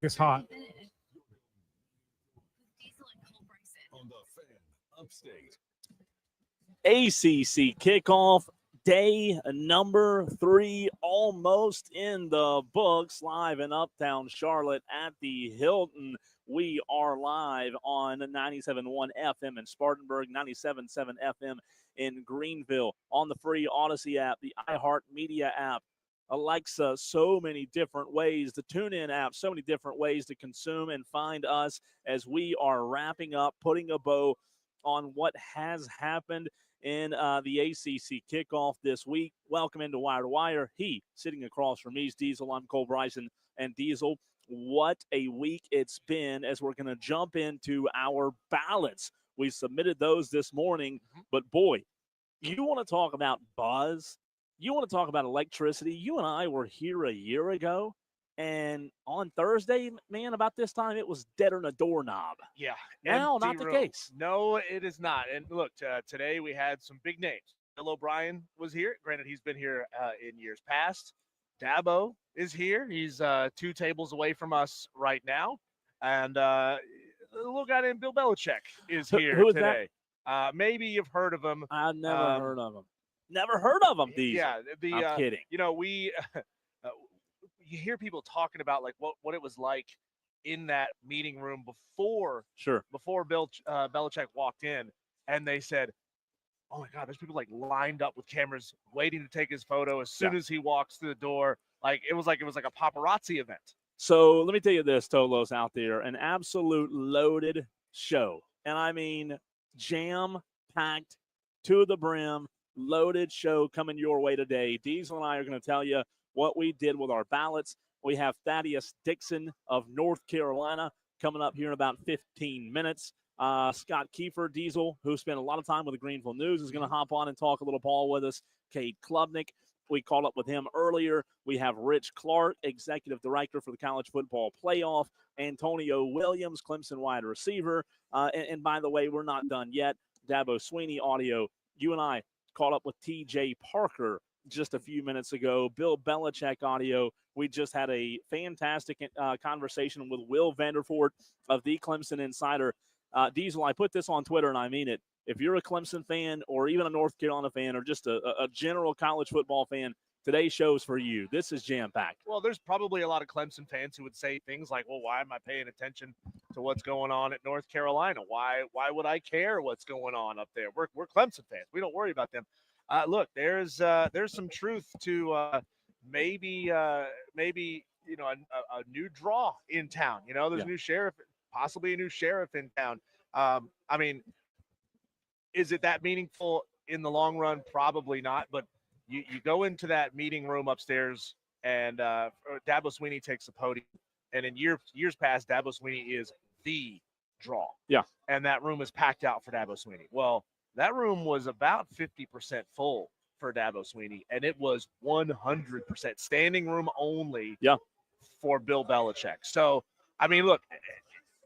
It's hot. On the Fan Upstate. ACC kickoff day number 3, almost in the books, live in Uptown Charlotte at the Hilton. We are live on 97.1 FM in Spartanburg, 97.7 FM in Greenville, on the free Odyssey app, the iHeartMedia app, Alexa, so many different ways, the TuneIn app, so many different ways to consume and find us as we are wrapping up, putting a bow on what has happened in the ACC kickoff this week. Welcome into Wire to Wire. He sitting across from me is Diesel. I'm Cole Bryson. And Diesel, what a week it's been as we're going to jump into our ballots. We submitted those this morning, but boy, you want to talk about buzz? You want to talk about electricity? You and I were here a year ago, and on Thursday, man, about this time, it was deader than a doorknob. Yeah. Now, not the case. No, it is not. And look, today we had some big names. Bill O'Brien was here. Granted, he's been here in years past. Dabo is here. He's 2 tables away from us right now. And the little guy named Bill Belichick is here Who is today. Maybe you've heard of him. I've never heard of him. Never heard of him, Diesel. Yeah. I'm kidding. You know, we you hear people talking about like what it was like in that meeting room before Bill Belichick walked in, and they said, "Oh my God, there's people like lined up with cameras waiting to take his photo as soon as he walks through the door." Like it was like a paparazzi event. So let me tell you this, Tolos out there, an absolute loaded show, and I mean jam-packed to the brim, loaded show coming your way today. Diesel and I are going to tell you what we did with our ballots. We have Thaddeus Dixon of North Carolina coming up here in about 15 minutes. Scott Kiefer, Diesel, who spent a lot of time with the Greenville News, is going to hop on and talk a little ball with us. Cade Klubnik, we called up with him earlier. We have Rich Clark, Executive Director for the College Football Playoff. Antonio Williams, Clemson wide receiver. And by the way, we're not done yet. Dabo Sweeney audio. You and I caught up with TJ Parker just a few minutes ago. Bill Belichick audio. We just had a fantastic conversation with Will Vanderford of the Clemson Insider. Diesel, I put this on Twitter, and I mean it. If you're a Clemson fan or even a North Carolina fan or just a general college football fan, today's show is for you. This is jam-packed. Well, there's probably a lot of Clemson fans who would say things like, well, why am I paying attention to what's going on at North Carolina? Why would I care what's going on up there? We're Clemson fans. We don't worry about them. Look, there's some truth to maybe you know a new draw in town. You know, there's a new sheriff, possibly a new sheriff in town. I mean, is it that meaningful in the long run? Probably not. But you go into that meeting room upstairs, and Dabo Sweeney takes the podium. And in years past, Dabo Sweeney is the draw. Yeah. And that room is packed out for Dabo Sweeney. Well, that room was about 50% full for Dabo Sweeney, and it was 100% standing room only for Bill Belichick. So, I mean, look,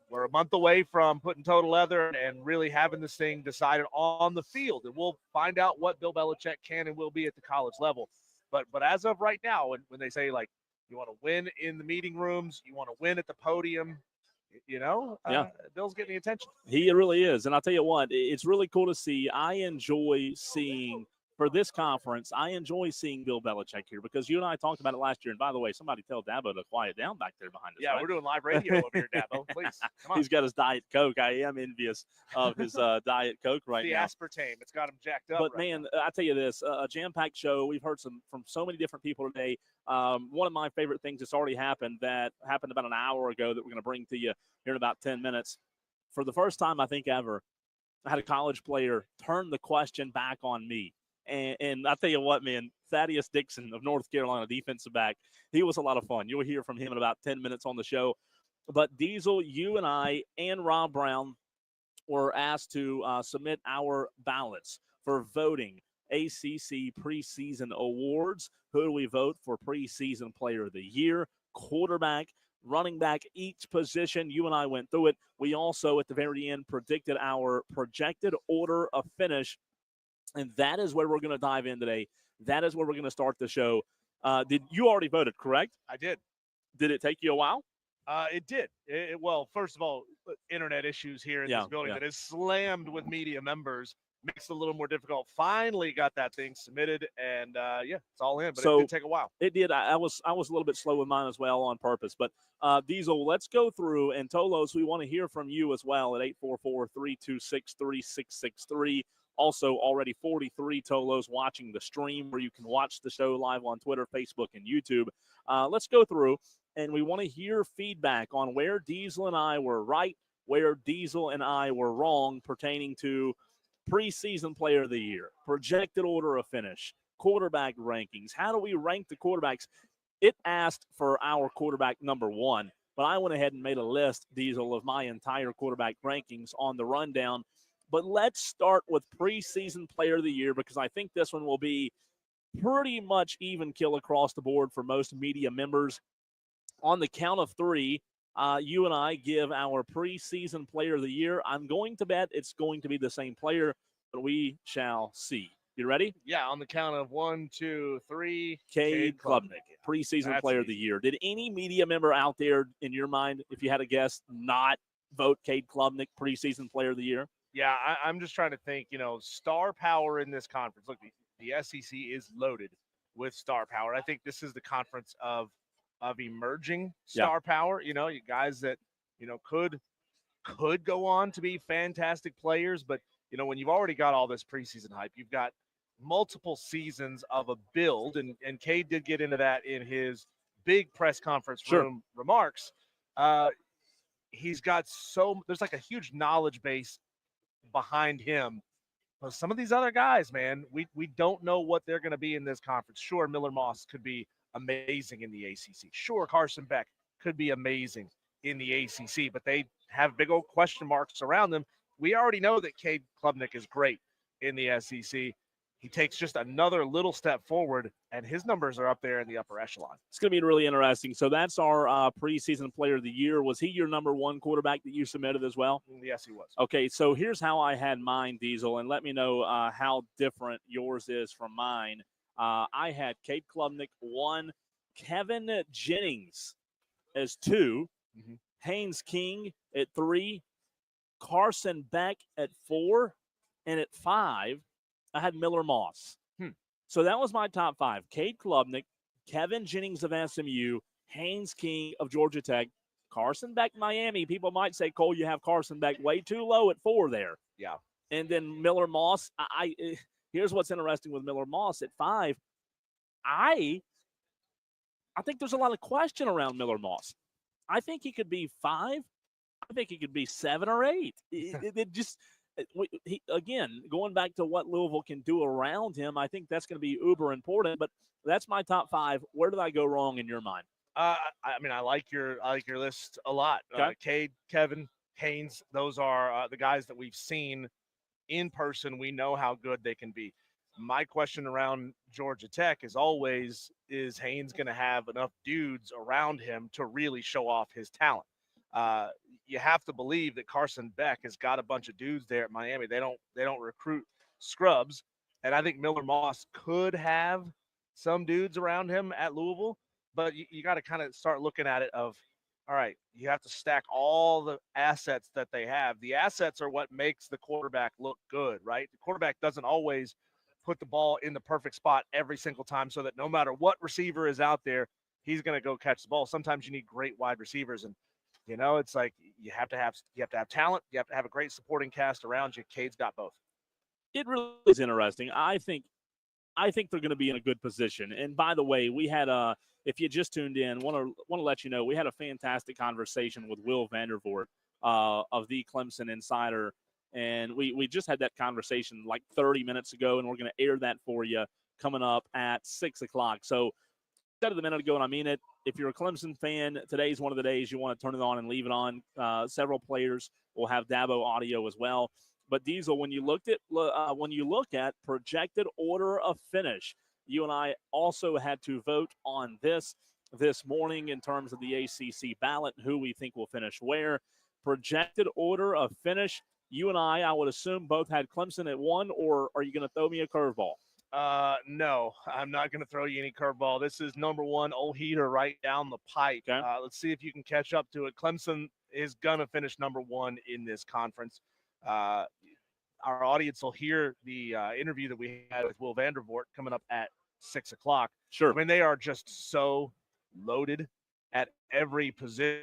we're a month away from putting total leather and really having this thing decided on the field, and we'll find out what Bill Belichick can and will be at the college level. But as of right now, when they say, like, you want to win in the meeting rooms, you want to win at the podium, you know, Bill's getting the attention. He really is. And I'll tell you what, it's really cool to see. I enjoy seeing, for this conference, I enjoy seeing Bill Belichick here because you and I talked about it last year. And by the way, somebody tell Dabo to quiet down back there behind us. Yeah, right? We're doing live radio over here, Dabo. Please, come on. He's got his Diet Coke. I am envious of his Diet Coke right the now. aspartame. It's got him jacked up. But, right man, now. I tell you this, a jam-packed show. We've heard from so many different people today. One of my favorite things that's already happened about an hour ago that we're going to bring to you here in about 10 minutes. For the first time, I think ever, I had a college player turn the question back on me. And I tell you what, man, Thaddeus Dixon of North Carolina, defensive back, he was a lot of fun. You'll hear from him in about 10 minutes on the show. But Diesel, you and I and Rob Brown were asked to submit our ballots for voting ACC preseason awards. Who do we vote for preseason player of the year, quarterback, running back, each position? You and I went through it. We also, at the very end, predicted our projected order of finish. And that is where we're going to dive in today. That is where we're going to start the show. Did you already voted, correct? I did. Did it take you a while? It did. Well, first of all, internet issues here in this building that is slammed with media members makes it a little more difficult. Finally got that thing submitted, and yeah, it's all in, but it did take a while. It did. I was a little bit slow with mine as well on purpose. But Diesel, let's go through, and Tolos, we want to hear from you as well at 844-326-3663. Also, already 43 Tolos watching the stream where you can watch the show live on Twitter, Facebook, and YouTube. Let's go through, and we want to hear feedback on where Diesel and I were right, where Diesel and I were wrong pertaining to preseason player of the year, projected order of finish, quarterback rankings. How do we rank the quarterbacks? It asked for our quarterback number one, but I went ahead and made a list, Diesel, of my entire quarterback rankings on the rundown. But let's start with preseason player of the year, because I think this one will be pretty much even kill across the board for most media members. On the count of three, you and I give our preseason player of the year. I'm going to bet it's going to be the same player, but we shall see. You ready? Yeah, on the count of 1, 2, 3. Cade Klubnik, preseason player of the year. Did any media member out there, in your mind, if you had a guess, not vote Cade Klubnik preseason player of the year? Yeah, I'm just trying to think, star power in this conference. Look, the SEC is loaded with star power. I think this is the conference of emerging star power. You guys that, could go on to be fantastic players. But, when you've already got all this preseason hype, you've got multiple seasons of a build. And Cade did get into that in his big press conference room remarks. He's got there's like a huge knowledge base behind him. But some of these other guys, man, we don't know what they're going to be in this conference. Sure, Miller Moss could be amazing in the ACC. Sure, Carson Beck could be amazing in the ACC, but they have big old question marks around them. We already know that Cade Klubnik is great in the SEC. He takes just another little step forward, and his numbers are up there in the upper echelon. It's going to be really interesting. So that's our preseason player of the year. Was he your number one quarterback that you submitted as well? Yes, he was. Okay, so here's how I had mine, Diesel, and let me know how different yours is from mine. I had Cade Klubnik 1, Kevin Jennings as 2, Haynes King at 3, Carson Beck at 4, and at 5, I had Miller Moss. So that was my top 5. Cade Klubnik, Kevin Jennings of SMU, Haynes King of Georgia Tech, Carson Beck, Miami. People might say, Cole, you have Carson Beck way too low at 4 there. Yeah. And then Miller Moss, here's what's interesting with Miller Moss at 5. I think there's a lot of question around Miller Moss. I think he could be 5. I think he could be 7 or 8. Again, going back to what Louisville can do around him, I think that's going to be uber important. But that's my top 5. Where did I go wrong in your mind? I like your list a lot. Okay. Cade, Kevin, Haynes, those are the guys that we've seen in person. We know how good they can be. My question around Georgia Tech is always, is Haynes going to have enough dudes around him to really show off his talent? You have to believe that Carson Beck has got a bunch of dudes there at Miami. They don't recruit scrubs. And I think Miller Moss could have some dudes around him at Louisville, but you got to kind of start looking at it of, all right, you have to stack all the assets that they have. The assets are what makes the quarterback look good, right? The quarterback doesn't always put the ball in the perfect spot every single time so that no matter what receiver is out there, he's going to go catch the ball. Sometimes you need great wide receivers, and it's like you have to have talent. You have to have a great supporting cast around you. Cade's got both. It really is interesting. I think they're going to be in a good position. And by the way, we had if you just tuned in, want to let you know we had a fantastic conversation with Will Vandervoort of the Clemson Insider, and we just had that conversation like 30 minutes ago, and we're going to air that for you coming up at 6 o'clock. So said it a minute ago, and I mean it. If you're a Clemson fan, today's one of the days you want to turn it on and leave it on. Several players will have Dabo audio as well. But Diesel, when you look at projected order of finish, you and I also had to vote on this morning in terms of the ACC ballot and who we think will finish where. Projected order of finish, you and I would assume both had Clemson at 1, or are you going to throw me a curveball? No, I'm not going to throw you any curveball. This is number one, old heater right down the pipe. Okay. Let's see if you can catch up to it. Clemson is going to finish number one in this conference. Our audience will hear the interview that we had with Will Vandervoort coming up at 6 o'clock. Sure. I mean, they are just so loaded at every position.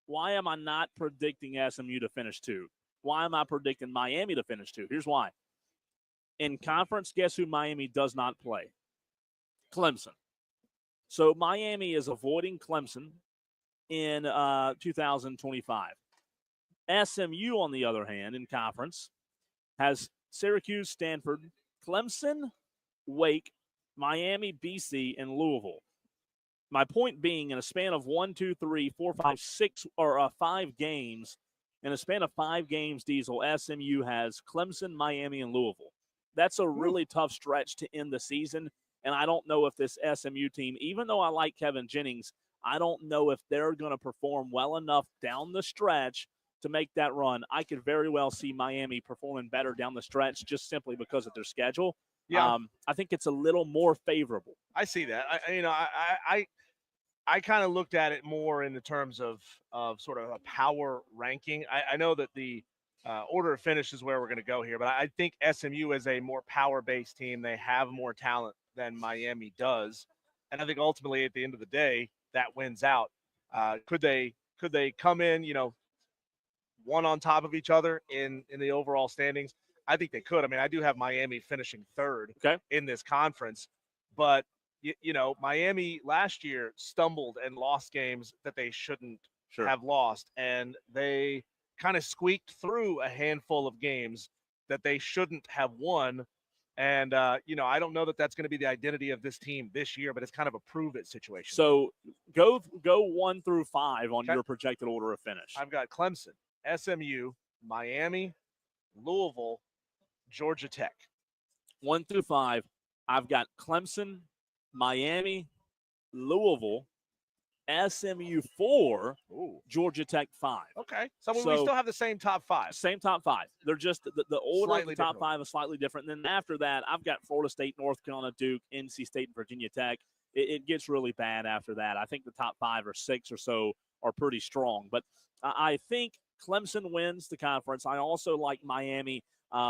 Why am I not predicting SMU to finish 2? Why am I predicting Miami to finish 2? Here's why. In conference, guess who Miami does not play? Clemson. So Miami is avoiding Clemson in 2025. SMU, on the other hand, in conference, has Syracuse, Stanford, Clemson, Wake, Miami, BC, and Louisville. My point being, in a span of 5 games, in a span of 5 games, Diesel, SMU has Clemson, Miami, and Louisville. That's a really tough stretch to end the season, and I don't know if this SMU team, even though I like Kevin Jennings, I don't know if they're going to perform well enough down the stretch to make that run. I could very well see Miami performing better down the stretch just simply because of their schedule. Yeah. I think it's a little more favorable. I see that. I kind of looked at it more in the terms of sort of a power ranking. I know that the order of finish is where we're going to go here, but I think SMU is a more power-based team. They have more talent than Miami does, and I think ultimately at the end of the day that wins out. Could they come in, one on top of each other in the overall standings? I think they could. I mean, I do have Miami finishing third in this conference, but Miami last year stumbled and lost games that they shouldn't have lost, and they kind of squeaked through a handful of games that they shouldn't have won. And, I don't know that that's going to be the identity of this team this year, but it's kind of a prove it situation. So go 1 through 5 on your projected order of finish. I've got Clemson, SMU, Miami, Louisville, Georgia Tech. 1 through 5, I've got Clemson, Miami, Louisville, SMU 4, Georgia Tech 5. Okay. So we still have the same top 5. Same top 5. They're just the order Slightly of the top different. 5 is slightly different. And then after that, I've got Florida State, North Carolina, Duke, NC State, and Virginia Tech. It gets really bad after that. I think the top 5 or 6 or so are pretty strong. But I think Clemson wins the conference. I also like Miami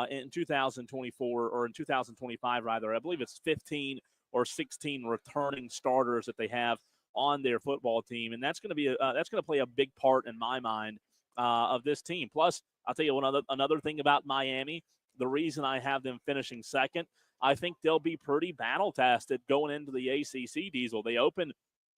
in 2024 or in 2025, rather. I believe it's 15 or 16 returning starters that they have on their football team, and that's going to be that's going to play a big part in my mind of this team. Plus, I'll tell you another thing about Miami. The reason I have them finishing second, I think they'll be pretty battle tested going into the ACC. Diesel. They open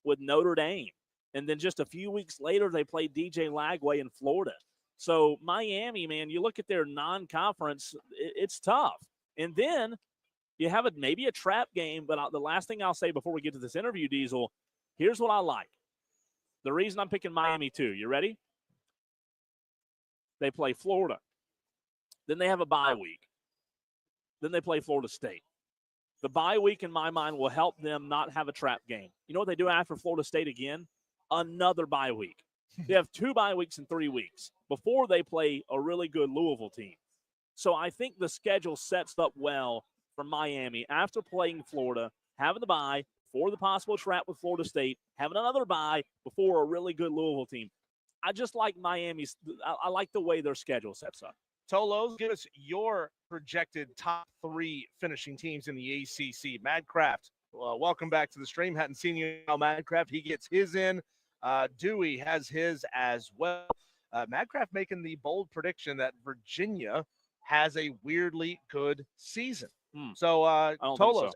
with Notre Dame, and then just a few weeks later they play DJ Lagway in Florida. So Miami, man, you look at their non-conference, it's tough. And then you have maybe a trap game, but the last thing I'll say before we get to this interview, Diesel, here's what I like. The reason I'm picking Miami too. You ready? They play Florida. Then they have a bye week. Then they play Florida State. The bye week, in my mind, will help them not have a trap game. You know what they do after Florida State again? Another bye week. They have 2 bye weeks in 3 weeks before they play a really good Louisville team. So I think the schedule sets up well for Miami after playing Florida, having the bye before the possible trap with Florida State, having another bye before a really good Louisville team. I just like Miami's. I like the way their schedule sets up. Tolos, give us your projected top 3 finishing teams in the ACC. Madcraft, welcome back to the stream. Hadn't seen you now, Madcraft. He gets his in. Dewey has his as well. Madcraft making the bold prediction that Virginia has a weirdly good season. So, Tolos,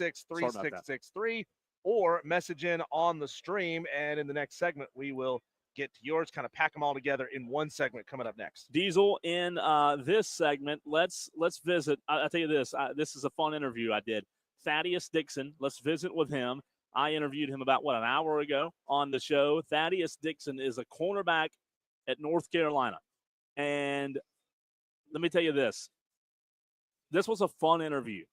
844-326-3663, or message in on the stream. And in the next segment, we will get to yours, kind of pack them all together in one segment coming up next. Diesel, in this segment, let's visit. I'll tell you this. This is a fun interview I did. Thaddeus Dixon, let's visit with him. I interviewed him about, an hour ago on the show. Thaddeus Dixon is a cornerback at North Carolina. And let me tell you this. This was a fun interview.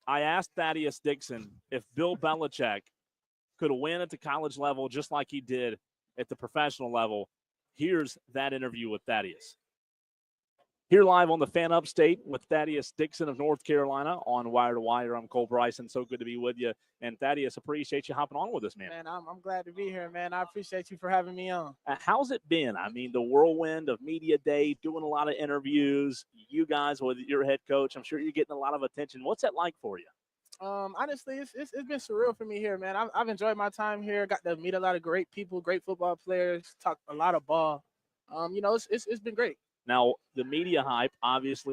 I asked Thaddeus Dixon if Bill Belichick could win at the college level just like he did at the professional level. Here's that interview with Thaddeus. Here live on the Fan Upstate with Thaddeus Dixon of North Carolina on Wire to Wire. I'm Cole Bryson. So good to be with you. And Thaddeus, appreciate you hopping on with us, man. Man, I'm glad to be here, man. I appreciate you for having me on. How's it been? I mean, the whirlwind of media day, doing a lot of interviews. You guys with your head coach, I'm sure you're getting a lot of attention. What's that like for you? Honestly, it's been surreal for me here, man. I've enjoyed my time here. Got to meet a lot of great people, great football players, talk a lot of ball. It's been great. Now, the media hype, obviously.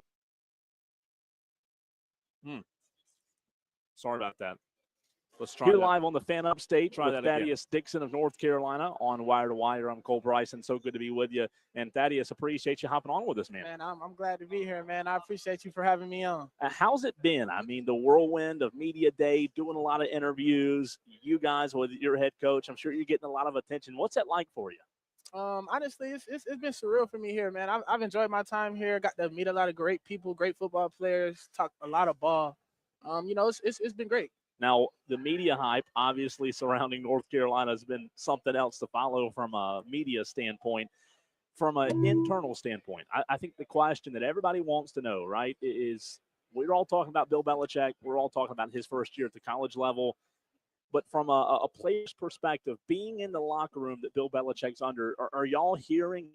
Sorry about that. Let's try. Here live on the Fan Upstate with Thaddeus Dixon of North Carolina on Wire to Wire. I'm Cole Bryson. So good to be with you. And Thaddeus, appreciate you hopping on with us, man. Man, I'm glad to be here, man. I appreciate you for having me on. How's it been? I mean, the whirlwind of media day, doing a lot of interviews. You guys with your head coach, I'm sure you're getting a lot of attention. What's that like for you? Honestly, it's been surreal for me here, man. I've enjoyed my time here. Got to meet a lot of great people, great football players, talk a lot of ball. It's been great. Now, the media hype, obviously, surrounding North Carolina has been something else to follow from a media standpoint. From an internal standpoint, I think the question that everybody wants to know, right, is we're all talking about Bill Belichick. We're all talking about his first year at the college level. But from a player's perspective, being in the locker room that Bill Belichick's under, are y'all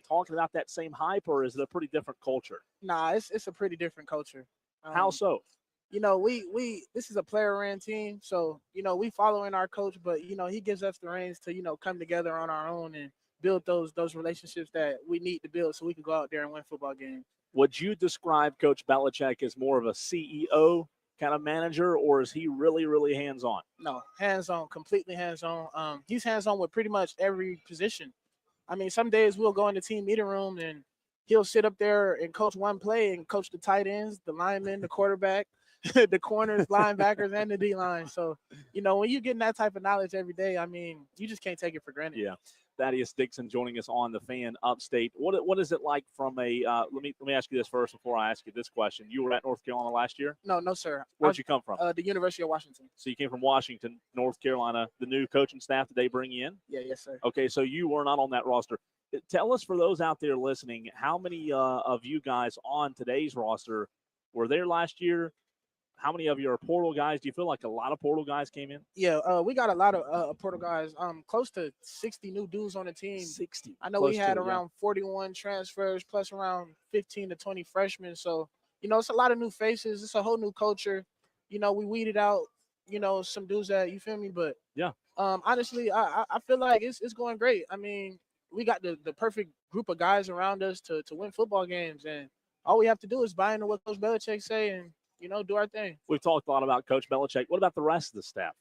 talking about that same hype, or is it a pretty different culture? Nah, it's a pretty different culture. How so? We this is a player-ran team, so we following our coach, but he gives us the reins to come together on our own and build those relationships that we need to build so we can go out there and win football games. Would you describe Coach Belichick as more of a CEO kind of manager, or is he really, really hands-on? No, hands-on, completely hands-on. He's hands-on with pretty much every position. I mean, some days we'll go in the team meeting room and he'll sit up there and coach one play and coach the tight ends, the linemen, the quarterback, the corners, linebackers, and the D-line. So, when you're getting that type of knowledge every day, I mean, you just can't take it for granted. Yeah. Thaddeus Dixon joining us on the Fan Upstate. What is it like from a let me ask you this first before I ask you this question. You were at North Carolina last year? No, sir. Where'd you come from? The University of Washington. So you came from Washington, North Carolina. The new coaching staff, did they bring you in? Yeah, yes, sir. Okay, so you were not on that roster. Tell us, for those out there listening, how many of you guys on today's roster were there last year? How many of you are portal guys? Do you feel like a lot of portal guys came in? Yeah, we got a lot of portal guys. Close to 60 new dudes on the team. 60. I know we had around 41 transfers plus around 15 to 20 freshmen. So, it's a lot of new faces. It's a whole new culture. We weeded out, some dudes that, you feel me? But Yeah. Honestly, I feel like it's going great. I mean, we got the perfect group of guys around us to win football games, and all we have to do is buy into what Coach Belichick say and do our thing. We've talked a lot about Coach Belichick. What about the rest of the staff?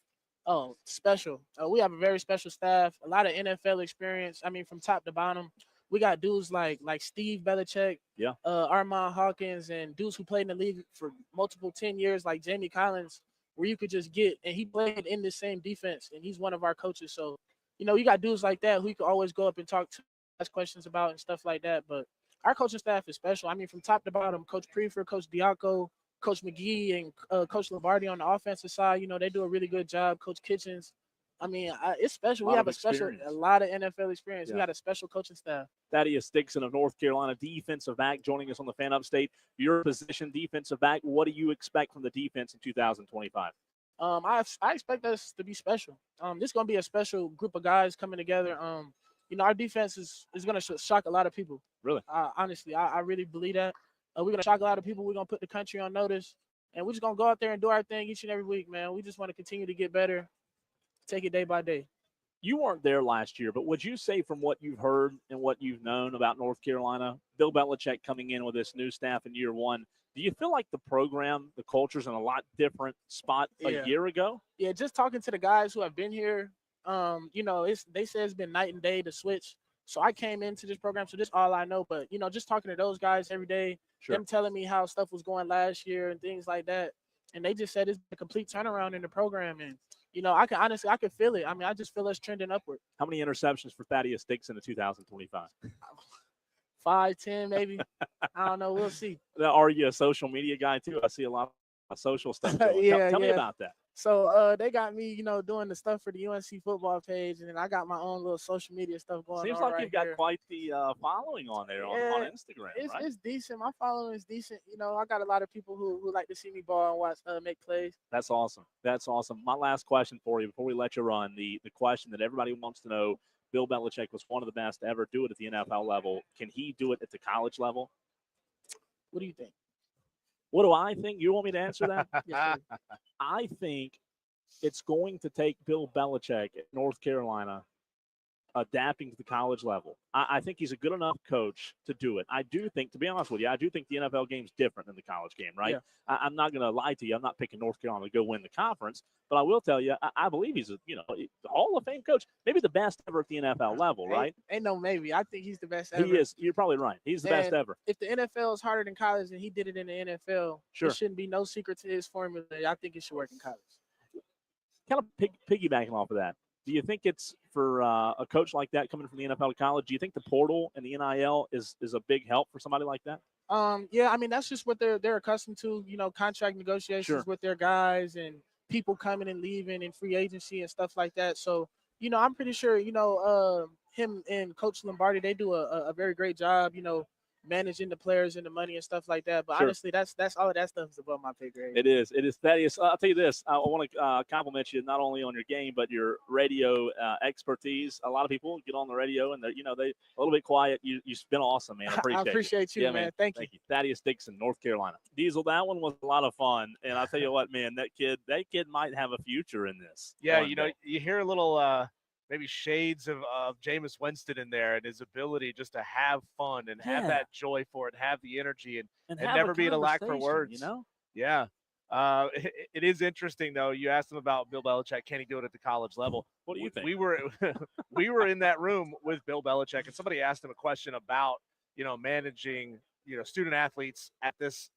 Oh, special. We have a very special staff. A lot of NFL experience. I mean, from top to bottom. We got dudes like Steve Belichick, Yeah. Armand Hawkins, and dudes who played in the league for multiple 10 years, like Jamie Collins, where you could just get, and he played in the same defense, and he's one of our coaches. So, you got dudes like that who you could always go up and talk to, ask questions about, and stuff like that. But our coaching staff is special. I mean, from top to bottom, Coach Prefer, Coach Diaco, Coach McGee, and Coach Lombardi on the offensive side, they do a really good job. Coach Kitchens. I mean, it's special. We have a lot of NFL experience. Yeah. We got a special coaching staff. Thaddeus Dixon of North Carolina, defensive back, joining us on the Fan Upstate. Your position, defensive back. What do you expect from the defense in 2025? I expect us to be special. This is gonna be a special group of guys coming together. Our defense is gonna shock a lot of people. Really? Honestly, I really believe that. We're gonna shock a lot of people. We're gonna put the country on notice, and we're just gonna go out there and do our thing each and every week, man. We just want to continue to get better, take it day by day. You weren't there last year, but would you say from what you've heard and what you've known about North Carolina, Bill Belichick coming in with this new staff in year one, do you feel like the program, the culture's in a lot different spot a year ago? Yeah, just talking to the guys who have been here, they say it's been night and day to switch. So I came into this program, so this is all I know. But just talking to those guys every day, them telling me how stuff was going last year and things like that, and they just said it's a complete turnaround in the program. And I can feel it. I mean, I just feel us trending upward. How many interceptions for Thaddeus Dixon in 2025? 5, 10, maybe. I don't know. We'll see. Are you a social media guy too? I see a lot of social stuff going. Tell me about that. So they got me, doing the stuff for the UNC football page, and then I got my own little social media stuff going on. Seems like right you've got here. quite the following on there on Instagram. Right? It's decent. My following is decent. I got a lot of people who like to see me ball and watch make plays. That's awesome. That's awesome. My last question for you before we let you run, the question that everybody wants to know, Bill Belichick was one of the best to ever do it at the NFL level. Can he do it at the college level? What do you think? What do I think? You want me to answer that? Yes, I think it's going to take Bill Belichick at North Carolina adapting to the college level. I think he's a good enough coach to do it. I do think, to be honest with you, I do think the NFL game is different than the college game, right? Yeah. I'm not going to lie to you. I'm not picking North Carolina to go win the conference, but I will tell you, I believe he's a Hall of Fame coach, maybe the best ever at the NFL level, right? Ain't no maybe. I think he's the best ever. He is. You're probably right. He's the best ever. If the NFL is harder than college and he did it in the NFL, Sure. There shouldn't be no secret to his formula. I think it should work in college. Kind of piggybacking off of that, do you think it's for a coach like that coming from the NFL to college? Do you think the portal and the NIL is a big help for somebody like that? Yeah, I mean that's just what they're accustomed to. Contract negotiations with their guys and people coming and leaving and free agency and stuff like that. So I'm pretty sure him and Coach Lombardi, they do a very great job. Managing the players and the money and stuff like that. But honestly, that's all of that stuff is above my pay grade. It is. Thaddeus, I'll tell you this. I want to compliment you not only on your game, but your radio expertise. A lot of people get on the radio and they a little bit quiet. You've been awesome, man. I appreciate you, man. Thank you. Thaddeus Dixon, North Carolina. Diesel, that one was a lot of fun. And I'll tell you what, man, that kid might have a future in this. Yeah, you hear a little maybe shades of Jameis Winston in there and his ability just to have fun and have that joy for it, have the energy and never be at a lack for words. Yeah. It is interesting though. You asked him about Bill Belichick. Can he do it at the college level? What do you think? We were in that room with Bill Belichick and somebody asked him a question about, managing, student athletes at this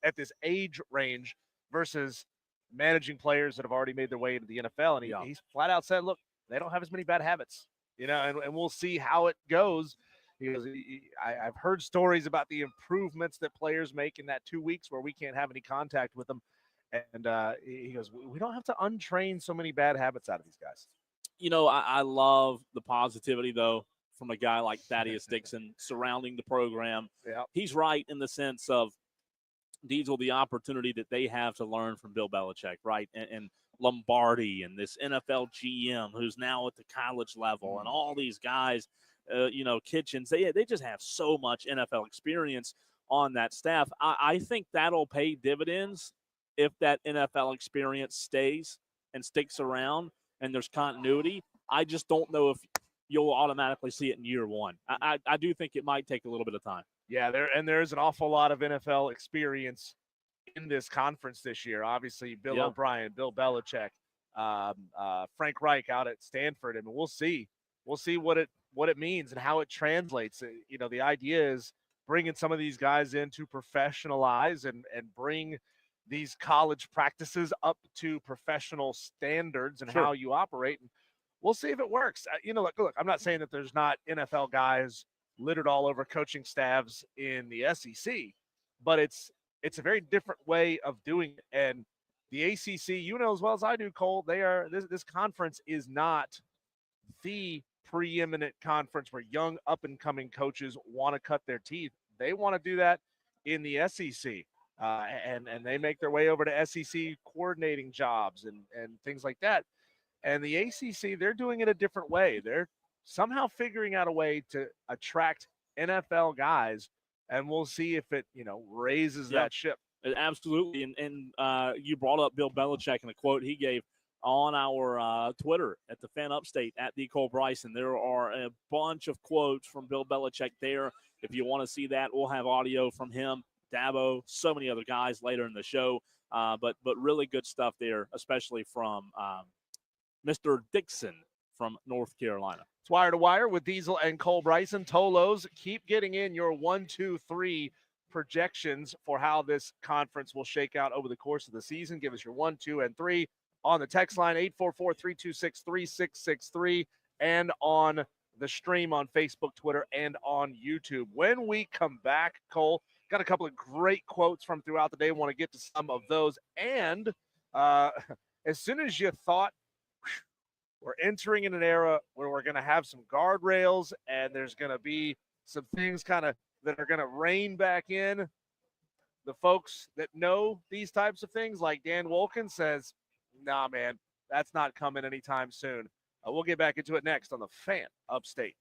age range versus managing players that have already made their way into the NFL. And he's flat out said, look, they don't have as many bad habits, and we'll see how it goes. Because I've heard stories about the improvements that players make in that 2 weeks where we can't have any contact with them. And he goes, we don't have to untrain so many bad habits out of these guys. I love the positivity, though, from a guy like Thaddeus Dixon surrounding the program. Yeah. He's right in the sense of Diesel, the opportunity that they have to learn from Bill Belichick, right? And Lombardi and this NFL GM who's now at the college level and all these guys, Kitchens, they just have so much NFL experience on that staff. I think that'll pay dividends if that NFL experience stays and sticks around. and there's continuity. I just don't know if you'll automatically see it in year one. I do think it might take a little bit of time. Yeah, there's an awful lot of NFL experience in this conference this year. Obviously, Bill O'Brien, Bill Belichick, Frank Reich out at Stanford, and we'll see what it means and how it translates. You know, the idea is bringing some of these guys in to professionalize and bring these college practices up to professional standards and how you operate. And we'll see if it works. You know, look, I'm not saying that there's not NFL guys littered all over coaching staffs in the SEC, but it's a very different way of doing it. And the ACC, you know as well as I do, Cole, this conference is not the preeminent conference where young up-and-coming coaches want to cut their teeth. They want to do that in the SEC, and they make their way over to SEC coordinating jobs and things like that. And the ACC, they're doing it a different way. They're somehow figuring out a way to attract NFL guys, and we'll see if it, raises that ship. Absolutely. And you brought up Bill Belichick and a quote he gave on our Twitter at the Fan Upstate at the Cole Bryson. There are a bunch of quotes from Bill Belichick there. If you want to see that, we'll have audio from him, Dabo, so many other guys later in the show. But really good stuff there, especially from Mr. Dixon from North Carolina. It's Wire to Wire with Diesel and Cole Bryson. Tolos, keep getting in your 1, 2, 3 projections for how this conference will shake out over the course of the season. Give us your 1, 2, and 3 on the text line, 844-326-3663, and on the stream on Facebook, Twitter, and on YouTube. When we come back, Cole, got a couple of great quotes from throughout the day. Want to get to some of those. And as soon as you thought we're entering in an era where we're going to have some guardrails and there's going to be some things kind of that are going to rein back in, the folks that know these types of things, like Dan Wolken, says, nah, man, that's not coming anytime soon. We'll get back into it next on the Fan Upstate.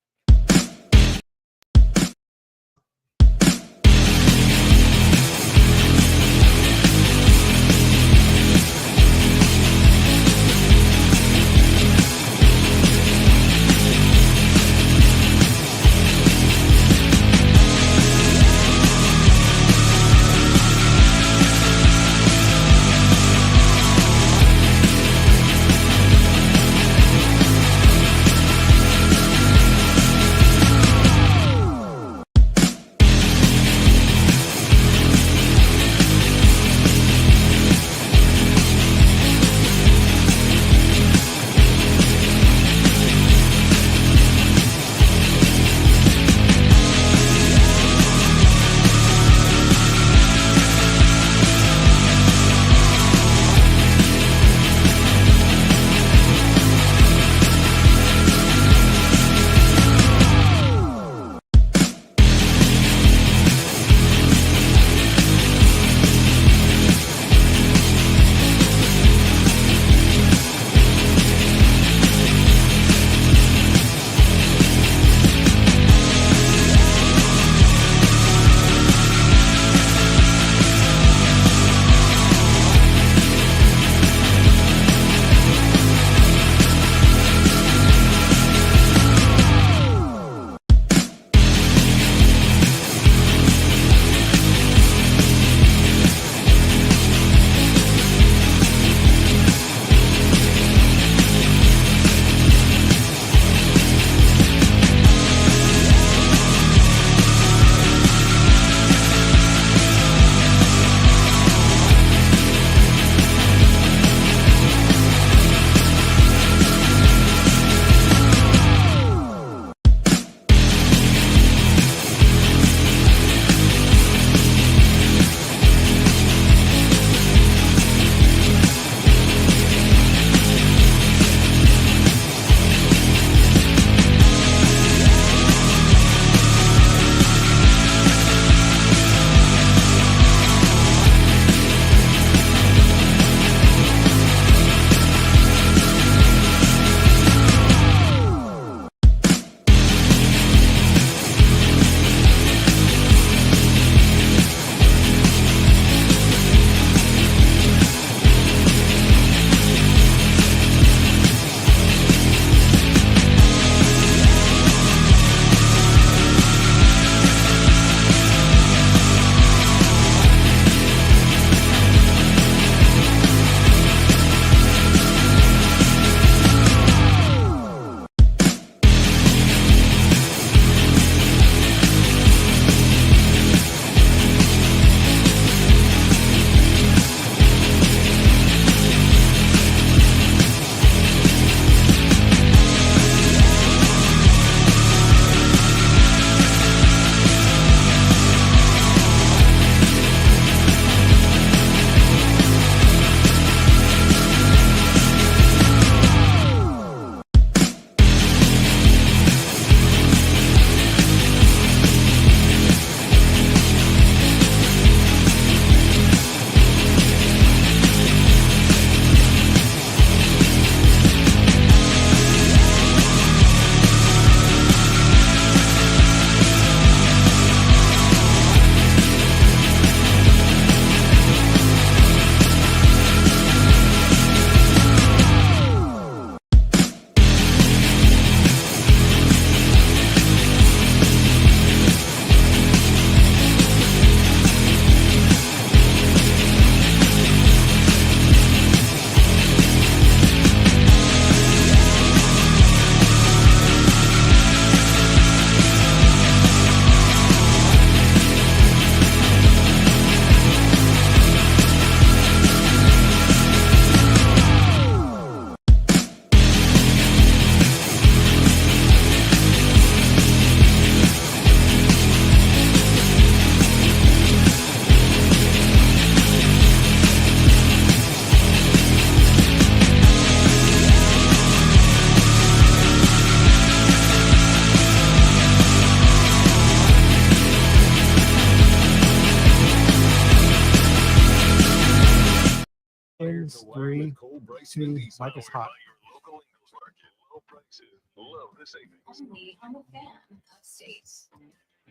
to Mike is hot. Your local Ingles market. Low prices, low savings. Only on the Fan Upstate.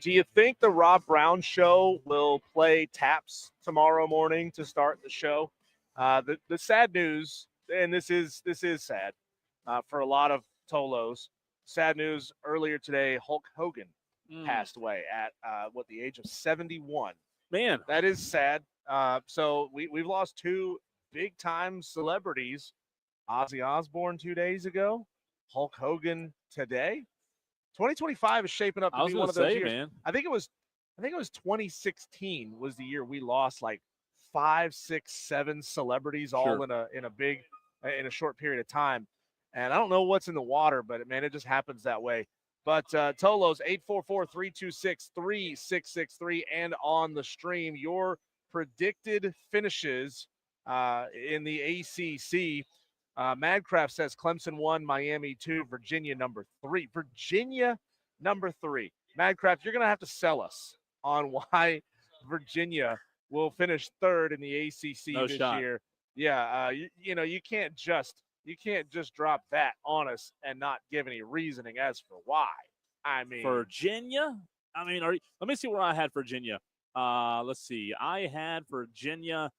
Do you think the Rob Brown show will play taps tomorrow morning to start the show? The sad news, and this is sad for a lot of Tolos. Sad news earlier today: Hulk Hogan passed away at the age of 71. Man, That is sad. So we've lost two big time celebrities: Ozzy Osbourne 2 days ago, Hulk Hogan today. 2025 is shaping up I to was be one going of to those say, years. man. I think it was 2016 was the year we lost like 5, 6, 7 celebrities all Sure. in a short period of time. And I don't know what's in the water, but man, it just happens that way. But Tolos 844-326-3663 and on the stream, your predicted finishes in the ACC. Madcraft says Clemson 1, Miami 2, Virginia number 3. Virginia number 3. Madcraft, you're going to have to sell us on why Virginia will finish 3rd in the ACC No this shot. year. Yeah, you can't just drop that on us and not give any reasoning as for why. I mean, Virginia? I mean, let me see where I had Virginia. Let's see. I had Virginia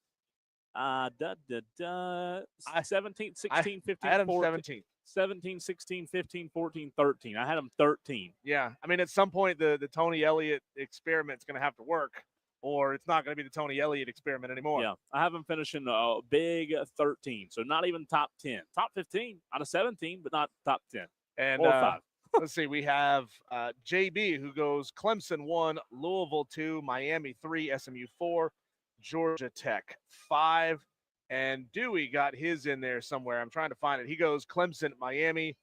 17, 16, 15, I had them 14, 17. 17, 16, 15, 14, 13. I had them 13. Yeah, I mean, at some point, the Tony Elliott experiment's going to have to work, or it's not going to be the Tony Elliott experiment anymore. Yeah, I have them finishing a big 13. So not even top 10. Top 15 out of 17, but not top 10. And Or 5. let's see, we have JB who goes Clemson 1, Louisville 2, Miami 3, SMU 4, Georgia Tech 5, and Dewey got his in there somewhere. I'm trying to find it. He goes Clemson, Miami,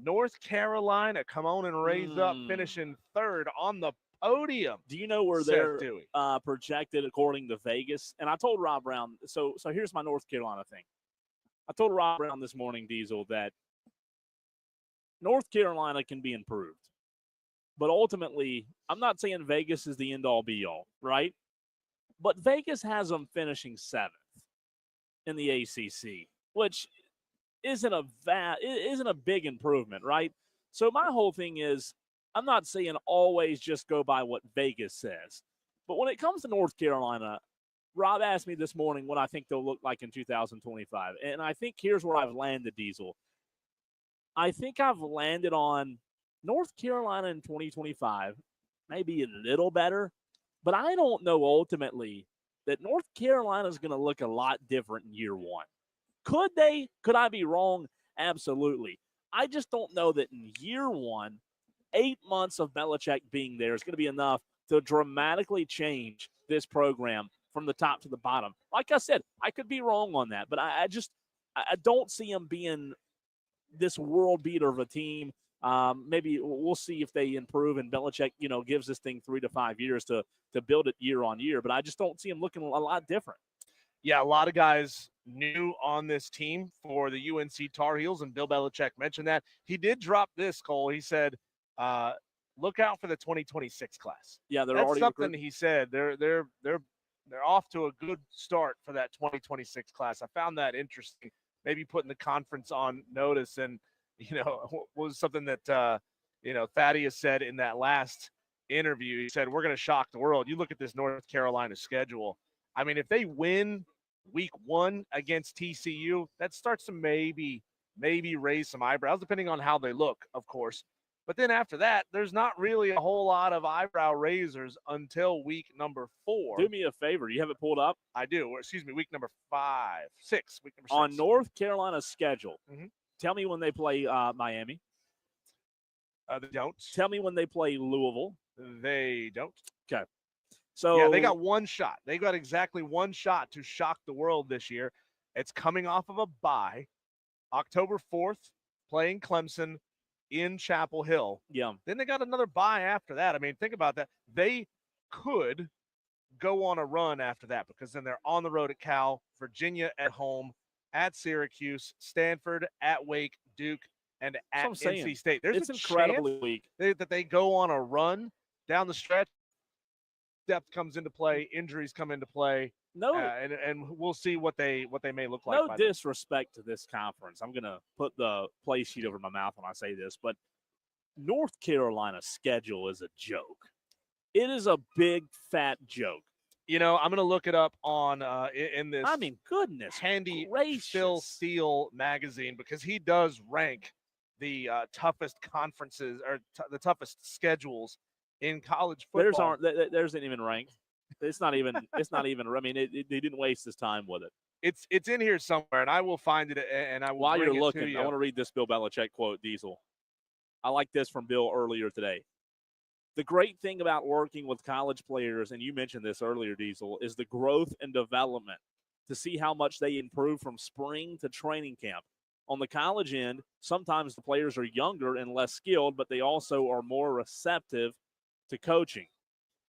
North Carolina, come on and raise up, finishing 3rd on the podium. Do you know where Seth they're Dewey. projected according to Vegas? And I told Rob Brown, so here's my North Carolina thing. I told Rob Brown this morning, Diesel, that North Carolina can be improved. But ultimately, I'm not saying Vegas is the end-all, be-all, right? But Vegas has them finishing 7th in the ACC, which isn't a big improvement, right? So my whole thing is, I'm not saying always just go by what Vegas says. But when it comes to North Carolina, Rob asked me this morning what I think they'll look like in 2025. And I think here's where I've landed, Diesel. I think I've landed on North Carolina in 2025, maybe a little better. But I don't know ultimately that North Carolina is going to look a lot different in year 1. Could they? Could I be wrong? Absolutely. I just don't know that in year 1, 8 months of Belichick being there is going to be enough to dramatically change this program from the top to the bottom. Like I said, I could be wrong on that, but I don't see them being this world beater of a team. Maybe we'll see if they improve and Belichick, gives this thing 3 to 5 years to build it year on year. But I just don't see him looking a lot different. Yeah, a lot of guys new on this team for the UNC Tar Heels, and Bill Belichick mentioned that. He did drop this, Cole. He said, look out for the 2026 class. Yeah, That's already something recruiting. he said. They're off to a good start for that 2026 class. I found that interesting. Maybe putting the conference on notice, and was something that Thaddeus said in that last interview. He said, we're going to shock the world. You look at this North Carolina schedule. I mean, if they win week 1 against TCU, that starts to maybe raise some eyebrows, depending on how they look, of course. But then after that, there's not really a whole lot of eyebrow raisers until week number 4. Do me a favor. You have it pulled up? I do. Or, excuse me, week number 6. Week number 6. On North Carolina's schedule, Mhm. Tell me when they play Miami. They don't. Tell me when they play Louisville. They don't. Okay. So yeah, they got one shot. They got exactly one shot to shock the world this year. It's coming off of a bye. October 4th, playing Clemson in Chapel Hill. Yeah. Then they got another bye after that. I mean, think about that. They could go on a run after that because then they're on the road at Cal, Virginia at home, at Syracuse, Stanford, at Wake, Duke, and at NC State. There's it's a incredibly weak that they go on a run down the stretch. Depth comes into play, injuries come into play. No, and we'll see what they may look like. no by then. disrespect to this conference. I'm going to put the play sheet over my mouth when I say this, but North Carolina's schedule is a joke. It is a big, fat joke. You know, I'm going to look it up on in this. I mean, goodness handy gracious. Phil Steele magazine, because he does rank the toughest conferences or the toughest schedules in college football. There's not even ranked. It's not even. I mean, they didn't waste his time with it. It's in here somewhere, and I will find it, and I will. While bring you're it looking, to you. I want to read this Bill Belichick quote, Diesel. I like this from Bill earlier today. The great thing about working with college players, and you mentioned this earlier, Diesel, is the growth and development to see how much they improve from spring to training camp. On the college end, sometimes the players are younger and less skilled, but they also are more receptive to coaching.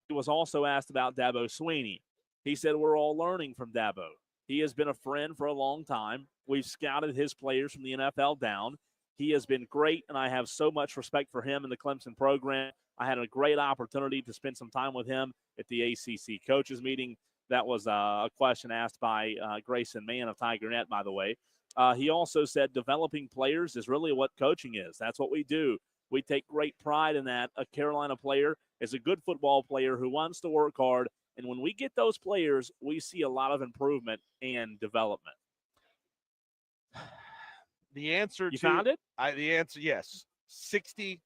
He was also asked about Dabo Sweeney. He said, we're all learning from Dabo. He has been a friend for a long time. We've scouted his players from the NFL down. He has been great, and I have so much respect for him and the Clemson program. I had a great opportunity to spend some time with him at the ACC coaches meeting. That was a question asked by Grayson Mann of TigerNet, by the way. He also said developing players is really what coaching is. That's what we do. We take great pride in that. A Carolina player is a good football player who wants to work hard, and when we get those players, we see a lot of improvement and development. The answer You to found it? The answer, yes. 63rd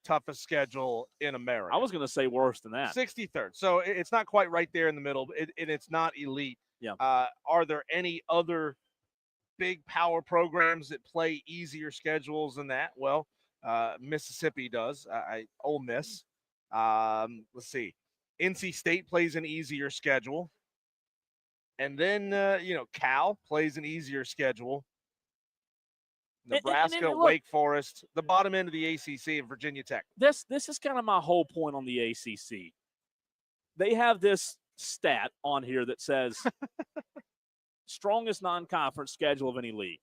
toughest schedule in America. I was going to say worse than that. 63rd. So it's not quite right there in the middle, and it's not elite. Yeah. Are there any other big power programs that play easier schedules than that? Well, Mississippi does. Ole Miss. Let's see. NC State plays an easier schedule. And then, Cal plays an easier schedule. Nebraska, and look, Wake Forest, the bottom end of the ACC, and Virginia Tech. This is kind of my whole point on the ACC. They have this stat on here that says strongest non-conference schedule of any league.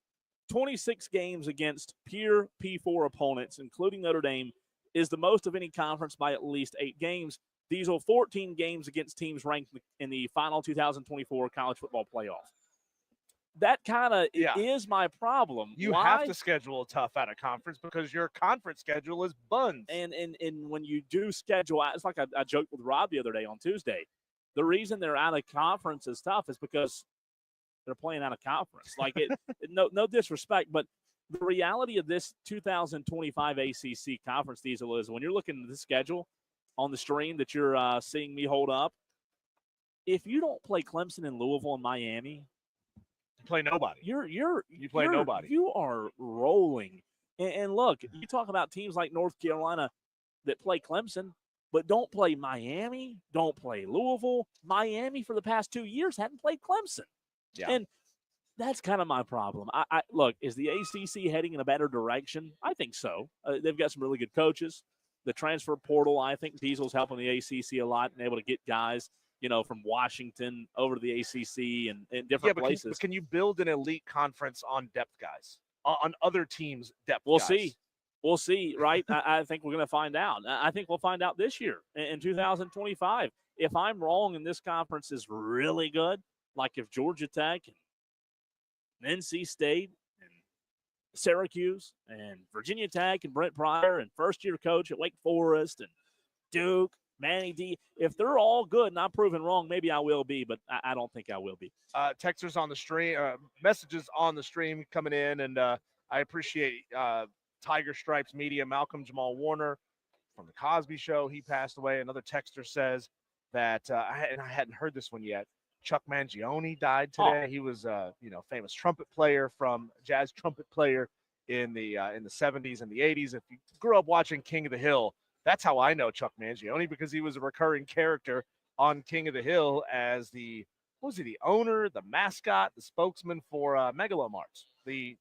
26 games against peer P4 opponents, including Notre Dame, is the most of any conference by at least 8 games. These are 14 games against teams ranked in the final 2024 college football playoff. That kind of is my problem. You Why? have to schedule a tough out of conference because your conference schedule is buns. And when you do schedule, it's like I joked with Rob the other day on Tuesday. The reason they're out of conference is tough is because they're playing out of conference. Like no disrespect, but the reality of this 2025 ACC conference, Diesel, is when you're looking at the schedule on the stream that you're seeing me hold up, if you don't play Clemson and Louisville and Miami, you play nobody. You play nobody. You are rolling. And look, you talk about teams like North Carolina that play Clemson, but don't play Miami, don't play Louisville. Miami for the past 2 years hadn't played Clemson. Yeah. And that's kind of my problem. I look, is the ACC heading in a better direction? I think so. They've got some really good coaches. The transfer portal, I think Diesel's helping the ACC a lot and able to get guys, from Washington over to the ACC and different places. But can you build an elite conference on depth guys, on other teams' depth We'll guys? see. We'll see, right? I think we're going to find out. I think we'll find out this year in 2025. If I'm wrong and this conference is really good, like if Georgia Tech and NC State and Syracuse and Virginia Tech and Brent Pryor and first-year coach at Wake Forest and Duke, Manny D, if they're all good and I'm proven wrong, maybe I will be, but I don't think I will be. Texters on the stream, messages on the stream coming in, and I appreciate Tiger Stripes Media, Malcolm Jamal Warner from the Cosby Show. He passed away. Another texter says that, and I hadn't heard this one yet, Chuck Mangione died today. He was famous trumpet player jazz trumpet player in the 70s and the 80s. If you grew up watching King of the Hill, that's how I know Chuck Mangione, because he was a recurring character on King of the Hill as the owner, the mascot, the spokesman for Megalomarts, the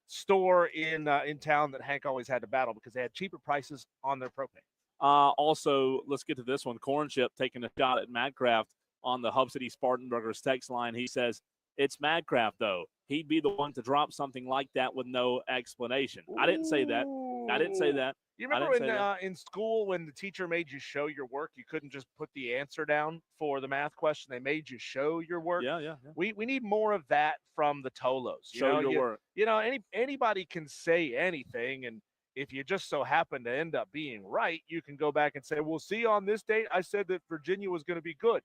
store in town that Hank always had to battle because they had cheaper prices on their propane. Also, let's get to this one. Cornchip taking a shot at Madcraft on the Hub City Spartanburgers text line. He says, it's Madcraft, though. He'd be the one to drop something like that with no explanation. I didn't say that. I didn't say that. You I remember didn't say that. in school when the teacher made you show your work, you couldn't just put the answer down for the math question. They made you show your work. Yeah. We need more of that from the Tolos. Show your work. You know, anybody can say anything, and if you just so happen to end up being right, you can go back and say, "Well, see, on this date, I said that Virginia was going to be good."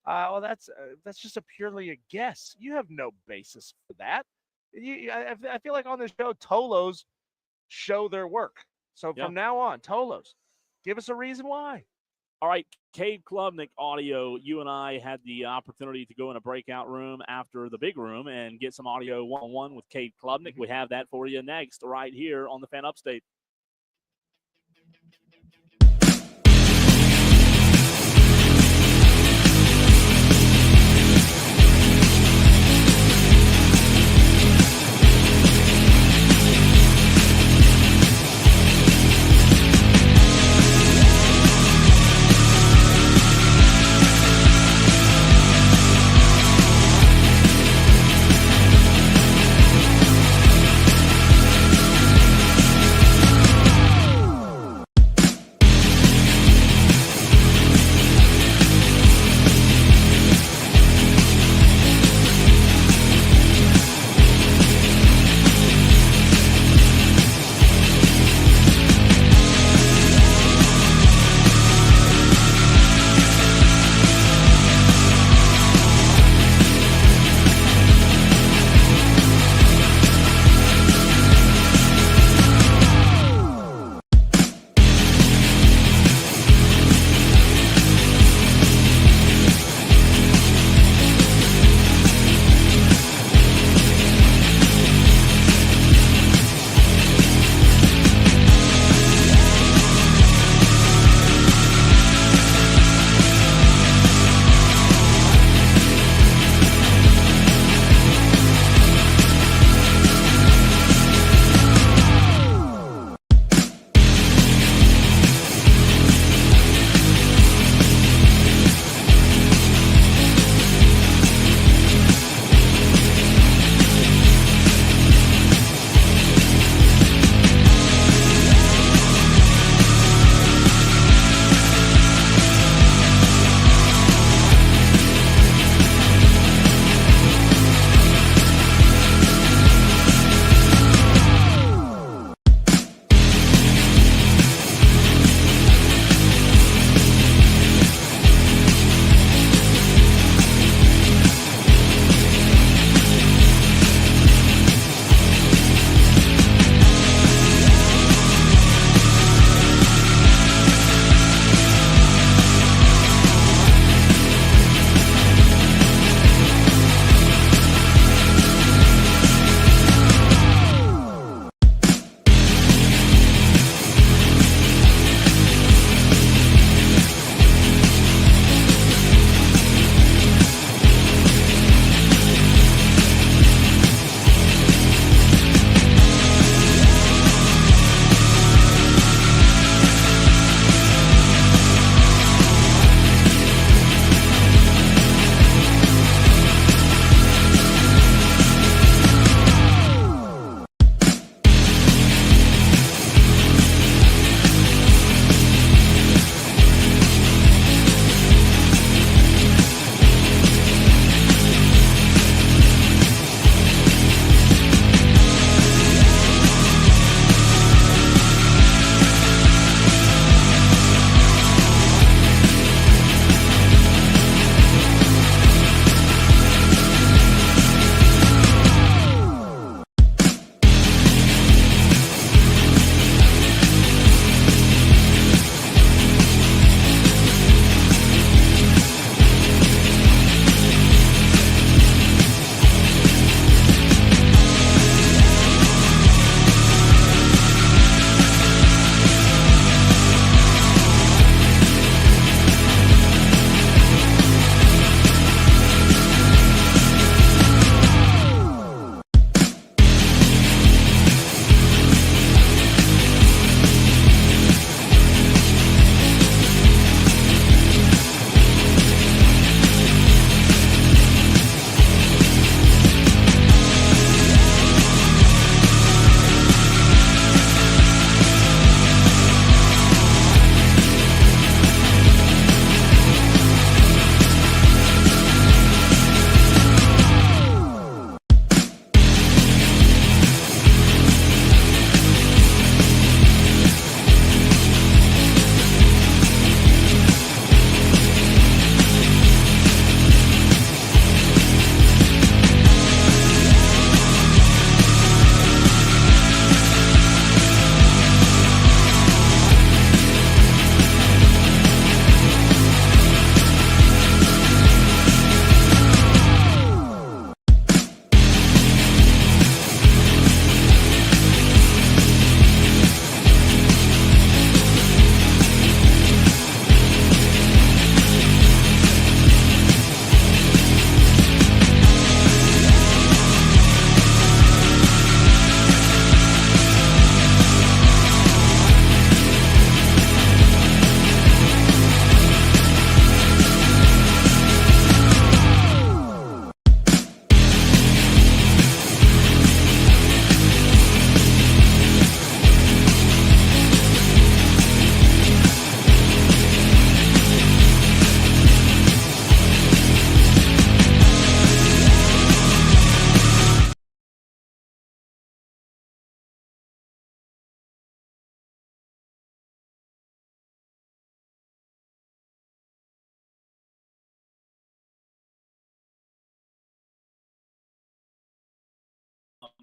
Well, that's just purely a guess. You have no basis for that. I feel like on this show, Tolos show their work. So from now on, Tolos, give us a reason why. All right, Cade Klubnik audio. You and I had the opportunity to go in a breakout room after the big room and get some audio one-on-one with Cade Klubnik. We have that for you next right here on the Fan Upstate.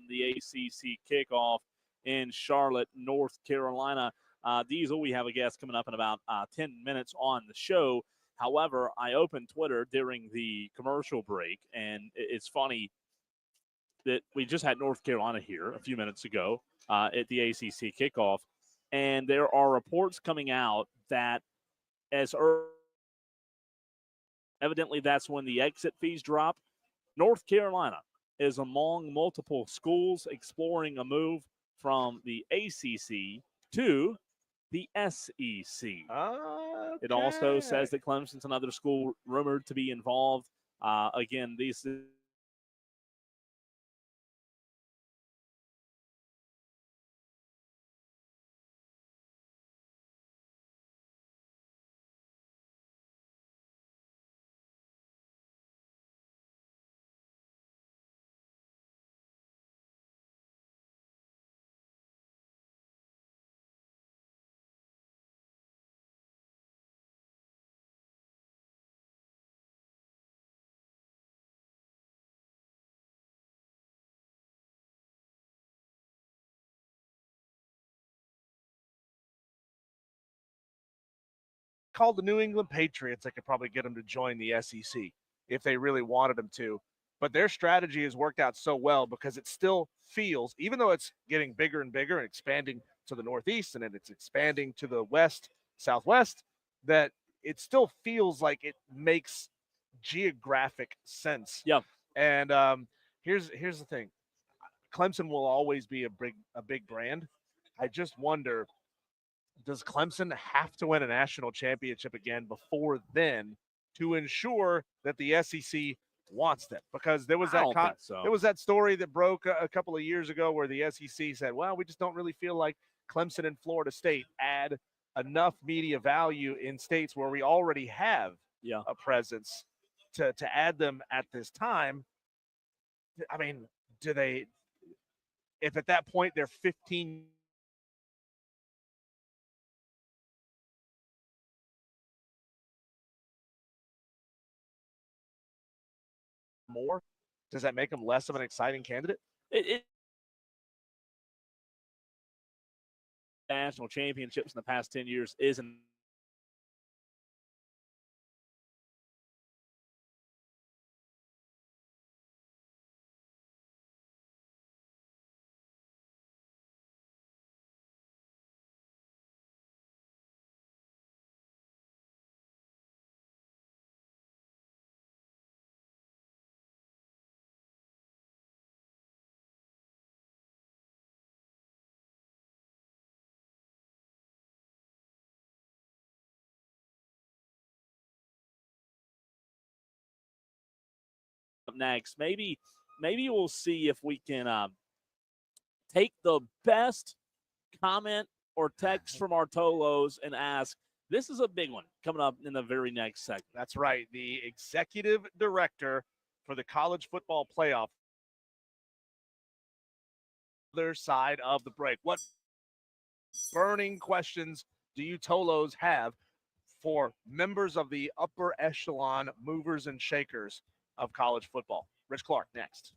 the ACC kickoff in Charlotte, North Carolina. Diesel, we have a guest coming up in about 10 minutes on the show. However, I opened Twitter during the commercial break, and it's funny that we just had North Carolina here a few minutes ago at the ACC kickoff, and there are reports coming out that evidently that's when the exit fees drop. North Carolina is among multiple schools exploring a move from the ACC to the SEC. Okay. It also says that Clemson's another school rumored to be involved. Again, these called the New England Patriots, I could probably get them to join the SEC if they really wanted them to. But their strategy has worked out so well because it still feels, even though it's getting bigger and bigger and expanding to the Northeast and then it's expanding to the West, Southwest, that it still feels like it makes geographic sense. Yeah. And here's the thing. Clemson will always be a big brand. I just wonder, does Clemson have to win a national championship again before then to ensure that the SEC wants them? Because there was there was that story that broke a couple of years ago where the SEC said, well, we just don't really feel like Clemson and Florida State add enough media value in states where we already have a presence to add them at this time. I mean, do they, if at that point they're 15 more, does that make them less of an exciting candidate? National championships in the past 10 years isn't next. Maybe we'll see if we can take the best comment or text from our Tolos and ask. This is a big one coming up in the very next segment. That's right. The executive director for the college football playoff. Other side of the break. What burning questions do you Tolos have for members of the upper echelon movers and shakers of college football? Rich Clark next.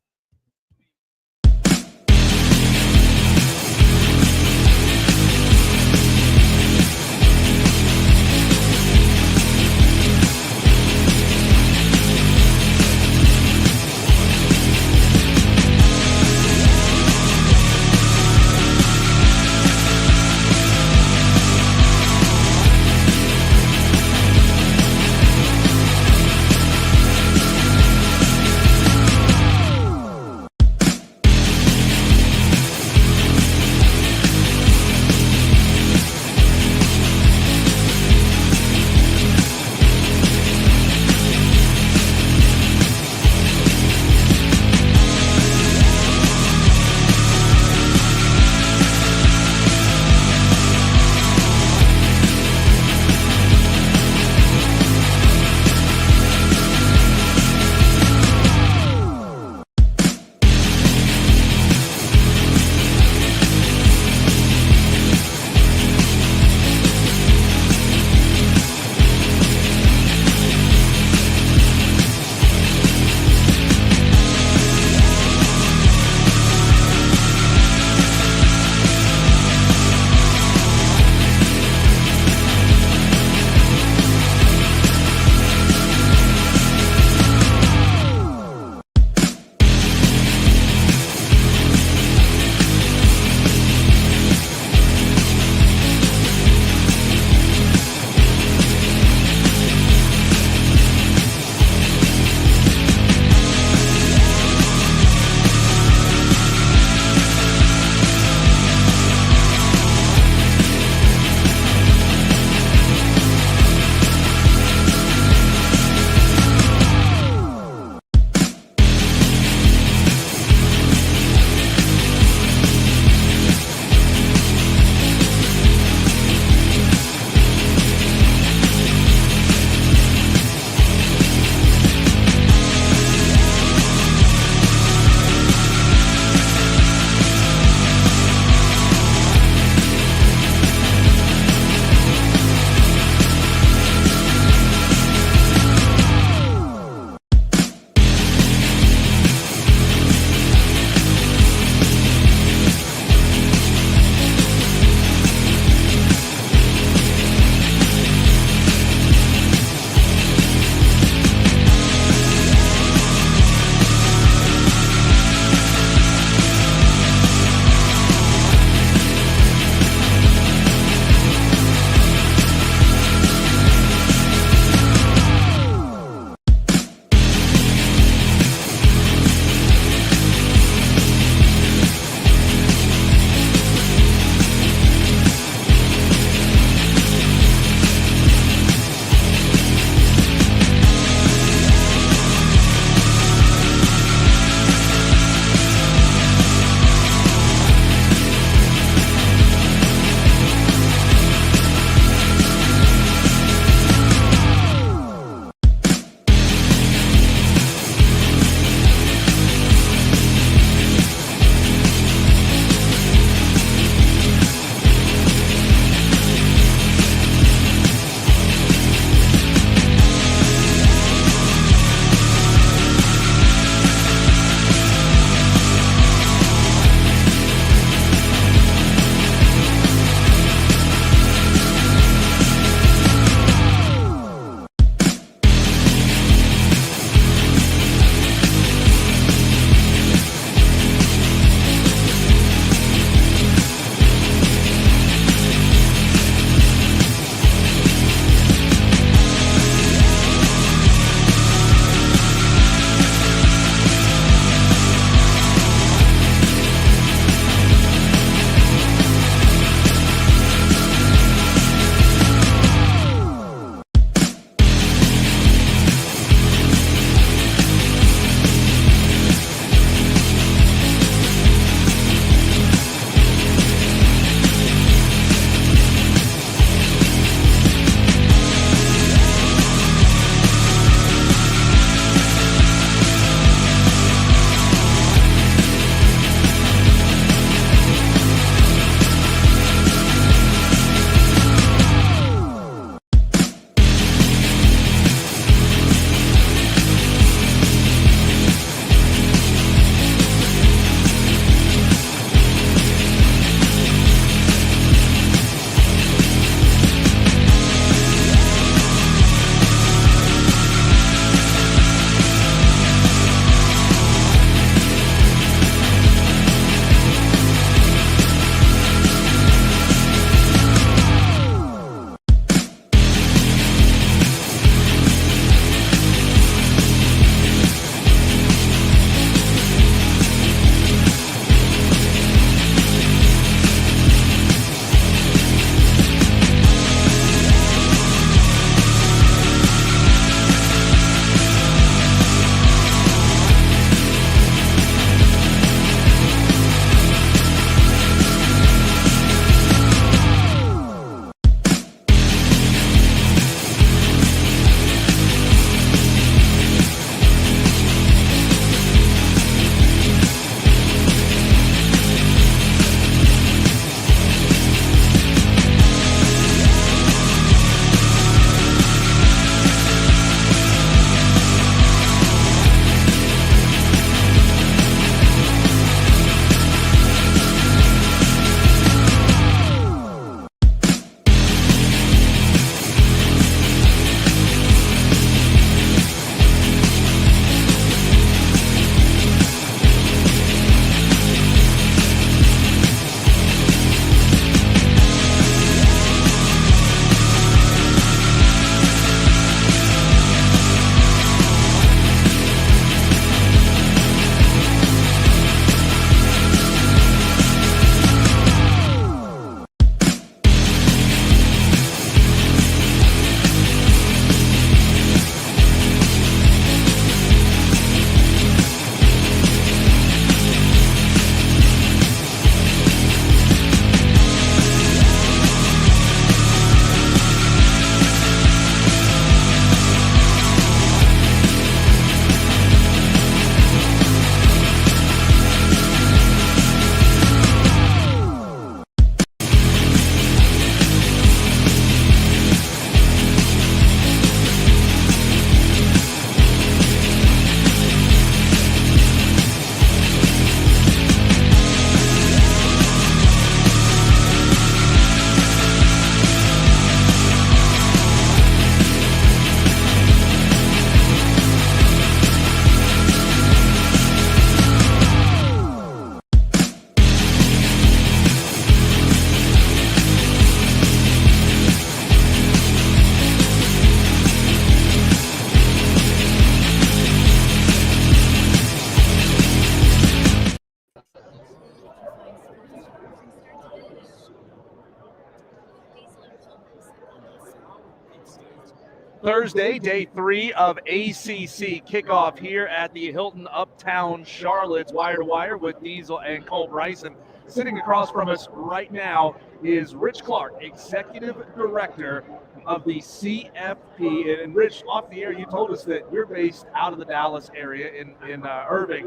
Thursday, day 3 of ACC kickoff here at the Hilton Uptown Charlotte's Wire to Wire with Diesel and Cole Bryson. Sitting across from us right now is Rich Clark, Executive Director of the CFP. And Rich, off the air, you told us that you're based out of the Dallas area in Irving.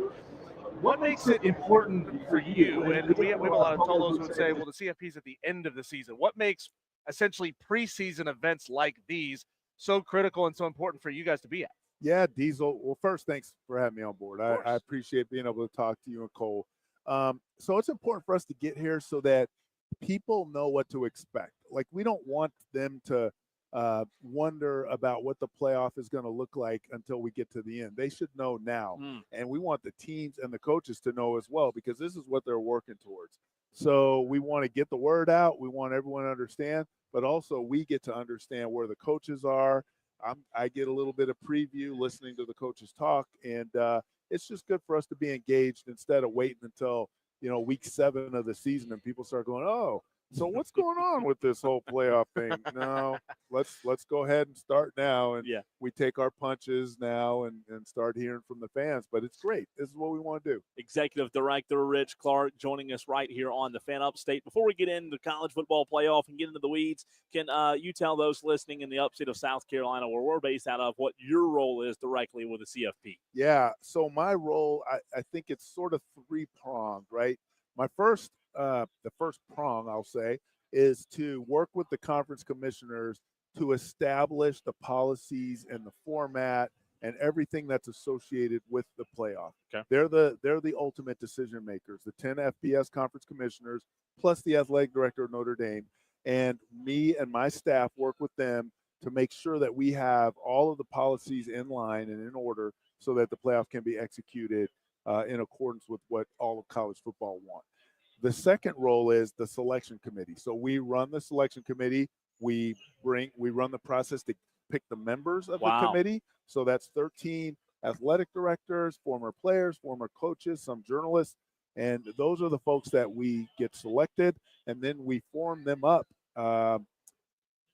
What makes it important for you? And we have a lot of Tolos who would say, well, the CFP is at the end of the season. What makes essentially preseason events like these so critical and so important for you guys to be at? Yeah, Diesel. Well, first, thanks for having me on board. I appreciate being able to talk to you and Cole. So it's important for us to get here so that people know what to expect. Like, we don't want them to wonder about what the playoff is going to look like until we get to the end. They should know now. And we want the teams and the coaches to know as well, because this is what they're working towards. So we want to get the word out. We want everyone to understand, but also we get to understand where the coaches are. I get a little bit of preview listening to the coaches talk, and it's just good for us to be engaged instead of waiting until, week 7 of the season and people start going, oh, so what's going on with this whole playoff thing? No, let's go ahead and start now. And we take our punches now and start hearing from the fans. But it's great. This is what we want to do. Executive Director Rich Clark joining us right here on the Fan Upstate. Before we get into the college football playoff and get into the weeds, can you tell those listening in the upstate of South Carolina, where we're based out of, what your role is directly with the CFP? Yeah, so my role, I think it's sort of 3-pronged, right? My first the first prong, I'll say, is to work with the conference commissioners to establish the policies and the format and everything that's associated with the playoff. Okay. They're the ultimate decision makers, the 10 FBS conference commissioners, plus the athletic director of Notre Dame. And me and my staff work with them to make sure that we have all of the policies in line and in order so that the playoff can be executed in accordance with what all of college football wants. The second role is the selection committee. So we run the selection committee. We run the process to pick the members of the committee. So that's 13 athletic directors, former players, former coaches, some journalists, and those are the folks that we get selected. And then we form them up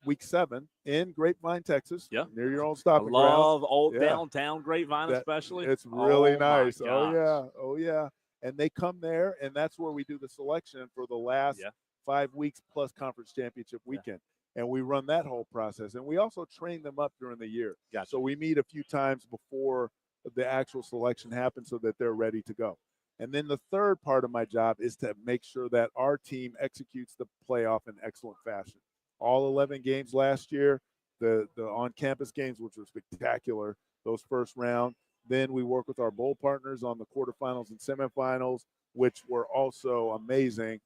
week 7 in Grapevine, Texas, near your own stopping ground. I love old downtown Grapevine, especially. It's really nice. Oh yeah. And they come there, and that's where we do the selection for the last 5 weeks plus conference championship weekend. And we run that whole process. And we also train them up during the year. Gotcha. So we meet a few times before the actual selection happens so that they're ready to go. And then the third part of my job is to make sure that our team executes the playoff in excellent fashion. All 11 games last year, the on-campus games, which were spectacular, those first round. Then we work with our bowl partners on the quarterfinals and semifinals, which were also amazing.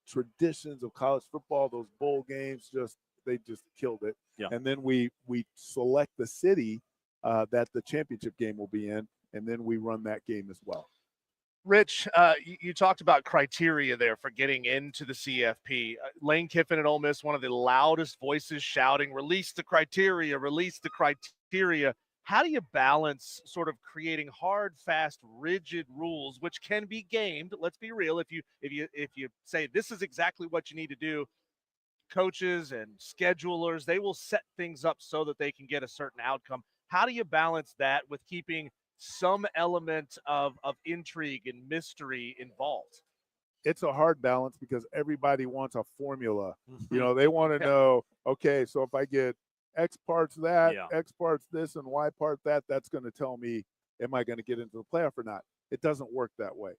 Traditions of college football, those bowl games, they just killed it. Yeah. And then we select the city that the championship game will be in, and then we run that game as well. Rich, you talked about criteria there for getting into the CFP. Lane Kiffin at Ole Miss, one of the loudest voices shouting, release the criteria, release the criteria. How do you balance sort of creating hard, fast, rigid rules, which can be gamed? Let's be real. If you say this is exactly what you need to do, coaches and schedulers, they will set things up so that they can get a certain outcome. How do you balance that with keeping some element of intrigue and mystery involved? It's a hard balance because everybody wants a formula. They want to know, okay, so if I get X parts that, X parts this, and Y part that, that's going to tell me, am I going to get into the playoff or not? It doesn't work that way.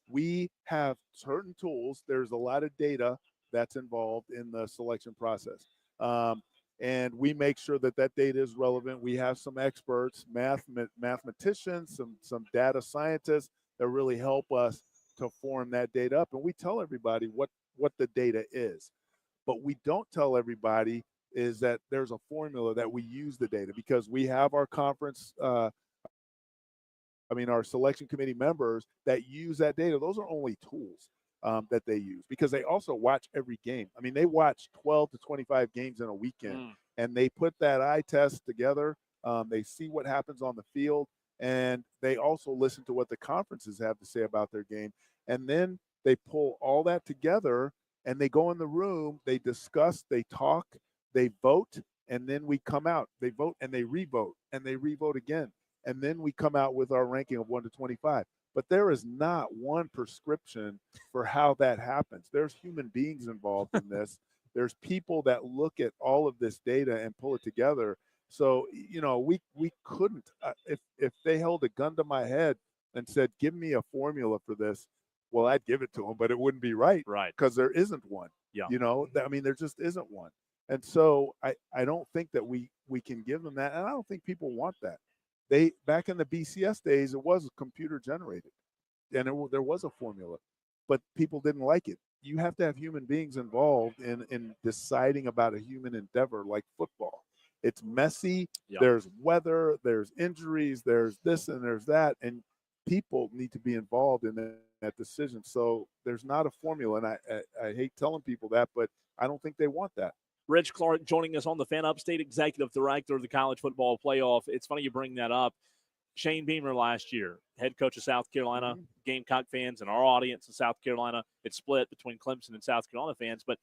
We have certain tools. There's a lot of data that's involved in the selection process. And we make sure that data is relevant. We have some experts, mathematicians, some data scientists that really help us to form that data up. And we tell everybody what the data is. But we don't tell everybody is that there's a formula that we use the data, because we have our conference, our selection committee members that use that data. Those are only tools that they use, because they also watch every game. They watch 12 to 25 games in a weekend, and they put that eye test together. They see what happens on the field, and they also listen to what the conferences have to say about their game. And then they pull all that together, and they go in the room, they discuss, they talk, they vote, and then we come out, they vote and they revote and they revote again. And then we come out with our ranking of 1 to 25. But there is not one prescription for how that happens. There's human beings involved in this. There's people that look at all of this data and pull it together. So, we couldn't, if they held a gun to my head and said, give me a formula for this, well, I'd give it to them, but it wouldn't be right. Right. Because there isn't one. Yeah. There just isn't one. And so I don't think that we can give them that. And I don't think people want that. Back in the BCS days, it was computer generated, and there was a formula, but people didn't like it. You have to have human beings involved in deciding about a human endeavor like football. It's messy. Yeah. There's weather, there's injuries, there's this and there's that, and people need to be involved in that decision. So there's not a formula, and I hate telling people that, but I don't think they want that. Rich Clark joining us on the Fan Upstate, Executive Director of the College Football Playoff. It's funny you bring that up. Shane Beamer last year, head coach of South Carolina, Gamecock fans, and our audience in South Carolina, it's split between Clemson and South Carolina fans. But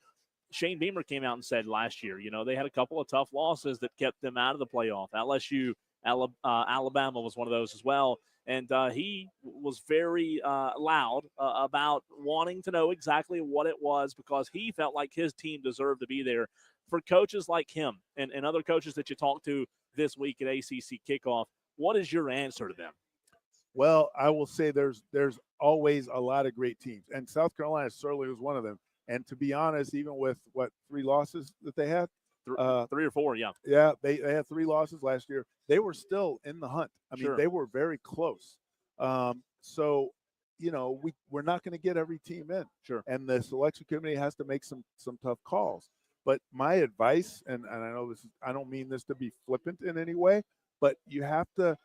Shane Beamer came out and said last year, they had a couple of tough losses that kept them out of the playoff. LSU, Alabama was one of those as well. And he was very loud about wanting to know exactly what it was because he felt like his team deserved to be there. For coaches like him and other coaches that you talked to this week at ACC Kickoff, what is your answer to them? Well, I will say there's always a lot of great teams, and South Carolina certainly was one of them. And to be honest, even with 3 losses that they had, 3 or 4, yeah. Yeah, they had 3 losses last year. They were still in the hunt. I mean, they were very close. So, we're not going to get every team in. Sure. And the selection committee has to make some tough calls. But my advice, and I know I don't mean this to be flippant in any way, but you have to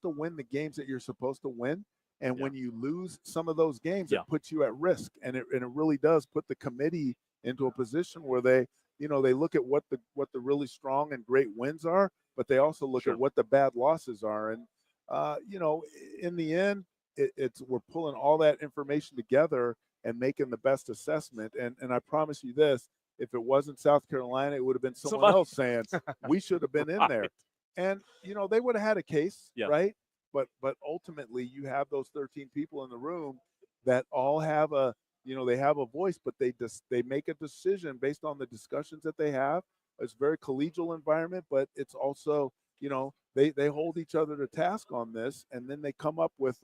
win the games that you're supposed to win. And when you lose some of those games, it puts you at risk. And it really does put the committee into a position where they look at what the really strong and great wins are, but they also look at what the bad losses are. And in the end, we're pulling all that information together and making the best assessment. And I promise you this, if it wasn't South Carolina, it would have been someone else saying we should have been in there. And, they would have had a case, right? But ultimately you have those 13 people in the room that all have they have a voice, but they make a decision based on the discussions that they have. It's a very collegial environment, but it's also, they hold each other to task on this, and then they come up with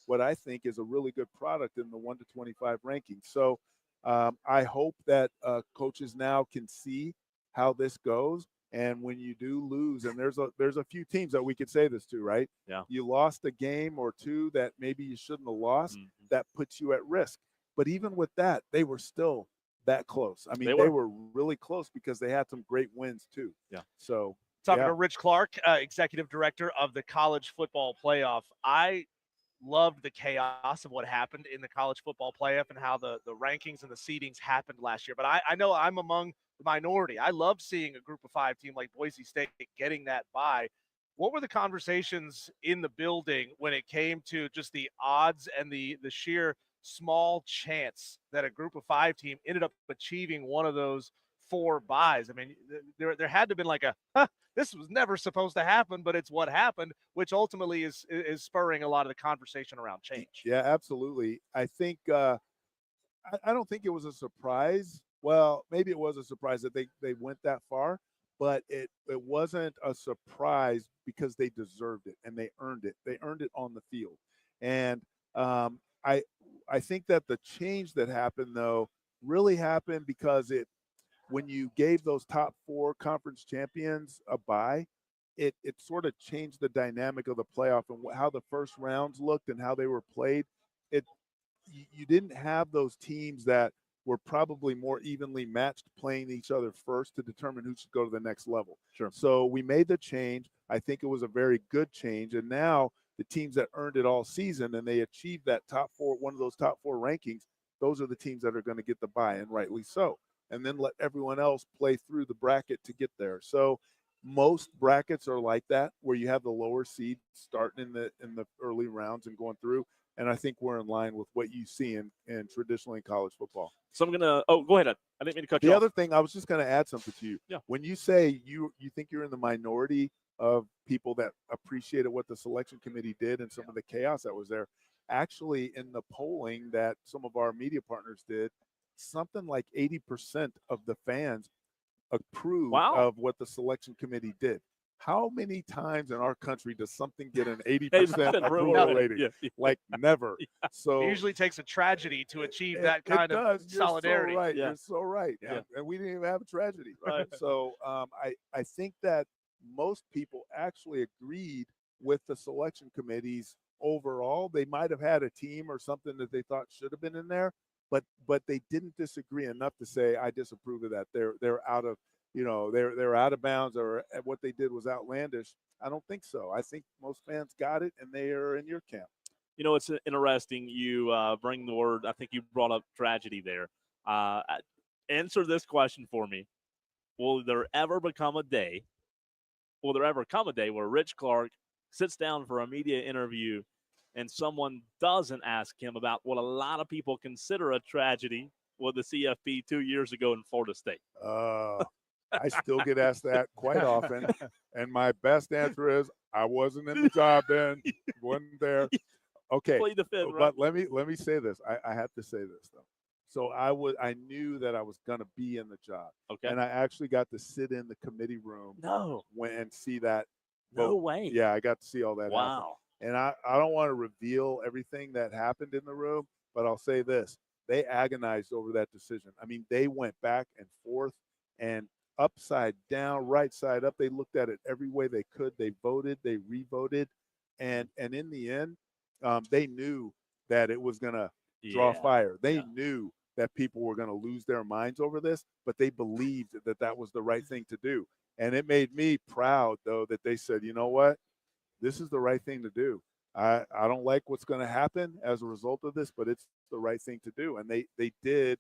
what I think is a really good product in the 1 to 25 ranking. So I hope that coaches now can see how this goes. And when you do lose, and there's a few teams that we could say this to, right? Yeah. You lost a game or two that maybe you shouldn't have lost. That puts you at risk. But even with that, they were still that close. I mean, they were really close because they had some great wins too. Yeah. So talking to Rich Clark, Executive Director of the College Football Playoff. I loved the chaos of what happened in the College Football Playoff and how the rankings and the seedings happened last year. But I know I'm among the minority. I love seeing a group of 5 team like Boise State getting that bye. What were the conversations in the building when it came to just the odds and the sheer small chance that a group of 5 team ended up achieving one of those 4 byes? I mean, there had to have been like this was never supposed to happen, but it's what happened, which ultimately is spurring a lot of the conversation around change. Yeah, absolutely. I think I don't think it was a surprise. Well, maybe it was a surprise that they went that far, but it wasn't a surprise because they deserved it and they earned it. They earned it on the field. And I think that the change that happened, though, really happened because when you gave those top 4 conference champions a bye, it sort of changed the dynamic of the playoff and how the first rounds looked and how they were played. You didn't have those teams that were probably more evenly matched playing each other first to determine who should go to the next level. Sure. So we made the change. I think it was a very good change. And now the teams that earned it all season and they achieved that top 4, one of those top 4 rankings, those are the teams that are going to get the bye, and rightly so. And then let everyone else play through the bracket to get there. So most brackets are like that, where you have the lower seed starting in the early rounds and going through. And I think we're in line with what you see in traditionally in college football. So I'm gonna. Oh, go ahead. I didn't mean to cut you The off. other thing, I was just going to add something to you. Yeah. When you say you think you're in the minority of people that appreciated what the selection committee did and some of the chaos that was there, actually in the polling that some of our media partners did, something like 80% of the fans approved Wow. of what the selection committee did. How many times in our country does something get an 80% 80% approval rating. rating? Yeah. Like never. So It usually takes a tragedy to achieve it- that kind it of does. solidarity. You're so right. Yeah. You're so right. Yeah. And we didn't even have a tragedy. Right. So I think that most people actually agreed with the selection committees overall. They might have had a team or something that they thought should have been in there, but they didn't disagree enough to say I disapprove of that. They're out of they're out of bounds or what they did was outlandish. I don't think so. I think most fans got it and they are in your camp. It's interesting you bring the word. I think you brought up tragedy there. Answer this question for me. Will there ever come a day where Rich Clark sits down for a media interview and someone doesn't ask him about what a lot of people consider a tragedy with the CFP 2 years ago in Florida State? I still get asked that quite often. And my best answer is I wasn't in the job then, wasn't there. Okay. Plead the fifth, right? But let me say this. I have to say this though. So I knew that I was gonna be in the job. Okay. And I actually got to sit in the committee room No. and see that. No vote. way. Yeah, I got to see all that happen. Wow. And I don't want to reveal everything that happened in the room, but I'll say this. They agonized over that decision. I mean, they went back and forth and upside down, right side up. They looked at it every way they could. They voted, they re-voted. And in the end, they knew that it was going to draw fire. They knew that people were going to lose their minds over this, but they believed that that was the right thing to do. And it made me proud, though, that they said, you know what? This is the right thing to do. I don't like what's going to happen as a result of this, but it's the right thing to do. And they did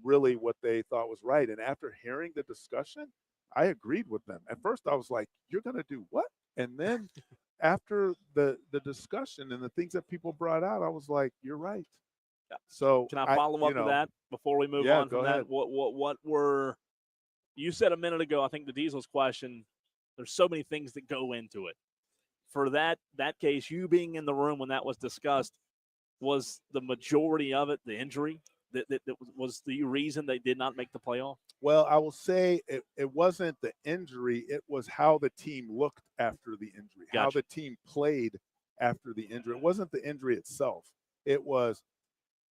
really what they thought was right. And after hearing the discussion, I agreed with them. At first, I was like, you're going to do what? And then after the discussion and the things that people brought out, I was like, you're right. Yeah. So can I follow up to that before we move on from that? Ahead. What were you said a minute ago? I think the Diesel's question. There's so many things that go into it. For that case, you being in the room when that was discussed, was the majority of it the injury that was the reason they did not make the playoff? Well, I will say it wasn't the injury. It was how the team looked after the injury, how the team played after the injury. It wasn't the injury itself. It was,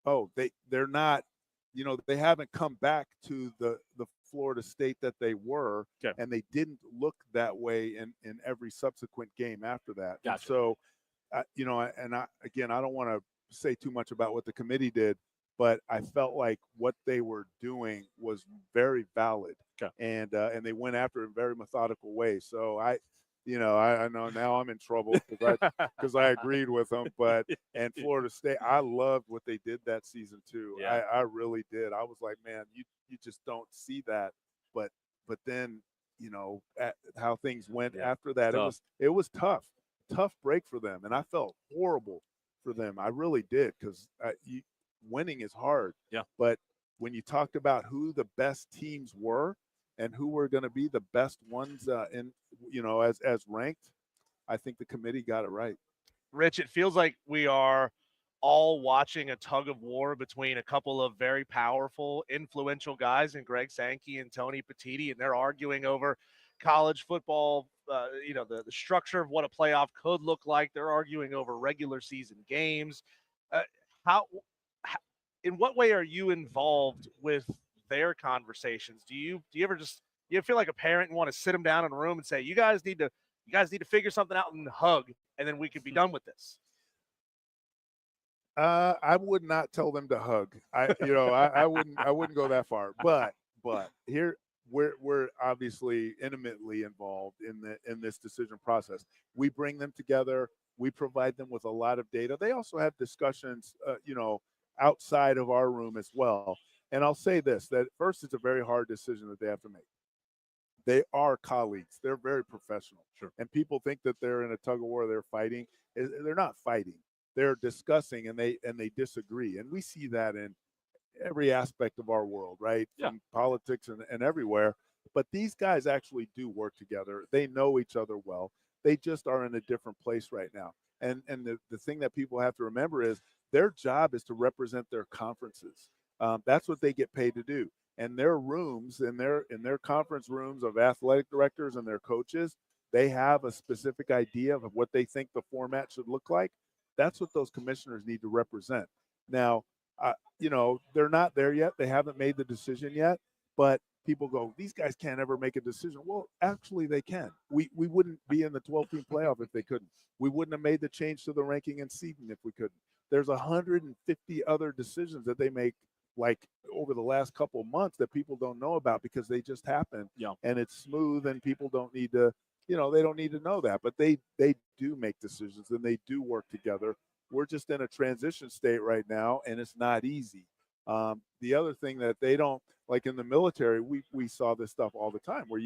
they're not, they haven't come back to the Florida State that they were, and they didn't look that way in every subsequent game after that. Gotcha. So, I don't want to say too much about what the committee did, but I felt like what they were doing was very valid, and they went after it in a very methodical way. So I know now I'm in trouble because I agreed with them. But and Florida State, I loved what they did that season too. Yeah. I really did. I was like, man, you just don't see that. But then how things went after that, it was tough break for them, and I felt horrible for them. I really did because winning is hard. Yeah. But when you talked about who the best teams were and who were going to be the best ones as ranked, I think the committee got it right. Rich, it feels like we are all watching a tug of war between a couple of very powerful, influential guys in Greg Sankey and Tony Petitti, and they're arguing over college football, the structure of what a playoff could look like. They're arguing over regular season games. In what way are you involved with their conversations? Do you feel like a parent and want to sit them down in a room and say, you guys need to figure something out and hug, and then we could be done with this? I would not tell them to hug. I wouldn't go that far. But here we're obviously intimately involved in this decision process. We bring them together. We provide them with a lot of data. They also have discussions, outside of our room as well. And I'll say this: that first, it's a very hard decision that they have to make. They are colleagues. They're very professional. Sure. And people think that they're in a tug of war. They're fighting. They're not fighting. they're discussing and they disagree. And we see that in every aspect of our world, right? From politics and everywhere. But these guys actually do work together. They know each other well. They just are in a different place right now. And the thing that people have to remember is their job is to represent their conferences. That's what they get paid to do. And their rooms, in their conference rooms of athletic directors and their coaches, they have a specific idea of what they think the format should look like. That's what those commissioners need to represent. Now, they're not there yet. They haven't made the decision yet. But people go, these guys can't ever make a decision. Well, actually, they can. We wouldn't be in the 12-team playoff if they couldn't. We wouldn't have made the change to the ranking and seeding if we couldn't. There's 150 other decisions that they make, like over the last couple of months, that people don't know about because they just happen. Yeah. And it's smooth, and people don't need to, they don't need to know that. But they do make decisions, and they do work together. We're just in a transition state right now, and it's not easy. The other thing that they don't, like in the military, we saw this stuff all the time where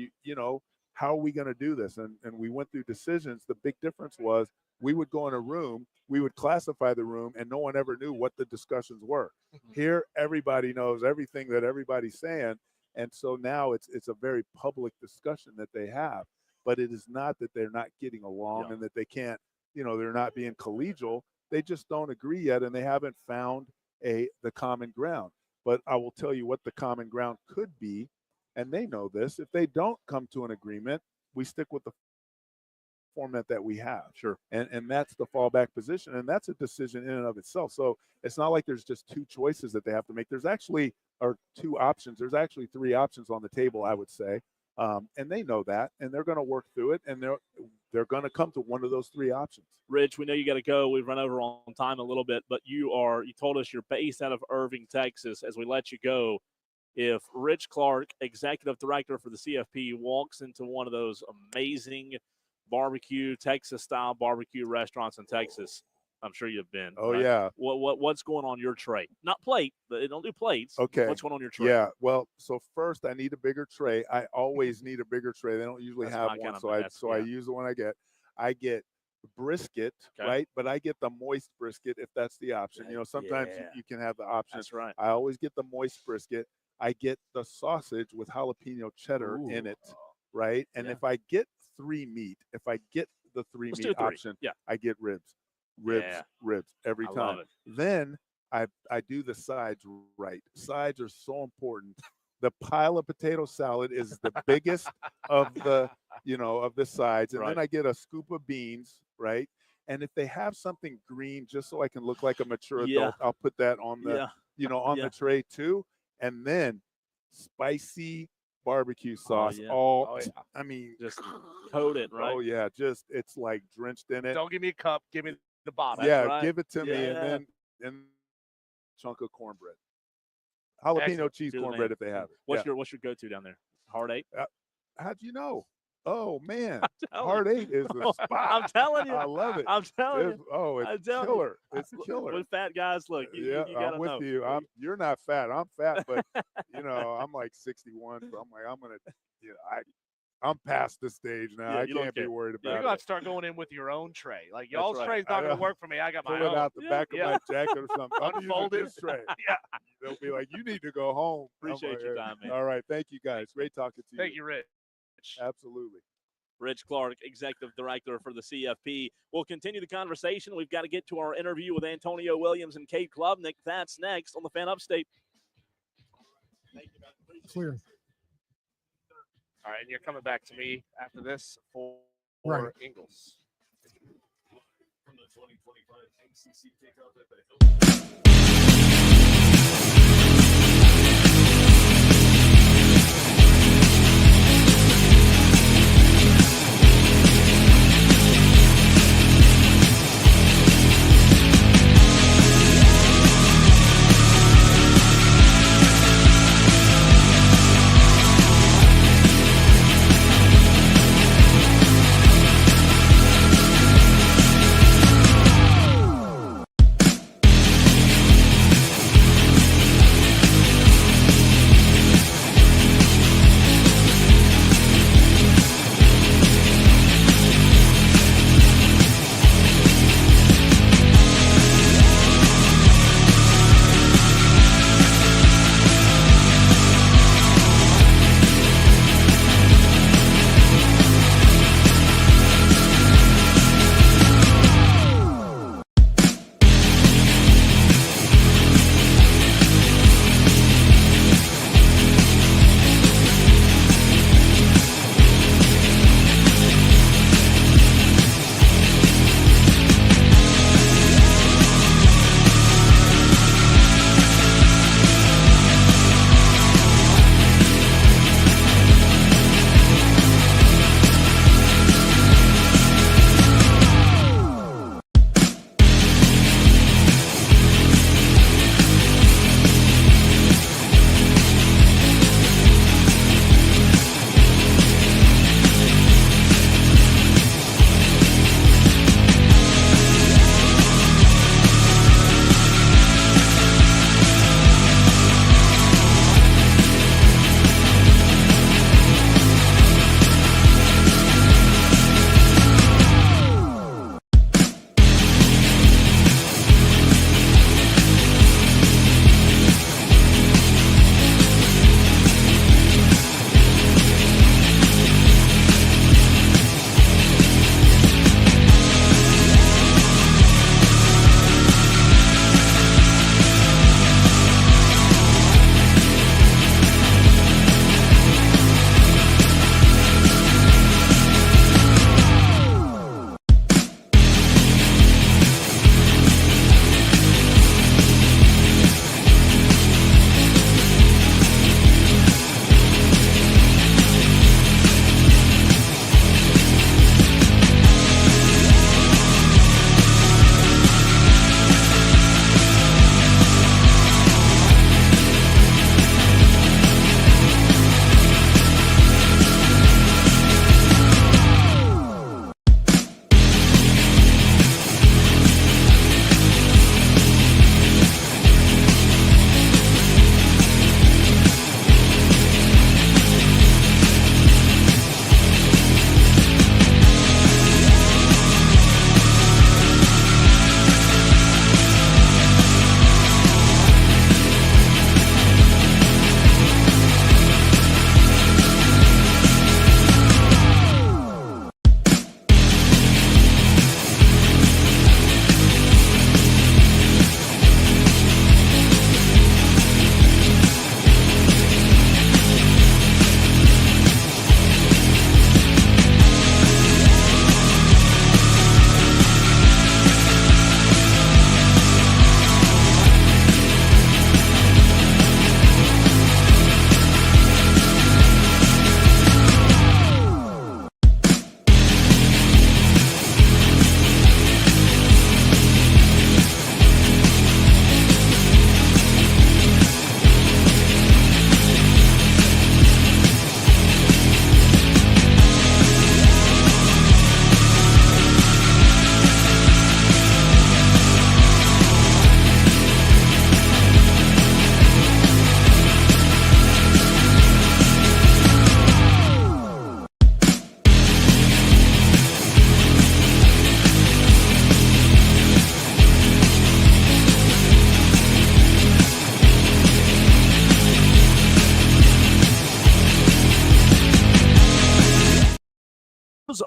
how are we going to do this? And we went through decisions. The big difference was we would go in a room, we would classify the room, and no one ever knew what the discussions were. Here, everybody knows everything that everybody's saying. And so now it's a very public discussion that they have, but it is not that they're not getting along and that they can't, they're not being collegial. They just don't agree yet, and they haven't found the common ground. But I will tell you what the common ground could be, and they know this. If they don't come to an agreement, we stick with the format that we have. Sure. And that's the fallback position, and that's a decision in and of itself. So it's not like there's just two choices that they have to make. There's actually two options. There's actually three options on the table, I would say. And they know that, and they're going to work through it, and they're going to come to one of those three options. Rich, we know you got to go. We've run over on time a little bit, but you told us you're based out of Irving, Texas. As we let you go, if Rich Clark, executive director for the CFP, walks into one of those amazing barbecue, Texas-style barbecue restaurants in Texas, I'm sure you've been. Oh, right? yeah. What's going on your tray? Not plate. They don't do plates. Okay. What's going on your tray? Yeah. Well, so first I need a bigger tray. I always need a bigger tray. They don't usually have one, so I use the one I get. I get brisket, right? But I get the moist brisket if that's the option. Sometimes you can have the option. That's right. I always get the moist brisket. I get the sausage with jalapeno cheddar in it, right? And if I get the three meat option, I get ribs every time. Then I do the sides right. Sides are so important. The pile of potato salad is the biggest of the sides. And then I get a scoop of beans, right? And if they have something green, just so I can look like a mature adult, I'll put that on the, the tray too. And then spicy barbecue sauce. I mean, just coat it, right? Oh yeah, it's like drenched in it. Don't give me a cup, give me the bottom. Yeah, right. give it to me, and then chunk of cornbread, jalapeno cheese cornbread if they have it. What's your go-to down there? Hard eight? How'd you know? Oh man, hard eight is the spot. I'm telling you, I love it. I'm telling you. Oh, it's killer. It's killer. With fat guys, look, you gotta I'm with know. you. You're not fat. I'm fat, but I'm like 61. So I'm like, I'm gonna, I'm past the stage now. I can't be worried about it. You're gonna have to start going in with your own tray. Like y'all's tray's not gonna work for me. I got my own. Pull it out the back of my jacket or something. Unfold this tray. They'll be like, you need to go home. Appreciate your time, man. All right, thank you guys. Great talking to you. Thank you, Rich. Absolutely. Rich Clark, executive director for the CFP. We'll continue the conversation. We've got to get to our interview with Antonio Williams and Kate Klubnik. That's next on the Fan Upstate. Clear. All right, and you're coming back to me after this for Ingles. From the 2025 ACC Kickoff at the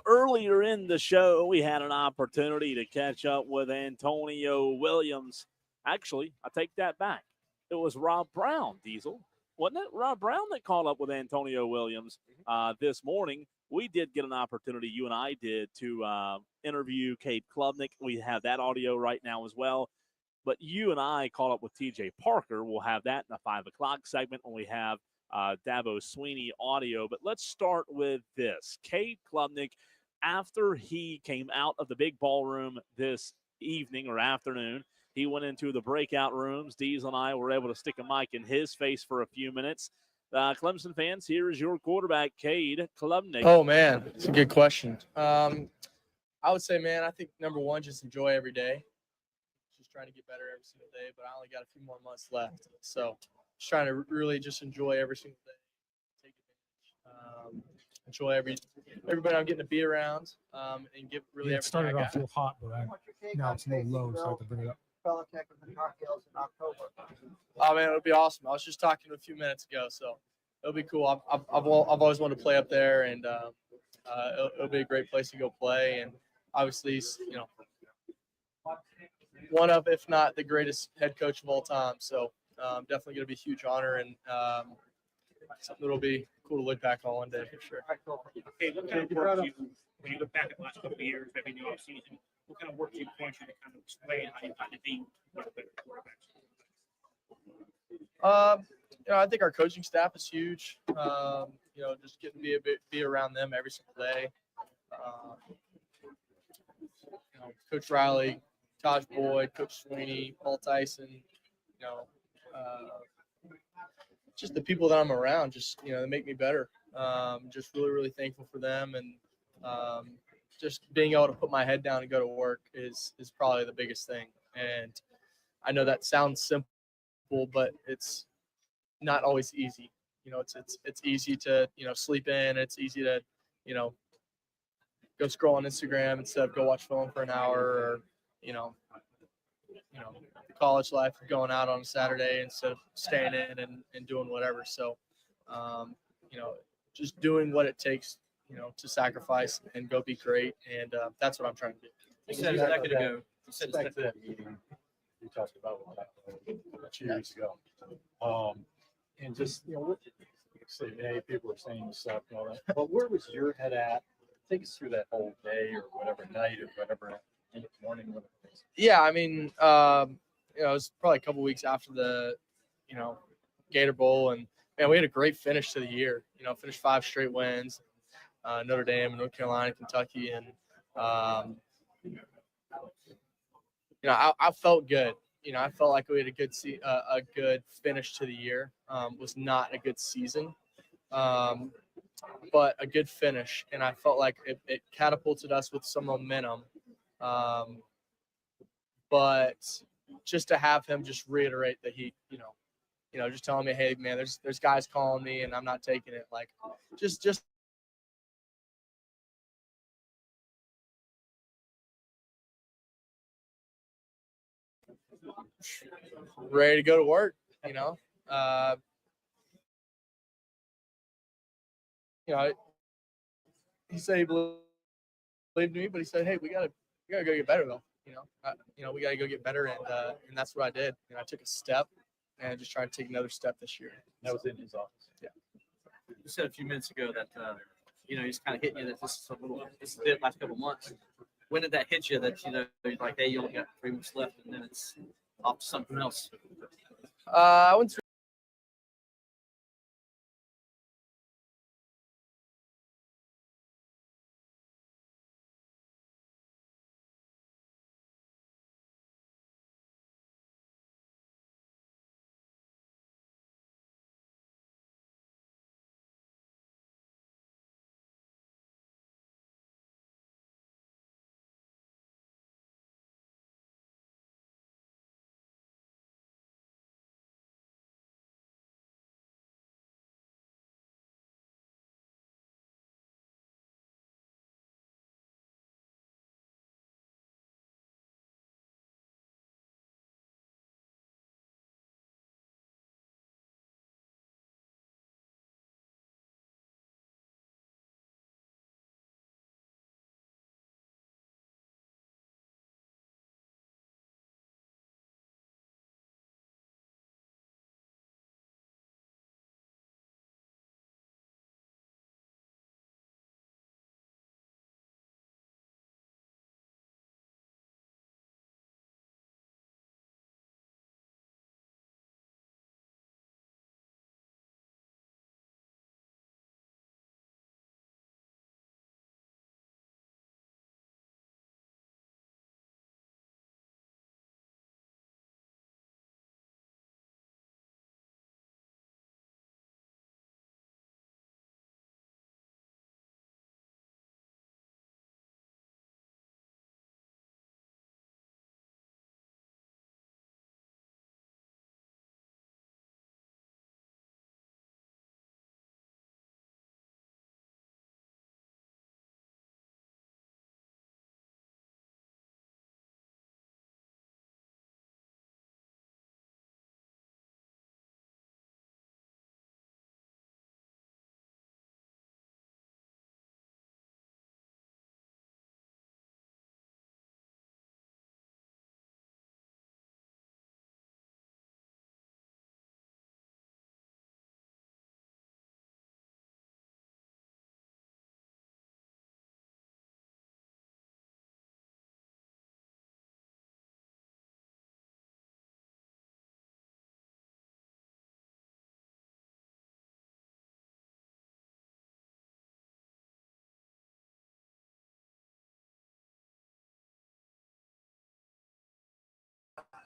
Earlier in the show, we had an opportunity to catch up with Antonio Williams. Actually, I take that back. It was Rob Brown, Diesel. Wasn't it Rob Brown that called up with Antonio Williams this morning? We did get an opportunity, you and I did, to interview Cade Klubnik. We have that audio right now as well. But you and I caught up with TJ Parker. We'll have that in the 5 o'clock segment when we have Dabo Sweeney audio. But let's start with this. Cade Klubnik, after he came out of the big ballroom this evening or afternoon, he went into the breakout rooms. Dees and I were able to stick a mic in his face for a few minutes. Clemson fans, here is your quarterback, Cade Klubnik. Oh, man, it's a good question. I would say, man, I think number one, just enjoy every day. Just trying to get better every single day, but I only got a few more months left. So just trying to really just enjoy every single day, take advantage, enjoy everybody I'm getting to be around, and give really It everything started I off got. real hot, but now it's a little low, so I have to bring it up. Belichick with the cocktails in October. Oh, man, it'll be awesome. I was just talking a few minutes ago, so it'll be cool. I've always wanted to play up there, and it'll be a great place to go play. And obviously, you know, one of, if not the greatest head coach of all time. So definitely going to be a huge honor and something that'll be cool to look back on one day for sure. Okay, what kind of work do you, when you look back at the last couple of years, maybe new offseason, what kind of work do you point you to kind of explain how you got to be one of the better quarterbacks? You know, I think our coaching staff is huge. You know, just getting to be around them every single day. You know, Coach Riley, Taj Boyd, Coach Sweeney, Paul Tyson. You know, just the people that I'm around. Just they make me better. Just really thankful for them, and just being able to put my head down and go to work is probably the biggest thing. And I know that sounds simple, but it's not always easy. You know, it's easy to sleep in. It's easy to go scroll on Instagram instead of go watch film for an hour, or the college life of going out on a Saturday instead of staying in and doing whatever. So just doing what it takes to sacrifice and go be great, and that's what I'm trying to do. You said a second ago. You said a Back second to ago. that meeting you talked about a few weeks ago. And just, what say, hey, people are saying you suck and all that. But where was your head at? Take us through that whole day or whatever night or whatever morning. Yeah, I mean, it was probably a couple weeks after the, Gator Bowl, and man, we had a great finish to the year. Finished 5 straight wins, Notre Dame, North Carolina, Kentucky, and I felt good. I felt like we had a good finish to the year. Was not a good season, but a good finish, and I felt like it catapulted us with some momentum. But just to have him just reiterate that he, just telling me, hey man, there's guys calling me and I'm not taking it. Like, just ready to go to work. He said he believed in me, but he said, hey, we gotta go get better though. We gotta go get better, and that's what I did. I took a step, and I just tried to take another step this year. That was in his office. Yeah. You said a few minutes ago that he's kind of hitting you that this is the last couple months. When did that hit you? That you're like, hey, you only got 3 months left, and then it's off to something else. I went through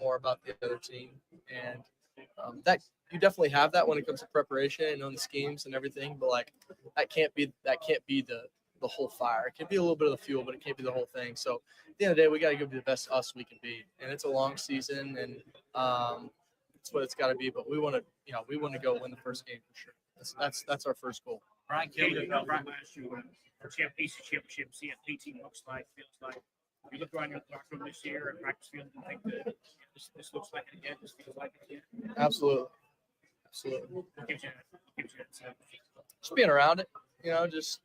more about the other team. And that you definitely have that when it comes to preparation and on the schemes and everything. But like that can't be the whole fire. It can be a little bit of the fuel, but it can't be the whole thing. So at the end of the day, we got to go be the best us we can be. And it's a long season, and it's what it's got to be. But we want to go win the first game for sure. That's our first goal. Brian Kelly, Right last year, our ACC championship, CFP team looks like, feels like. You look around your locker room this year at practice field and think that this looks like it again, this feels like it again. Absolutely. What gives you that sense? Just being around it, just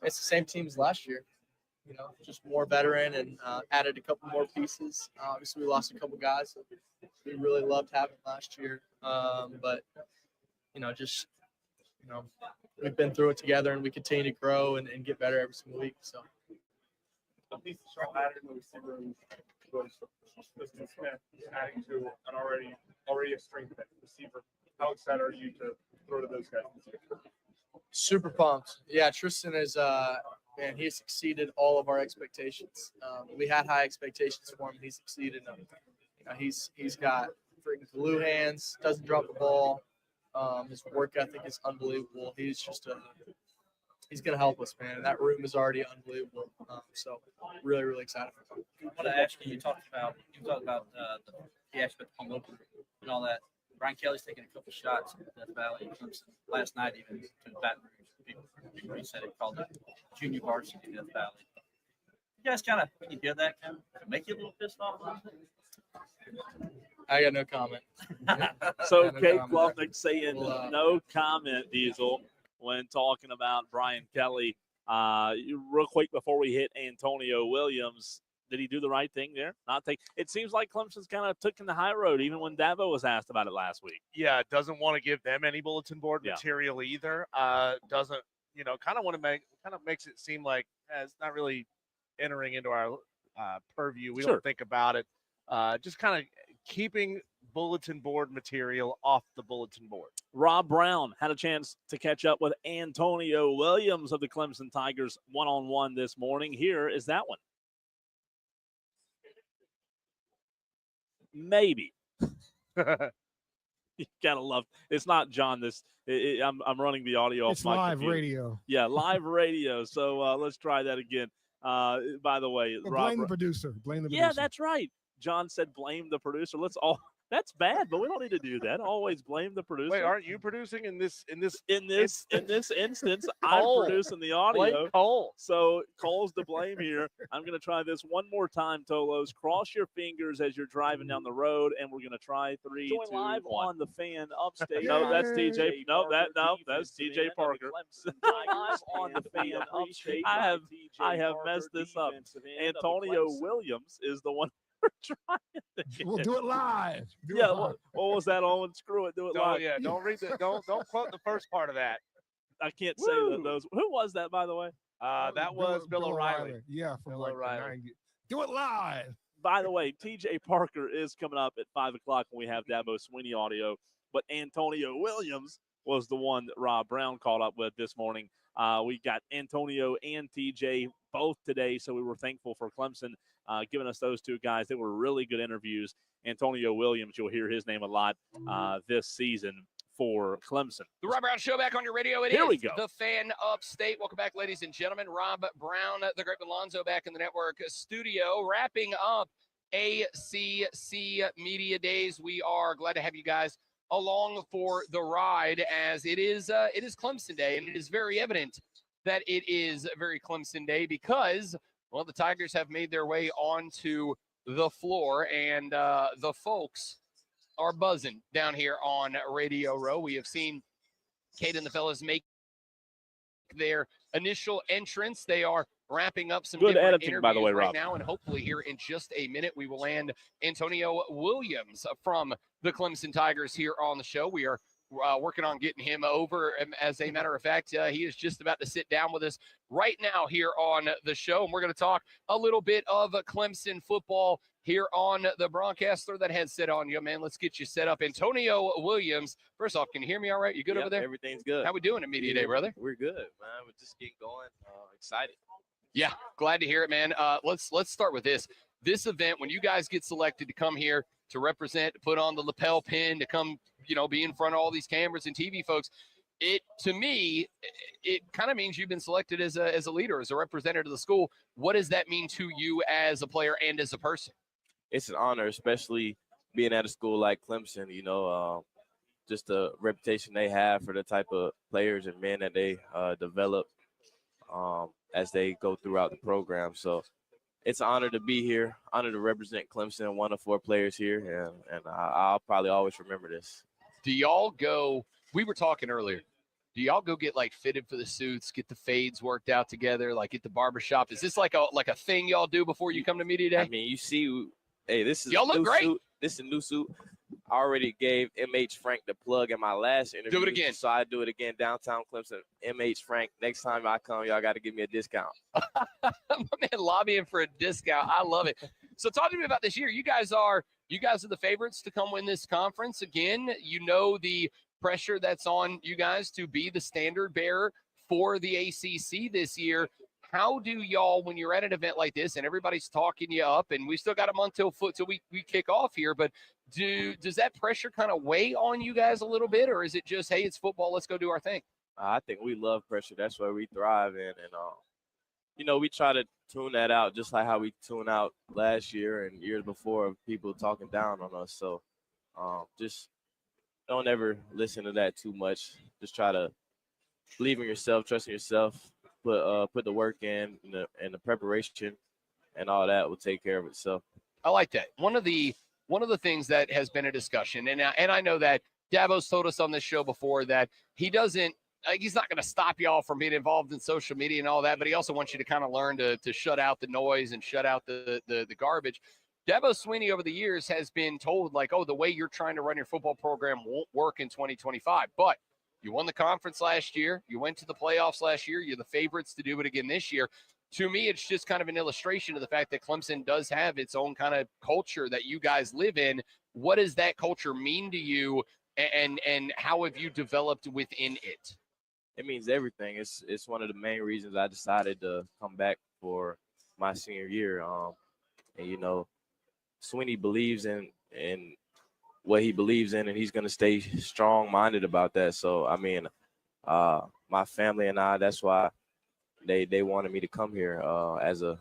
it's the same team as last year. Just more veteran and added a couple more pieces. Obviously, we lost a couple guys that we really loved having last year. But we've been through it together, and we continue to grow and get better every single week. So. Adding to an already a strength at receiver. How excited are you to throw to those guys this year? Super pumped. Yeah, Tristan is he's exceeded all of our expectations. We had high expectations for him. He's exceeded them. He's got freaking glue hands, doesn't drop the ball. His work ethic is unbelievable. He's going to help us, man. And that room is already unbelievable. So really, really excited for him. I want to ask you, you talked about the aspect of home opener and all that. Brian Kelly's taking a couple shots at Death Valley last night, even to Baton Rouge. People said it called it junior varsity Death Valley. You guys kind of, when you hear that, kind of make you a little pissed off. I got no comment. So Kate Klubnik saying no comment, Diesel, when talking about Brian Kelly. Real quick before we hit Antonio Williams, did he do the right thing there? It seems like Clemson's kind of took in the high road, even when Dabo was asked about it last week. Yeah, doesn't want to give them any bulletin board material either. Doesn't, kind of makes it seem like it's not really entering into our purview. We don't think about it. Just kind of keeping bulletin board material off the bulletin board. Rob Brown had a chance to catch up with Antonio Williams of the Clemson Tigers one-on-one this morning. Here is that one. Maybe. You gotta love. It's not John. I'm running the audio off it's my live computer. Radio. Yeah, live radio. So let's try that again. By the way, blame the producer. Blame the producer. Yeah, that's right. John said blame the producer. That's bad, but we don't need to do that. Always blame the producer. Wait, aren't you producing in this instance? I'm producing the audio. Blame Cole. So Cole's to blame here. I'm going to try this one more time, Tolos. Cross your fingers as you're driving down the road, and we're going to try 3, 2, 1. Live on the Fan Upstate. No, that's TJ. That's TJ Parker. Live on the Fan Upstate. I have messed this up. Antonio Williams is the one. We'll do it live. What was that on? Screw it, do it live. Yeah, don't read the don't quote the first part of that. I can't say those. Who was that, by the way? That was Bill O'Reilly. Yeah, from Bill O'Reilly. Do it live. By the way, TJ Parker is coming up at 5 o'clock when we have Dabo Sweeney audio. But Antonio Williams was the one that Rob Brown caught up with this morning. We got Antonio and TJ both today, so we were thankful for Clemson giving us those two guys. They were really good interviews. Antonio Williams, you'll hear his name a lot this season for Clemson. The Rob Brown Show back on your radio. Here we go. The Fan Upstate. Welcome back, ladies and gentlemen. Rob Brown, the great Alonzo back in the network studio, wrapping up ACC Media Days. We are glad to have you guys along for the ride, as it is Clemson Day, and it is very evident that it is very Clemson Day because, well, the Tigers have made their way onto the floor, and the folks are buzzing down here on Radio Row. We have seen Kate and the fellas make their initial entrance. They are wrapping up some good different editing, by the way, right Rob. now, and hopefully here in just a minute we will land Antonio Williams from the Clemson Tigers here on the show. We are working on getting him over. As a matter of fact, he is just about to sit down with us right now here on the show, and we're going to talk a little bit of Clemson football here on the broadcaster. That headset on you, man. Let's get you set up. Antonio Williams, first off, can you hear me all right? You good over there? Everything's good. How we doing at Media Day, brother? We're good, man. We're just getting going. Excited. Yeah, glad to hear it, man. Let's start with this. this event, when you guys get selected to come here to represent, to put on the lapel pin, to come, be in front of all these cameras and TV folks, to me, it kind of means you've been selected as a leader, as a representative of the school. What does that mean to you as a player and as a person? It's an honor, especially being at a school like Clemson, just the reputation they have for the type of players and men that they develop as they go throughout the program. So it's an honor to be here, honor to represent Clemson, one of 4 players here, and I'll probably always remember this. Do y'all go, we were talking earlier, do y'all go get like fitted for the suits, get the fades worked out together, like get the barbershop? Is this like a thing y'all do before you come to media day? I mean, you see, hey, this is y'all look great. Suit. This is a new suit. I already gave MH Frank the plug in my last interview. Do it again. So I do it again, downtown Clemson. MH Frank, next time I come, y'all got to give me a discount. My man lobbying for a discount. I love it. So talk to me about this year. You guys are the favorites to come win this conference again. You know the pressure that's on you guys to be the standard bearer for the ACC this year. How do y'all, when you're at an event like this and everybody's talking you up, and we still got a month till we kick off here, but does that pressure kind of weigh on you guys a little bit, or is it just, hey, it's football, let's go do our thing? I think we love pressure. That's where we thrive in, and we try to tune that out, just like how we tune out last year and years before of people talking down on us. So just don't ever listen to that too much. Just try to believe in yourself, trust in yourself, put the work in, and the preparation and all that will take care of itself. I like that. One of the things that has been a discussion, and I know that Dabo's told us on this show before that he's not going to stop y'all from being involved in social media and all that, but he also wants you to kind of learn to shut out the noise and shut out the garbage. Dabo Swinney over the years has been told, like, oh, the way you're trying to run your football program won't work in 2025. But you won the conference last year. You went to the playoffs last year. You're the favorites to do it again this year. To me, it's just kind of an illustration of the fact that Clemson does have its own kind of culture that you guys live in. What does that culture mean to you, and how have you developed within it? It means everything. It's one of the main reasons I decided to come back for my senior year. And Swinney believes in what he believes in, and he's going to stay strong-minded about that. So, I mean, my family and I, that's why they wanted me to come here as a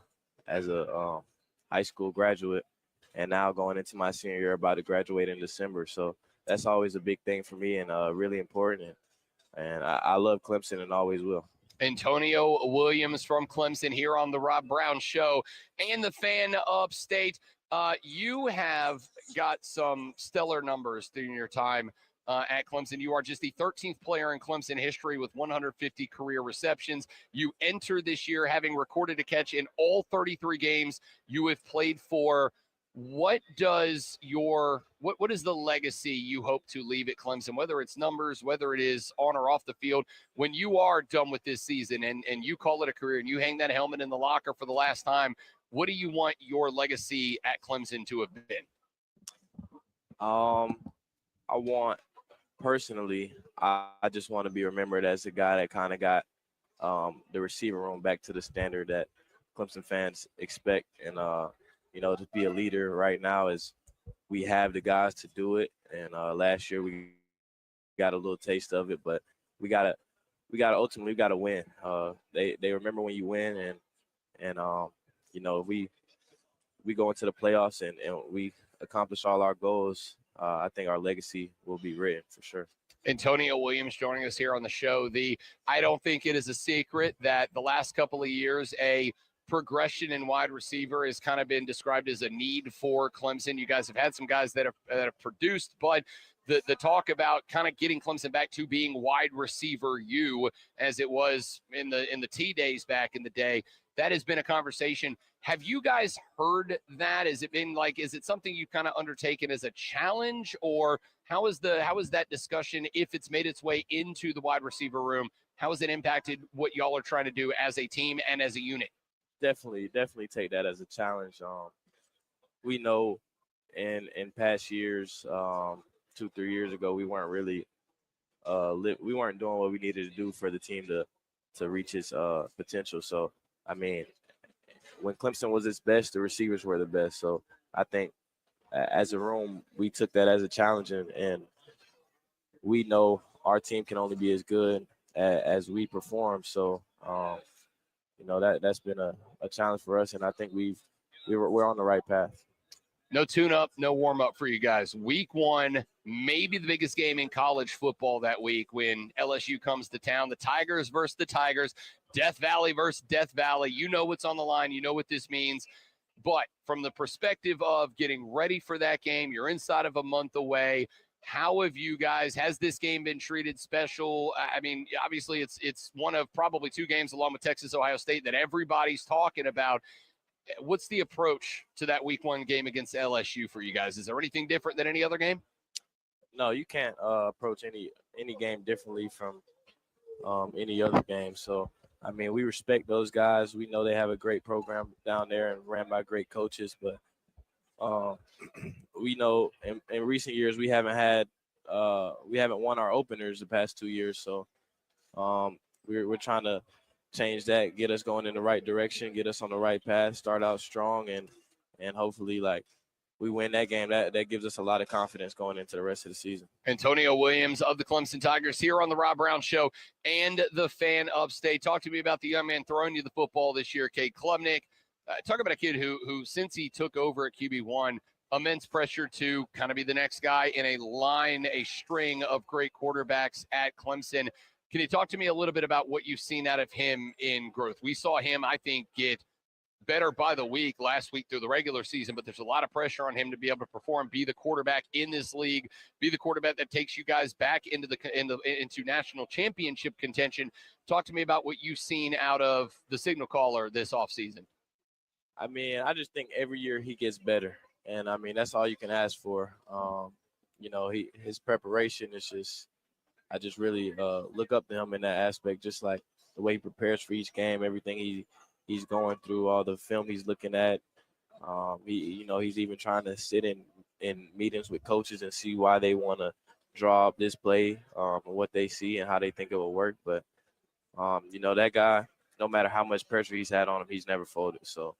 high school graduate, and now going into my senior year, about to graduate in December. So that's always a big thing for me and really important. And I love Clemson and always will. Antonio Williams from Clemson here on the Rob Brown Show and the Fan Upstate. You have got some stellar numbers during your time at Clemson. You are just the 13th player in Clemson history with 150 career receptions. You enter this year having recorded a catch in all 33 games you have played for. What is the legacy you hope to leave at Clemson, whether it's numbers, whether it is on or off the field, when you are done with this season and you call it a career and you hang that helmet in the locker for the last time? What do you want your legacy at Clemson to have been? I want, personally, I just want to be remembered as the guy that kind of got the receiver room back to the standard that Clemson fans expect. And, to be a leader right now is we have the guys to do it. And last year we got a little taste of it, but we gotta ultimately win. They remember when you win, and if we go into the playoffs and we accomplish all our goals, I think our legacy will be written for sure. Antonio Williams joining us here on the show. I don't think it is a secret that the last couple of years, a progression in wide receiver has kind of been described as a need for Clemson. You guys have had some guys that have produced, but the talk about kind of getting Clemson back to being wide receiver as it was in the T days back in the day, that has been a conversation. Have you guys heard that? Has it been is it something you've kind of undertaken as a challenge, or how is that discussion, if it's made its way into the wide receiver room, how has it impacted what y'all are trying to do as a team and as a unit? Definitely take that as a challenge. We know in past years, 2-3 years ago, we weren't really we weren't doing what we needed to do for the team to reach its potential. So, I mean, when Clemson was its best, the receivers were the best. So I think as a room, we took that as a challenge, and we know our team can only be as good as we perform. So, that's been a challenge for us, and I think we're on the right path. No tune-up, no warm-up for you guys. Week 1, maybe the biggest game in college football that week when LSU comes to town. The Tigers versus the Tigers, Death Valley versus Death Valley. You know what's on the line. You know what this means. But from the perspective of getting ready for that game, you're inside of a month away. How have you guys, has this game been treated special? I mean, obviously it's one of probably 2 games along with Texas, Ohio State that everybody's talking about. What's the approach to that week 1 game against LSU for you guys? Is there anything different than any other game? No, you can't approach any game differently from any other game. So, I mean, we respect those guys. We know they have a great program down there and ran by great coaches, but we know in recent years we haven't won our openers the past 2 years. So we're trying to change that, get us going in the right direction, get us on the right path, start out strong, and hopefully we win that game. That gives us a lot of confidence going into the rest of the season. Antonio Williams of the Clemson Tigers here on the Rob Brown Show and the Fan Upstate. Talk to me about the young man throwing you the football this year, Cade Klubnik. Talk about a kid who since he took over at QB1, immense pressure to kind of be the next guy in a string of great quarterbacks at Clemson. Can you talk to me a little bit about what you've seen out of him in growth? We saw him, I think, get better by the week last week through the regular season, but there's a lot of pressure on him to be able to perform, be the quarterback in this league, be the quarterback that takes you guys back into national championship contention. Talk to me about what you've seen out of the signal caller this offseason. I mean, I just think every year he gets better, and I mean that's all you can ask for. His preparation is just. I just really look up to him in that aspect, just like the way he prepares for each game, everything he's going through, all the film he's looking at. He's even trying to sit in meetings with coaches and see why they want to draw up this play, and what they see and how they think it will work. But, that guy, no matter how much pressure he's had on him, he's never folded. So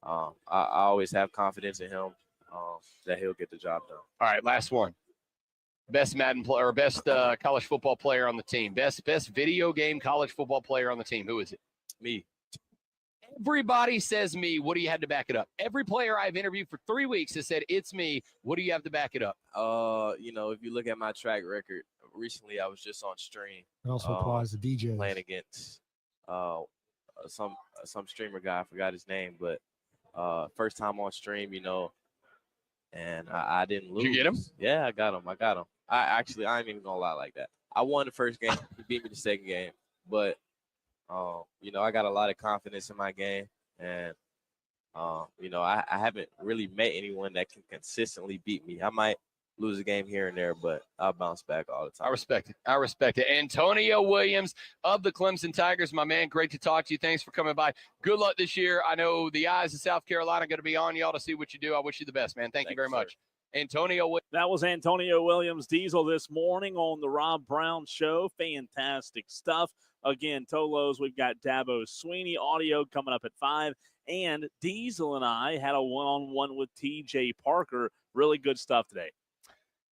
I always have confidence in him that he'll get the job done. All right, last one. Best Madden player, or best college football player on the team. Best video game college football player on the team. Who is it? Me. Everybody says me. What do you have to back it up? Every player I've interviewed for 3 weeks has said it's me. What do you have to back it up? If you look at my track record, recently I was just on stream. It also applies to DJs. Playing against some streamer guy. I forgot his name, but first time on stream, and I didn't lose. Did you get him? Yeah, I got him. I ain't even gonna lie like that. I won the first game. He beat me the second game, but I got a lot of confidence in my game, and I haven't really met anyone that can consistently beat me. I might lose a game here and there, but I'll bounce back all the time. I respect it. Antonio Williams of the Clemson Tigers, my man, great to talk to you. Thanks for coming by. Good luck this year. I know the eyes of South Carolina are going to be on y'all to see what you do. I wish you the best, man. Thank you very much. That was Antonio Williams Diesel this morning on the Rob Brown Show. Fantastic stuff. Again, Tolos, we've got Dabo Sweeney audio coming up at 5. And Diesel and I had a one-on-one with TJ Parker. Really good stuff today.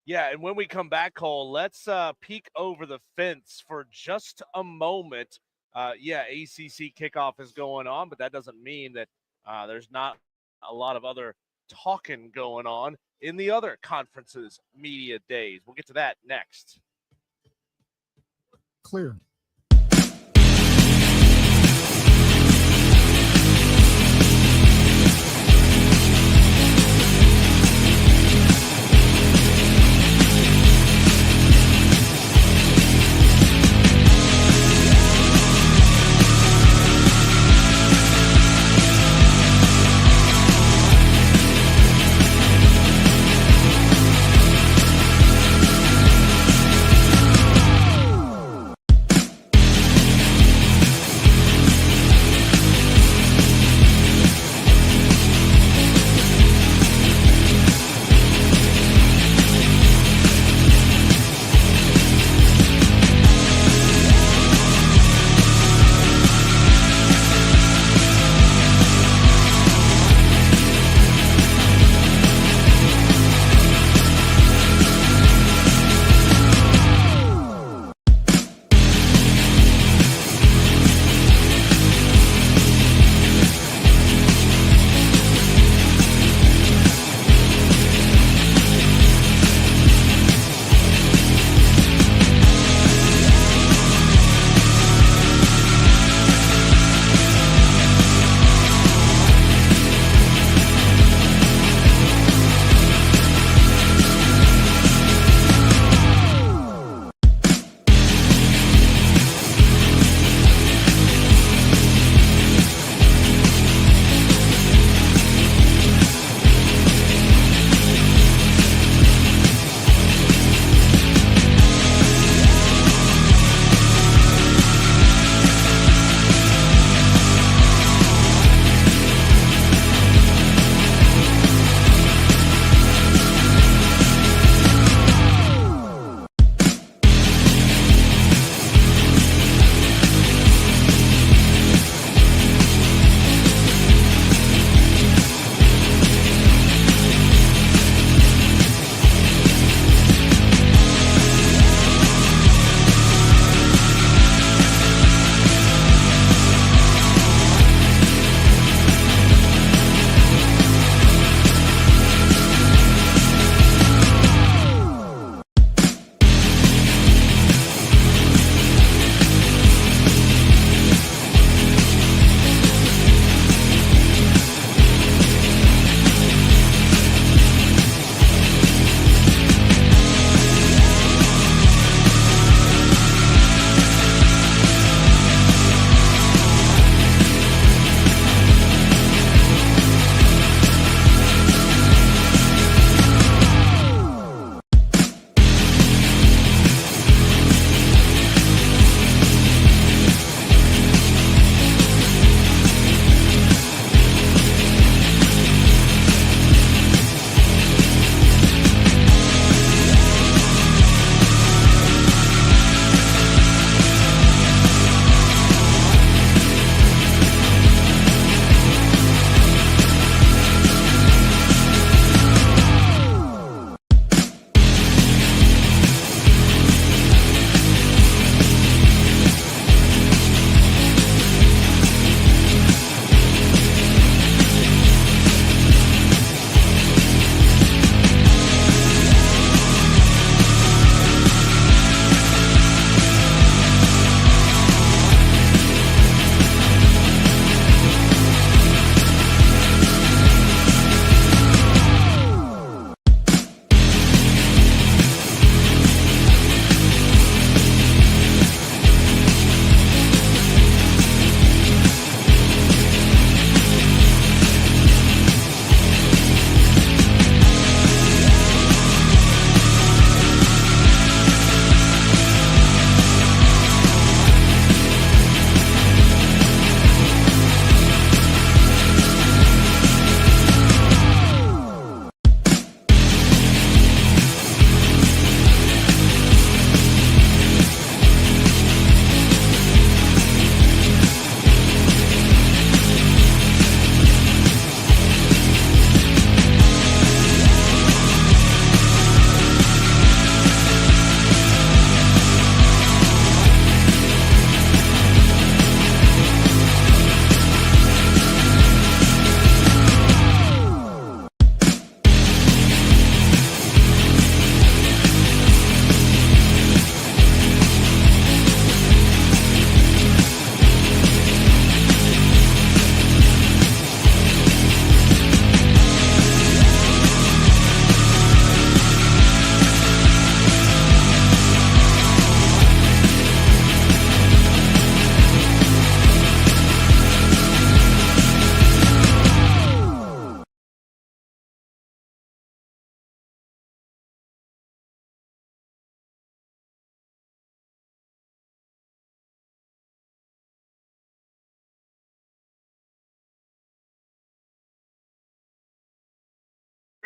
Yeah, and when we come back, Cole, let's peek over the fence for just a moment. ACC kickoff is going on, but that doesn't mean that there's not a lot of other talking going on in the other conferences' media days. We'll get to that next. Clear.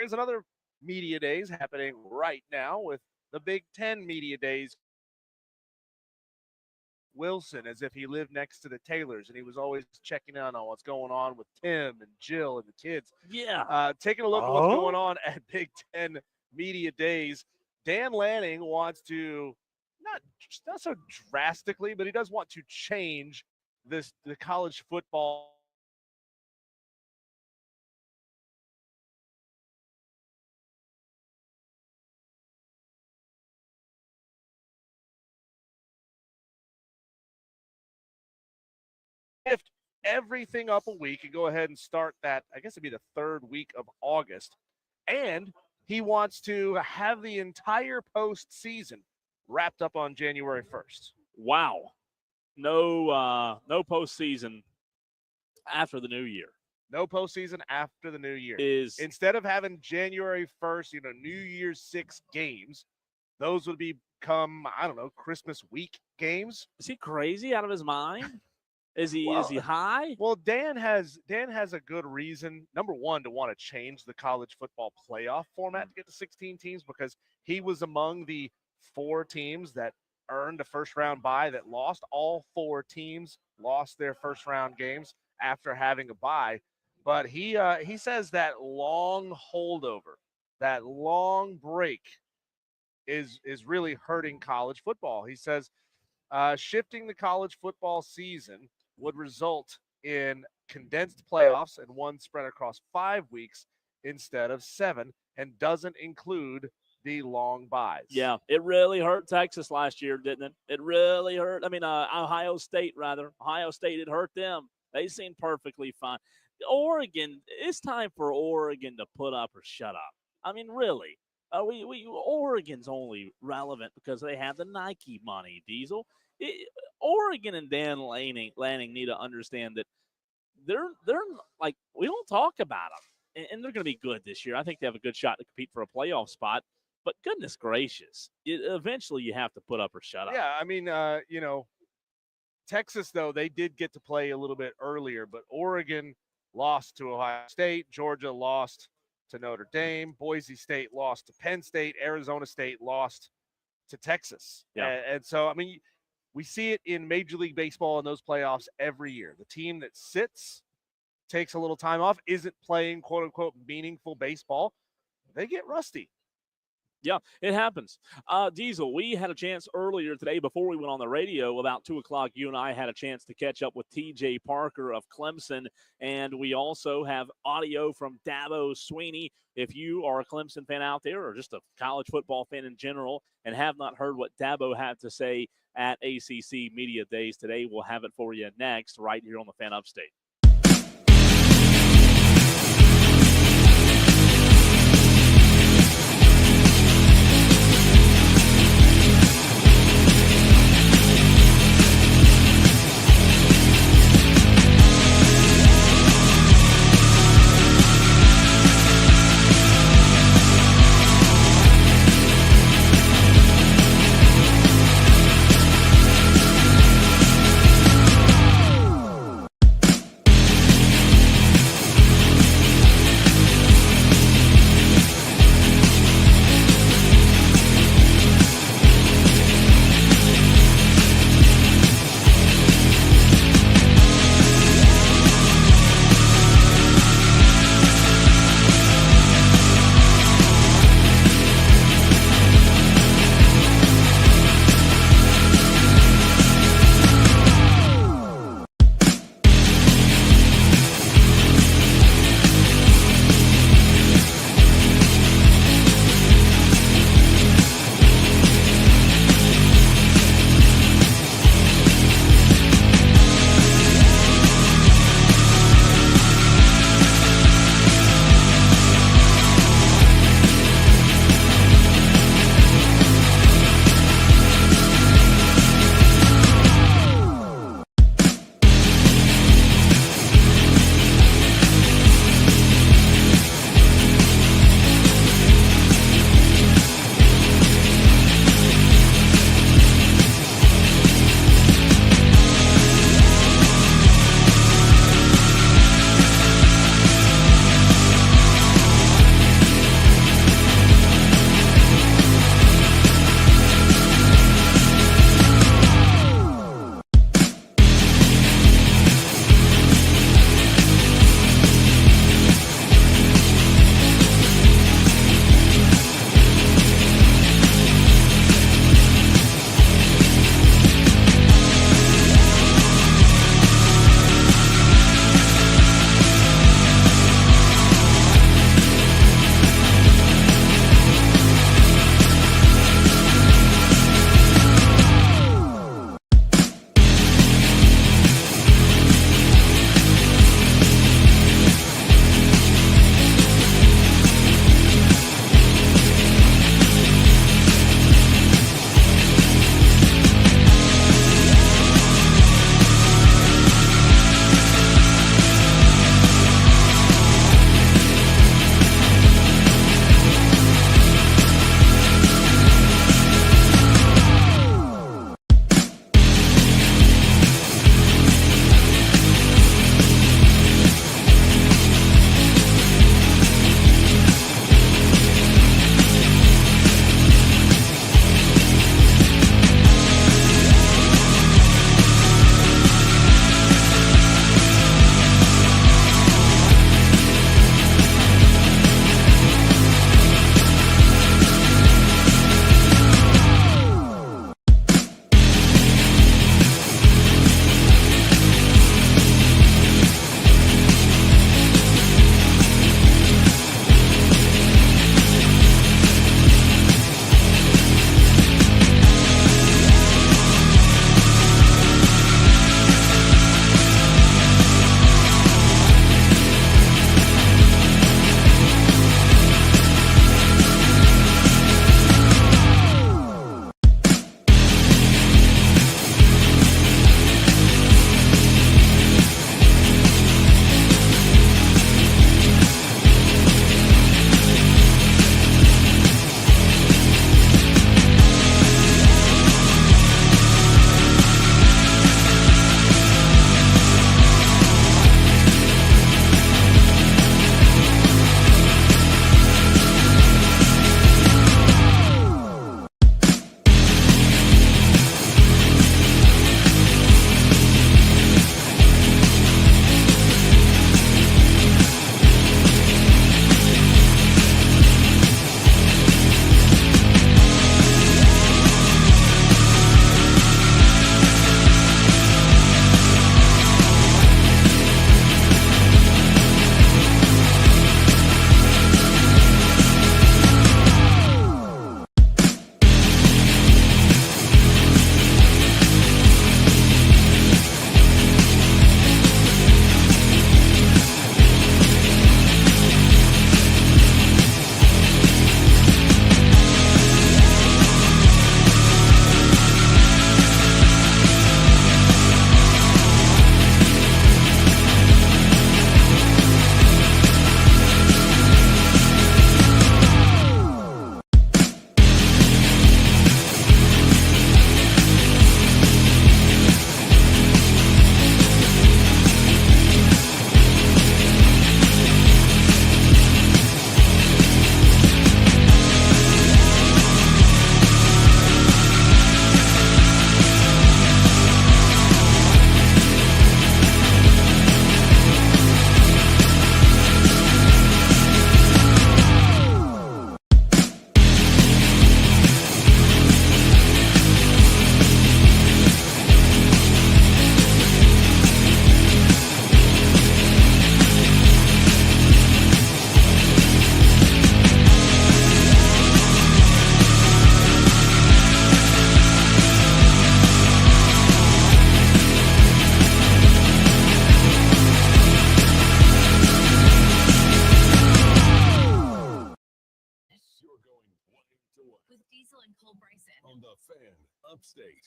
There's another media days happening right now with the Big Ten media days. Wilson, as if he lived next to the Taylors, and he was always checking in on what's going on with Tim and Jill and the kids. Yeah. Taking a look at what's going on at Big Ten media days. Dan Lanning wants to, not so drastically, but he does want to change the college football shift everything up a week and go ahead and start that. I guess it'd be the third week of August. And he wants to have the entire postseason wrapped up on January 1st. Wow. No postseason after the new year. No postseason after the new year. Instead of having January 1st, New Year's 6 games, those would become, I don't know, Christmas week games. Is he crazy out of his mind? Is he high? Well, Dan has a good reason. Number one, to want to change the college football playoff format to get to 16 teams, because he was among the 4 teams that earned a first round bye that lost. All 4 teams lost their first round games after having a bye. But he says that long holdover, that long break is really hurting college football. He says shifting the college football season would result in condensed playoffs and one spread across 5 weeks instead of 7, and doesn't include the long buys. Yeah, it really hurt Texas last year, didn't it? It really hurt. I mean, Ohio State, it hurt them. They seemed perfectly fine. Oregon, it's time for Oregon to put up or shut up. I mean, really. Oregon's only relevant because they have the Nike money, Diesel. Oregon and Dan Lanning need to understand that they're like, we don't talk about them, and they're going to be good this year. I think they have a good shot to compete for a playoff spot. But goodness gracious, eventually you have to put up or shut up. Yeah, I mean, Texas, though, they did get to play a little bit earlier, but Oregon lost to Ohio State. Georgia lost to Notre Dame. Boise State lost to Penn State. Arizona State lost to Texas. Yeah. And so, I mean, we see it in Major League Baseball in those playoffs every year. The team that sits, takes a little time off, isn't playing, quote-unquote, meaningful baseball, they get rusty. Yeah, it happens. Diesel, we had a chance earlier today before we went on the radio, about 2 o'clock, you and I had a chance to catch up with TJ Parker of Clemson, and we also have audio from Dabo Sweeney. If you are a Clemson fan out there, or just a college football fan in general, and have not heard what Dabo had to say at ACC Media Days today, we'll have it for you next right here on the Fan Upstate.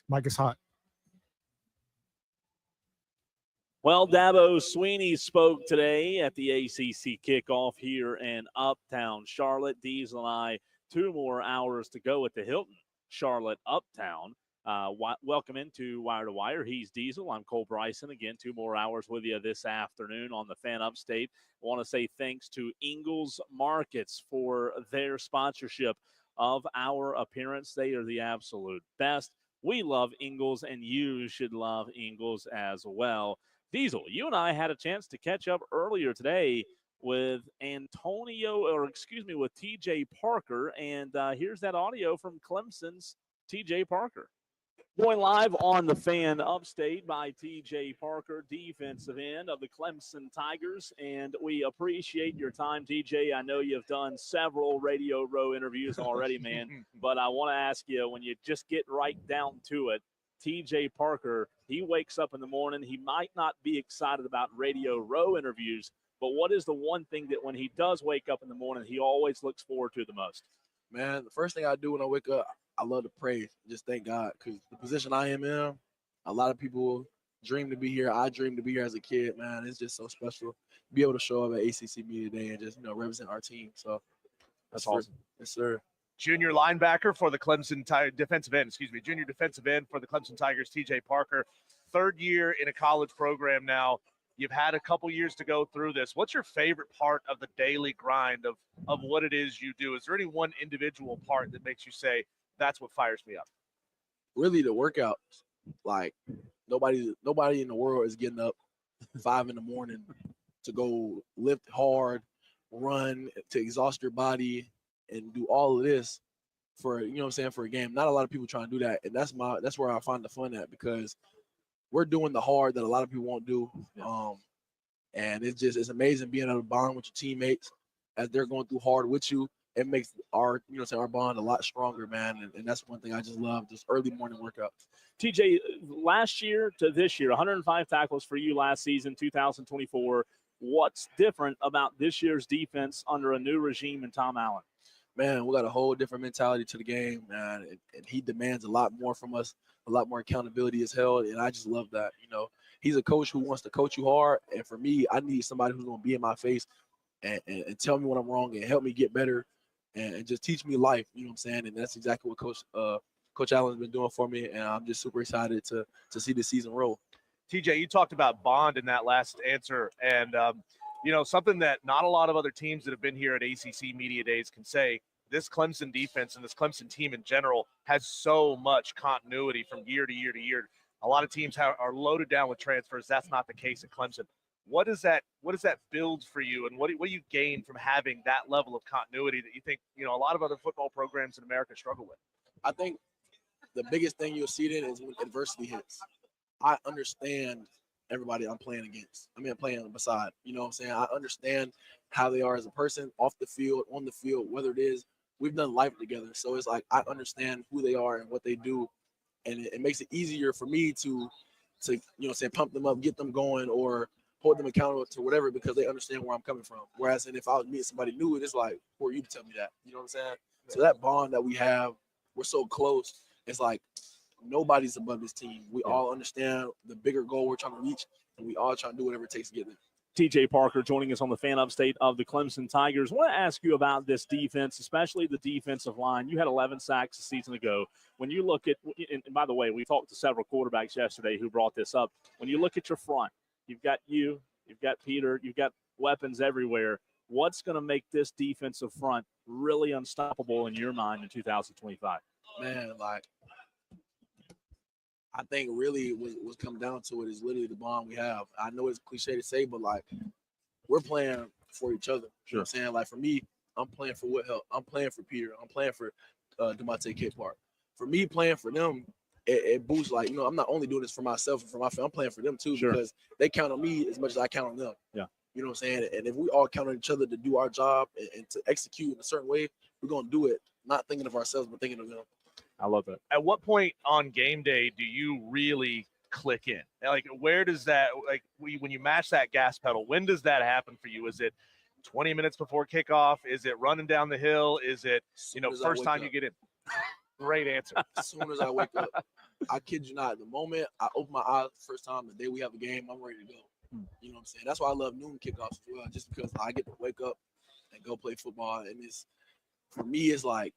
Mike is hot. Well, Dabo Sweeney spoke today at the ACC kickoff here in Uptown Charlotte. Diesel and I, 2 more hours to go at the Hilton Charlotte Uptown. Welcome into Wire to Wire. He's Diesel. I'm Cole Bryson. Again, 2 more hours with you this afternoon on the Fan Upstate. I want to say thanks to Ingles Markets for their sponsorship of our appearance. They are the absolute best. We love Ingles, and you should love Ingles as well. Diesel, you and I had a chance to catch up earlier today with with TJ Parker, and here's that audio from Clemson's TJ Parker. Going live on the Fan Upstate by TJ Parker, defensive end of the Clemson Tigers, and we appreciate your time, TJ. I know you've done several Radio Row interviews already, man, but I want to ask you, when you just get right down to it, TJ Parker, he wakes up in the morning. He might not be excited about Radio Row interviews, but what is the one thing that when he does wake up in the morning, he always looks forward to the most? Man, the first thing I do when I wake up, I love to pray. Just thank God, because the position I am in, a lot of people dream to be here. I dreamed to be here as a kid, man. It's just so special to be able to show up at ACC Media Day and just, represent our team. So that's awesome. Yes, sir. Junior linebacker for the Clemson defensive end, junior defensive end for the Clemson Tigers, TJ Parker. 3rd year in a college program now. You've had a couple years to go through this. What's your favorite part of the daily grind of what it is you do? Is there any one individual part that makes you say, that's what fires me up? Really, the workouts. Like, nobody in the world is getting up 5 in the morning to go lift hard, run, to exhaust your body, and do all of this for, for a game. Not a lot of people trying to do that. And that's where I find the fun at, because we're doing the hard that a lot of people won't do. And it's amazing being able to bond with your teammates as they're going through hard with you. It makes our bond a lot stronger, man. And that's one thing I just love, this early morning workouts. TJ, last year to this year, 105 tackles for you last season, 2024. What's different about this year's defense under a new regime in Tom Allen? Man, we got a whole different mentality to the game, man, and he demands a lot more from us. A lot more accountability is held, and I just love that. He's a coach who wants to coach you hard, and for me, I need somebody who's going to be in my face and tell me when I'm wrong and help me get better and just teach me life, you know what I'm saying? And that's exactly what Coach Allen's been doing for me, and I'm just super excited to see the season roll. TJ, you talked about bond in that last answer, and something that not a lot of other teams that have been here at ACC Media Days can say. This Clemson defense and this Clemson team in general has so much continuity from year to year to year. A lot of teams are loaded down with transfers. That's not the case at Clemson. What does that build for you, and what do you gain from having that level of continuity that you think a lot of other football programs in America struggle with? I think the biggest thing you'll see then is when adversity hits. I understand everybody I'm playing against. Playing beside. You know what I'm saying? I understand how they are as a person, off the field, on the field, whether it is. We've done life together. So it's like I understand who they are and what they do. And it makes it easier for me to pump them up, get them going, or hold them accountable to whatever, because they understand where I'm coming from. Whereas if I was meeting somebody new, it's like, who are you to tell me that? You know what I'm saying? So that bond that we have, we're so close. It's like nobody's above this team. We all understand the bigger goal we're trying to reach, and we all trying to do whatever it takes to get there. TJ Parker joining us on the Fan Upstate of the Clemson Tigers. I want to ask you about this defense, especially the defensive line. You had 11 sacks a season ago. When you look at, and by the way, we talked to several quarterbacks yesterday who brought this up. When you look at your front, you've got Peter, you've got weapons everywhere. What's going to make this defensive front really unstoppable in your mind in 2025? Man, I think really what's come down to it is literally the bond we have. I know it's cliche to say, but we're playing for each other. You know what I'm saying? For me, I'm playing for Woodhill. I'm playing for Peter. I'm playing for DeMonte K-Park. For me, playing for them, it boosts. I'm not only doing this for myself and for my family. I'm playing for them too, because they count on me as much as I count on them. Yeah. You know what I'm saying? And if we all count on each other to do our job and to execute in a certain way, we're going to do it, not thinking of ourselves, but thinking of them. I love that. At what point on game day do you really click in? Where does that, when you mash that gas pedal, when does that happen for you? Is it 20 minutes before kickoff? Is it running down the hill? Is it, first time you get in? Great answer. As soon as I wake up. I kid you not, the moment I open my eyes the first time, the day we have a game, I'm ready to go. You know what I'm saying? That's why I love noon kickoffs as well, just because I get to wake up and go play football. And it's, for me, it's like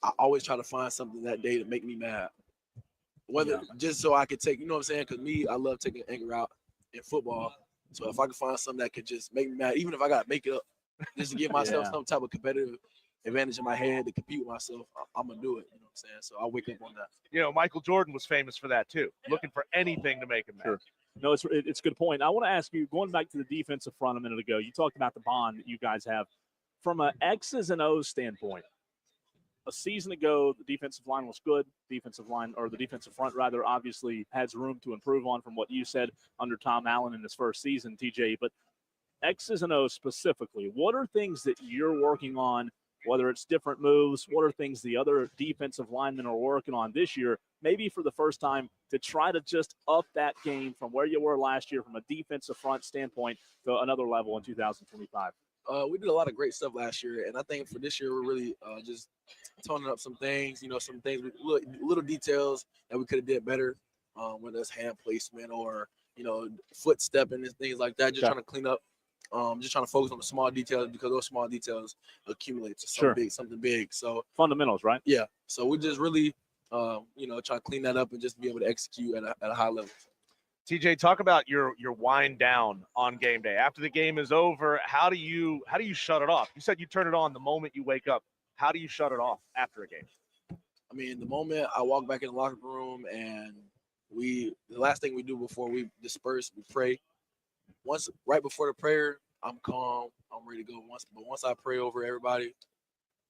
I always try to find something that day to make me mad. Whether just so I could take, you know what I'm saying? Because me, I love taking anger out in football. So if I can find something that could just make me mad, even if I got to make it up, just to give myself some type of competitive advantage in my head to compete with myself, I'm going to do it. You know what I'm saying? So I wake up on that. You know, Michael Jordan was famous for that too, looking for anything to make him mad. Sure. No, it's a good point. I want to ask you, going back to the defensive front a minute ago, you talked about the bond that you guys have. From an X's and O's standpoint, a season ago, the defensive line was good. The defensive front, rather, obviously has room to improve on from what you said under Tom Allen in his first season, TJ. But X's and O's specifically, what are things that you're working on, whether it's different moves, what are things the other defensive linemen are working on this year, maybe for the first time, to try to just up that game from where you were last year from a defensive front standpoint to another level in 2025? We did a lot of great stuff last year, and I think for this year we're really just toning up some things. You know, some things, little details that we could have did better, whether it's hand placement or foot stepping and things like that. Just trying to clean up, just trying to focus on the small details, because those small details accumulate to something big. So fundamentals, right? Yeah. So we just really, try to clean that up and just be able to execute at a high level. TJ, talk about your wind down on game day. After the game is over, how do you shut it off? You said you turn it on the moment you wake up. How do you shut it off after a game? I mean, the moment I walk back in the locker room and the last thing we do before we disperse, we pray. Right before the prayer, I'm calm, I'm ready to go. Once I pray over everybody,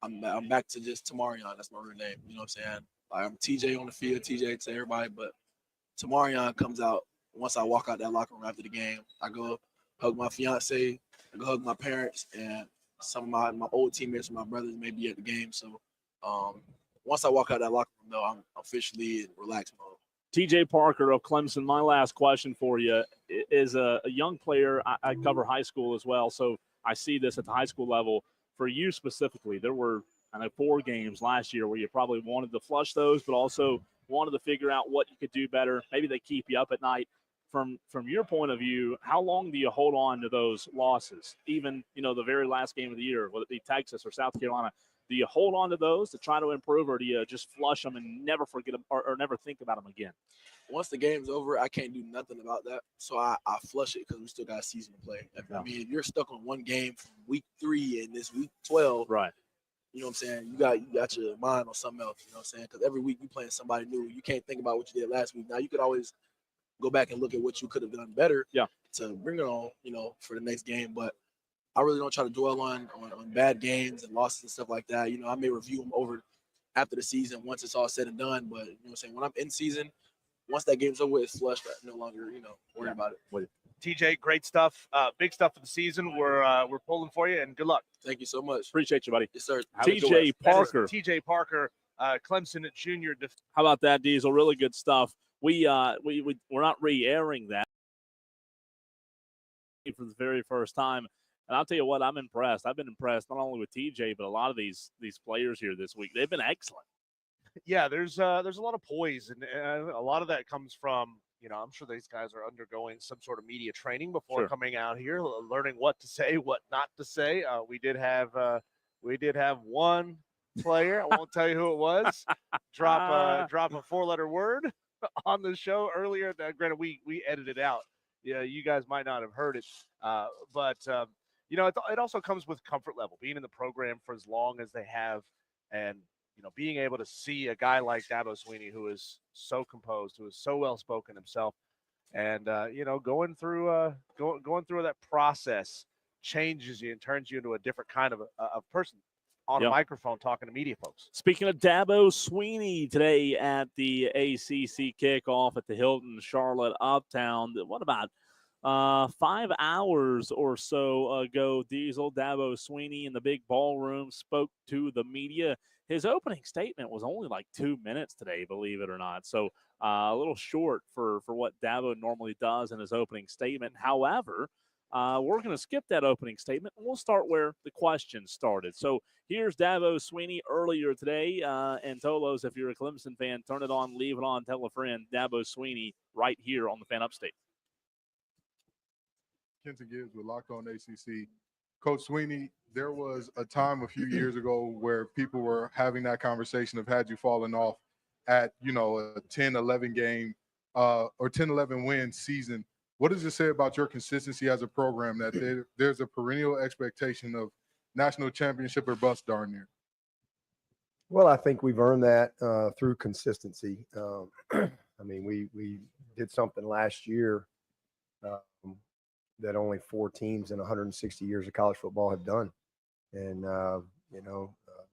I'm back to just Tamarion. That's my real name. You know what I'm saying? Like, I'm TJ on the field, TJ to everybody, but Tamarion comes out once I walk out that locker room after the game. I go hug my fiance, I go hug my parents, and some of my old teammates and my brothers may be at the game. So once I walk out that locker room, though, I'm officially in relaxed mode. TJ Parker of Clemson, my last question for you is a young player. I cover high school as well, so I see this at the high school level. For you specifically, there were 4 games last year where you probably wanted to flush those, but also wanted to figure out what you could do better. Maybe they keep you up at night. From your point of view, how long do you hold on to those losses? Even, the very last game of the year, whether it be Texas or South Carolina, do you hold on to those to try to improve, or do you just flush them and never forget them or never think about them again? Once the game's over, I can't do nothing about that. So I flush it because we still got a season to play. I mean, if you're stuck on one game from week 3 and this week 12, right? You know what I'm saying? You got your mind on something else. You know what I'm saying? Because every week you playing somebody new. You can't think about what you did last week. Now you could always go back and look at what you could have done better to bring it on, for the next game. But I really don't try to dwell on bad games and losses and stuff like that. I may review them over after the season once it's all said and done. But, you know what I'm saying? When I'm in season, once that game's over, it's flushed. I'm no longer, worried about it. TJ, great stuff. Big stuff for the season. We're pulling for you, and good luck. Thank you so much. Appreciate you, buddy. Yes, sir. TJ Parker. TJ Parker, Clemson Junior. How about that, Diesel? Really good stuff. We're not re-airing that for the very first time. And I'll tell you what, I'm impressed. I've been impressed not only with TJ, but a lot of these players here this week. They've been excellent. Yeah, there's a lot of poise, and a lot of that comes from, I'm sure these guys are undergoing some sort of media training before coming out here, learning what to say, what not to say. We did have one player, I won't tell you who it was, drop a 4-letter word on the show earlier. Granted, we edited it out. Yeah, you guys might not have heard it, but it also comes with comfort level, being in the program for as long as they have, and being able to see a guy like Dabo Sweeney, who is so composed, who is so well spoken himself, and going through that process changes you and turns you into a different kind of a person on a microphone talking to media folks. Speaking of Dabo Sweeney, today at the ACC kickoff at the Hilton Charlotte Uptown. What about 5 hours or so ago, Diesel, Dabo Sweeney in the big ballroom spoke to the media. His opening statement was only like 2 minutes today, believe it or not. So a little short for what Dabo normally does in his opening statement. However, We're going to skip that opening statement, and we'll start where the question started. So here's Dabo Sweeney earlier today. And Tolos, if you're a Clemson fan, turn it on, leave it on, tell a friend. Dabo Sweeney right here on the Fan Upstate. Kenton Gibbs with Locked On ACC. Coach Sweeney, there was a time a few years ago where people were having that conversation of had you fallen off at, a 10-11 game or 10-11 win season. What does it say about your consistency as a program that there's a perennial expectation of national championship or bust darn near? Well, I think we've earned that through consistency. I mean, we did something last year that only 4 teams in 160 years of college football have done. And,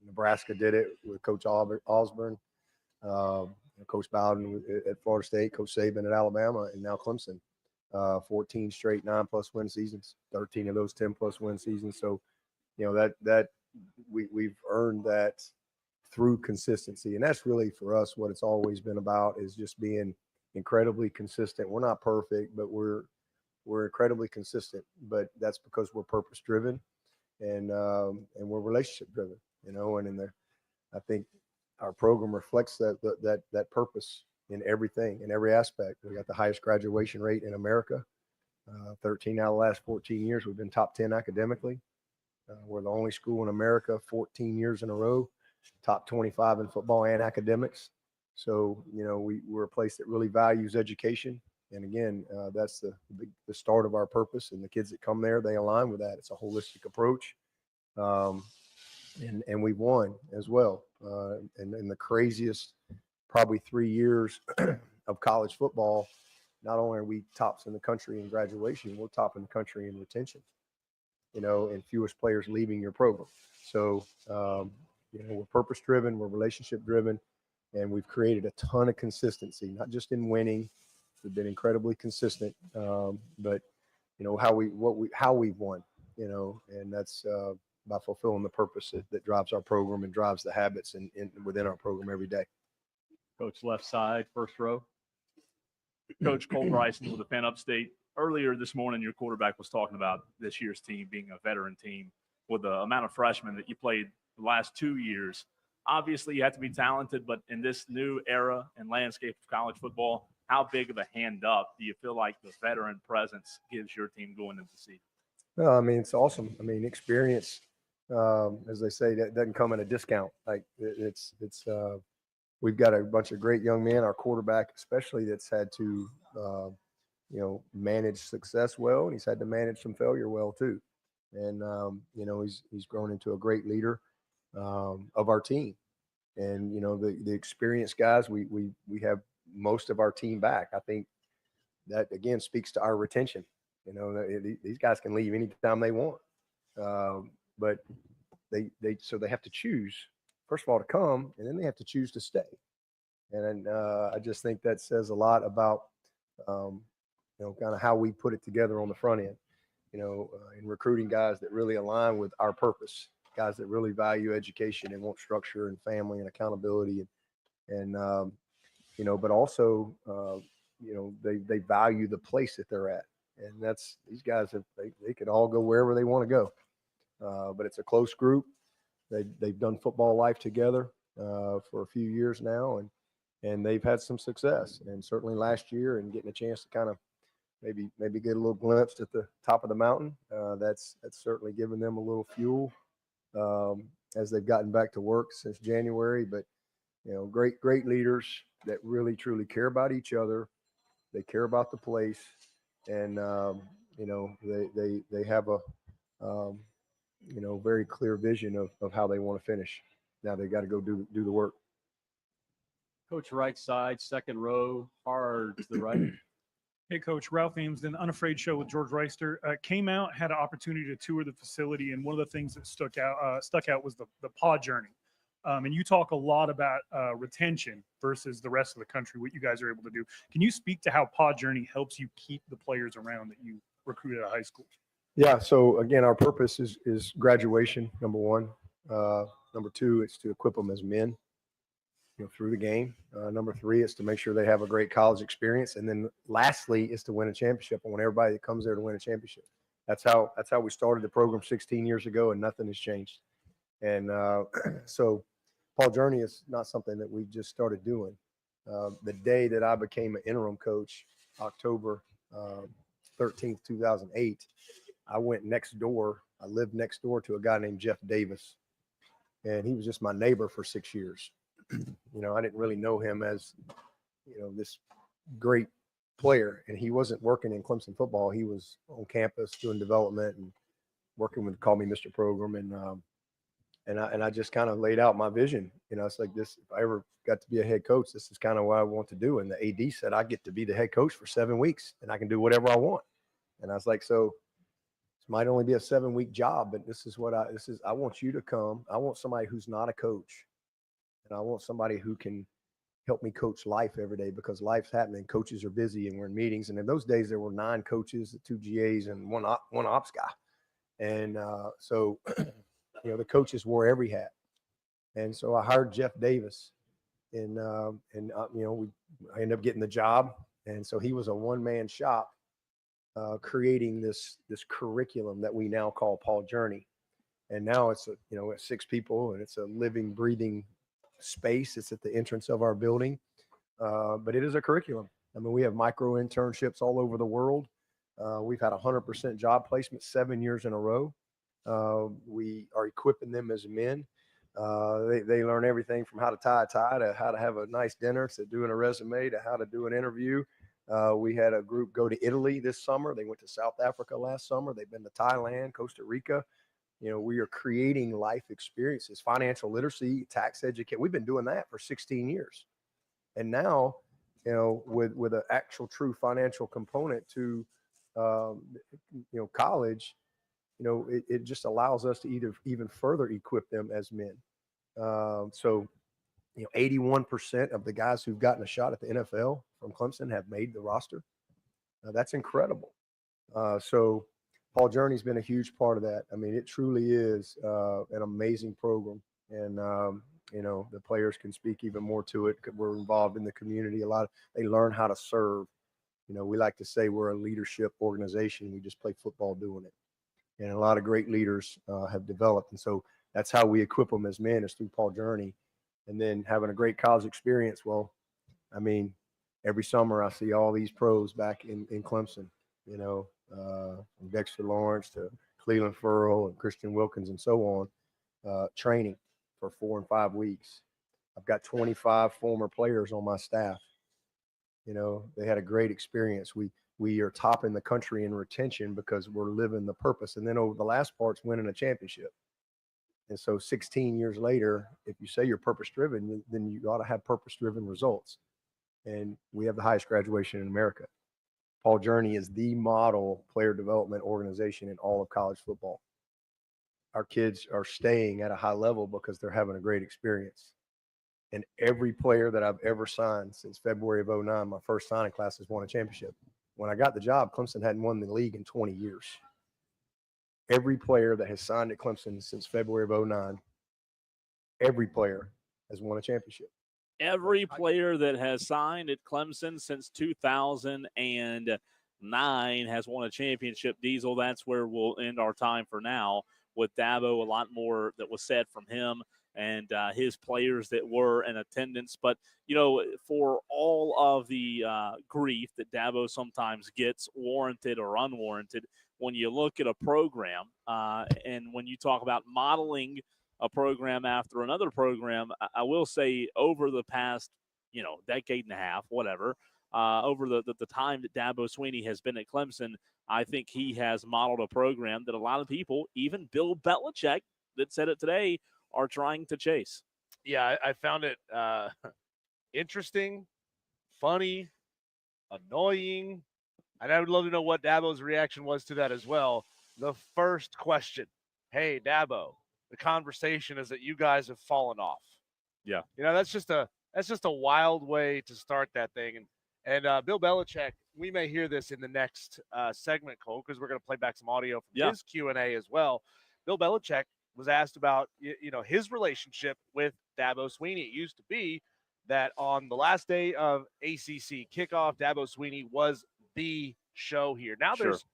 Nebraska did it with Coach Osborne, Coach Bowden at Florida State, Coach Saban at Alabama, and now Clemson. 14 straight 9+ win seasons, 13 of those 10+ win seasons. So, that we've earned that through consistency. And that's really for us what it's always been about, is just being incredibly consistent. We're not perfect, but we're incredibly consistent, but that's because we're purpose driven and we're relationship driven, and I think our program reflects that purpose in everything, in every aspect. We got the highest graduation rate in America. 13 out of the last 14 years, we've been top 10 academically. We're the only school in America 14 years in a row, top 25 in football and academics. So, we're a place that really values education. And again, that's the start of our purpose. And the kids that come there, they align with that. It's a holistic approach. And we've won as well. And in the craziest, probably 3 years of college football, not only are we tops in the country in graduation, we're top in the country in retention, and fewest players leaving your program. So, we're purpose driven, we're relationship driven, and we've created a ton of consistency, not just in winning. We've been incredibly consistent, but how we've won, and that's by fulfilling the purpose that drives our program and drives the habits within our program every day. Coach left side, first row. Coach Cole Bryson with the Fan Upstate. Earlier this morning, your quarterback was talking about this year's team being a veteran team with the amount of freshmen that you played the last 2 years. Obviously, you have to be talented, but in this new era and landscape of college football, how big of a hand up do you feel like the veteran presence gives your team going into the season? No, I mean, it's awesome. I mean, experience, as they say, that doesn't come at a discount. Like we've got a bunch of great young men, our quarterback especially, that's had to, manage success well, and he's had to manage some failure well too. And, he's grown into a great leader of our team. And, the experienced guys, we have most of our team back. I think that, again, speaks to our retention. These guys can leave anytime they want. But they have to choose, first of all, to come, and then they have to choose to stay. And I just think that says a lot about, kind of how we put it together on the front end, in recruiting guys that really align with our purpose, guys that really value education and want structure and family and accountability and but also, they value the place that they're at. And these guys they could all go wherever they want to go. But it's a close group. They've done football life together for a few years now, and they've had some success. And certainly last year, and getting a chance to kind of maybe get a little glimpse at the top of the mountain, that's certainly given them a little fuel as they've gotten back to work since January. But great leaders that really truly care about each other. They care about the place, and they have a very clear vision of how they want to finish. Now they got to go do the work. Coach right side, second row, hard to the right. Hey, Coach. Ralph Ames, the Unafraid Show with George Reister, came out, had an opportunity to tour the facility, and one of the things that stuck out was the pod journey. And you talk a lot about retention versus the rest of the country, what you guys are able to do. Can you speak to how pod journey helps you keep the players around that you recruit out of high school? Yeah. So again, our purpose is graduation. Number one. Number two, it's to equip them as men, through the game. Number three is to make sure they have a great college experience. And then lastly is to win a championship. I want everybody that comes there to win a championship. That's how we started the program 16 years ago, and nothing has changed. And so Paul Journey is not something that we just started doing. The day that I became an interim coach, October 13th, 2008, I went next door. I lived next door to a guy named Jeff Davis, and he was just my neighbor for 6 years. I didn't really know him as, this great player, and he wasn't working in Clemson football. He was on campus doing development and working with Call Me Mr. Program, and I just kind of laid out my vision. It's like this: if I ever got to be a head coach, this is kind of what I want to do. And the AD said I get to be the head coach for 7 weeks, and I can do whatever I want. And I was like, so this might only be a 7-week job, but I want you to come. I want somebody who's not a coach, and I want somebody who can help me coach life every day, because life's happening. Coaches are busy and we're in meetings. And in those days, there were 9 coaches, 2 GAs, and one ops guy. And so, the coaches wore every hat. And so I hired Jeff Davis, and I ended up getting the job. And so he was a one-man shop creating this curriculum that we now call Paul Journey. And now it's it's 6 people, and it's a living, breathing space. It's at the entrance of our building, but it is a curriculum. I mean, we have micro internships all over the world. We've had 100% job placement 7 years in a row. We are equipping them as men. They learn everything from how to tie a tie to how to have a nice dinner to doing a resume to how to do an interview. We had a group go to Italy this summer. They went to South Africa last summer. They've been to Thailand, Costa Rica. We are creating life experiences, financial literacy, tax education. We've been doing that for 16 years. And now, with an actual true financial component to, college, it just allows us to even further equip them as men. So 81% of the guys who've gotten a shot at the NFL from Clemson have made the roster. That's incredible. So Paul Journey's been a huge part of that. I mean, it truly is an amazing program. And, the players can speak even more to it. We're involved in the community a lot. They learn how to serve. We like to say we're a leadership organization. We just play football doing it. And a lot of great leaders have developed. And so that's how we equip them as men, is through Paul Journey. And then having a great college experience. Well, I mean, every summer I see all these pros back in Clemson, from Dexter Lawrence to Cleveland Furl and Christian Wilkins and so on, training for 4 and 5 weeks. I've got 25 former players on my staff. They had a great experience. We are top in the country in retention because we're living the purpose. And then over the last part's winning a championship. And so 16 years later, if you say you're purpose-driven, then you ought to have purpose-driven results. And we have the highest graduation in America. Paul Journey is the model player development organization in all of college football. Our kids are staying at a high level because they're having a great experience. And every player that I've ever signed since February of 2009, my first signing class, has won a championship. When I got the job, Clemson hadn't won the league in 20 years. Every player that has signed at Clemson since February of 2009, every player has won a championship. Every player that has signed at Clemson since 2009 has won a championship. Diesel, that's where we'll end our time for now with Dabo. A lot more that was said from him and his players that were in attendance. But, for all of the grief that Dabo sometimes gets, warranted or unwarranted, when you look at a program and when you talk about modeling a program after another program, I will say over the past, decade and a half, whatever, over the time that Dabo Swinney has been at Clemson, I think he has modeled a program that a lot of people, even Bill Belichick that said it today, are trying to chase. Yeah, I found it interesting, funny, annoying. And I would love to know what Dabo's reaction was to that as well. The first question, hey, Dabo, the conversation is that you guys have fallen off. Yeah. That's just a wild way to start that thing. And Bill Belichick, we may hear this in the next segment, Cole, because we're going to play back some audio from his Q&A as well. Bill Belichick was asked about, his relationship with Dabo Swinney. It used to be that on the last day of ACC kickoff, Dabo Swinney was the show here. Now there's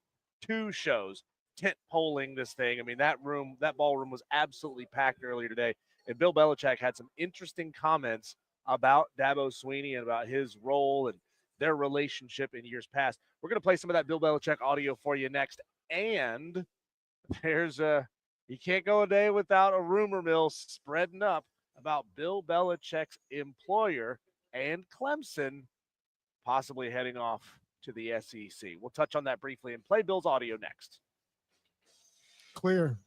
2 shows tent poling this thing. I mean, that ballroom was absolutely packed earlier today. And Bill Belichick had some interesting comments about Dabo Swinney and about his role and their relationship in years past. We're going to play some of that Bill Belichick audio for you next. And there's you can't go a day without a rumor mill spreading up about Bill Belichick's employer and Clemson possibly heading off to the SEC. We'll touch on that briefly and play Bill's audio next. Clear.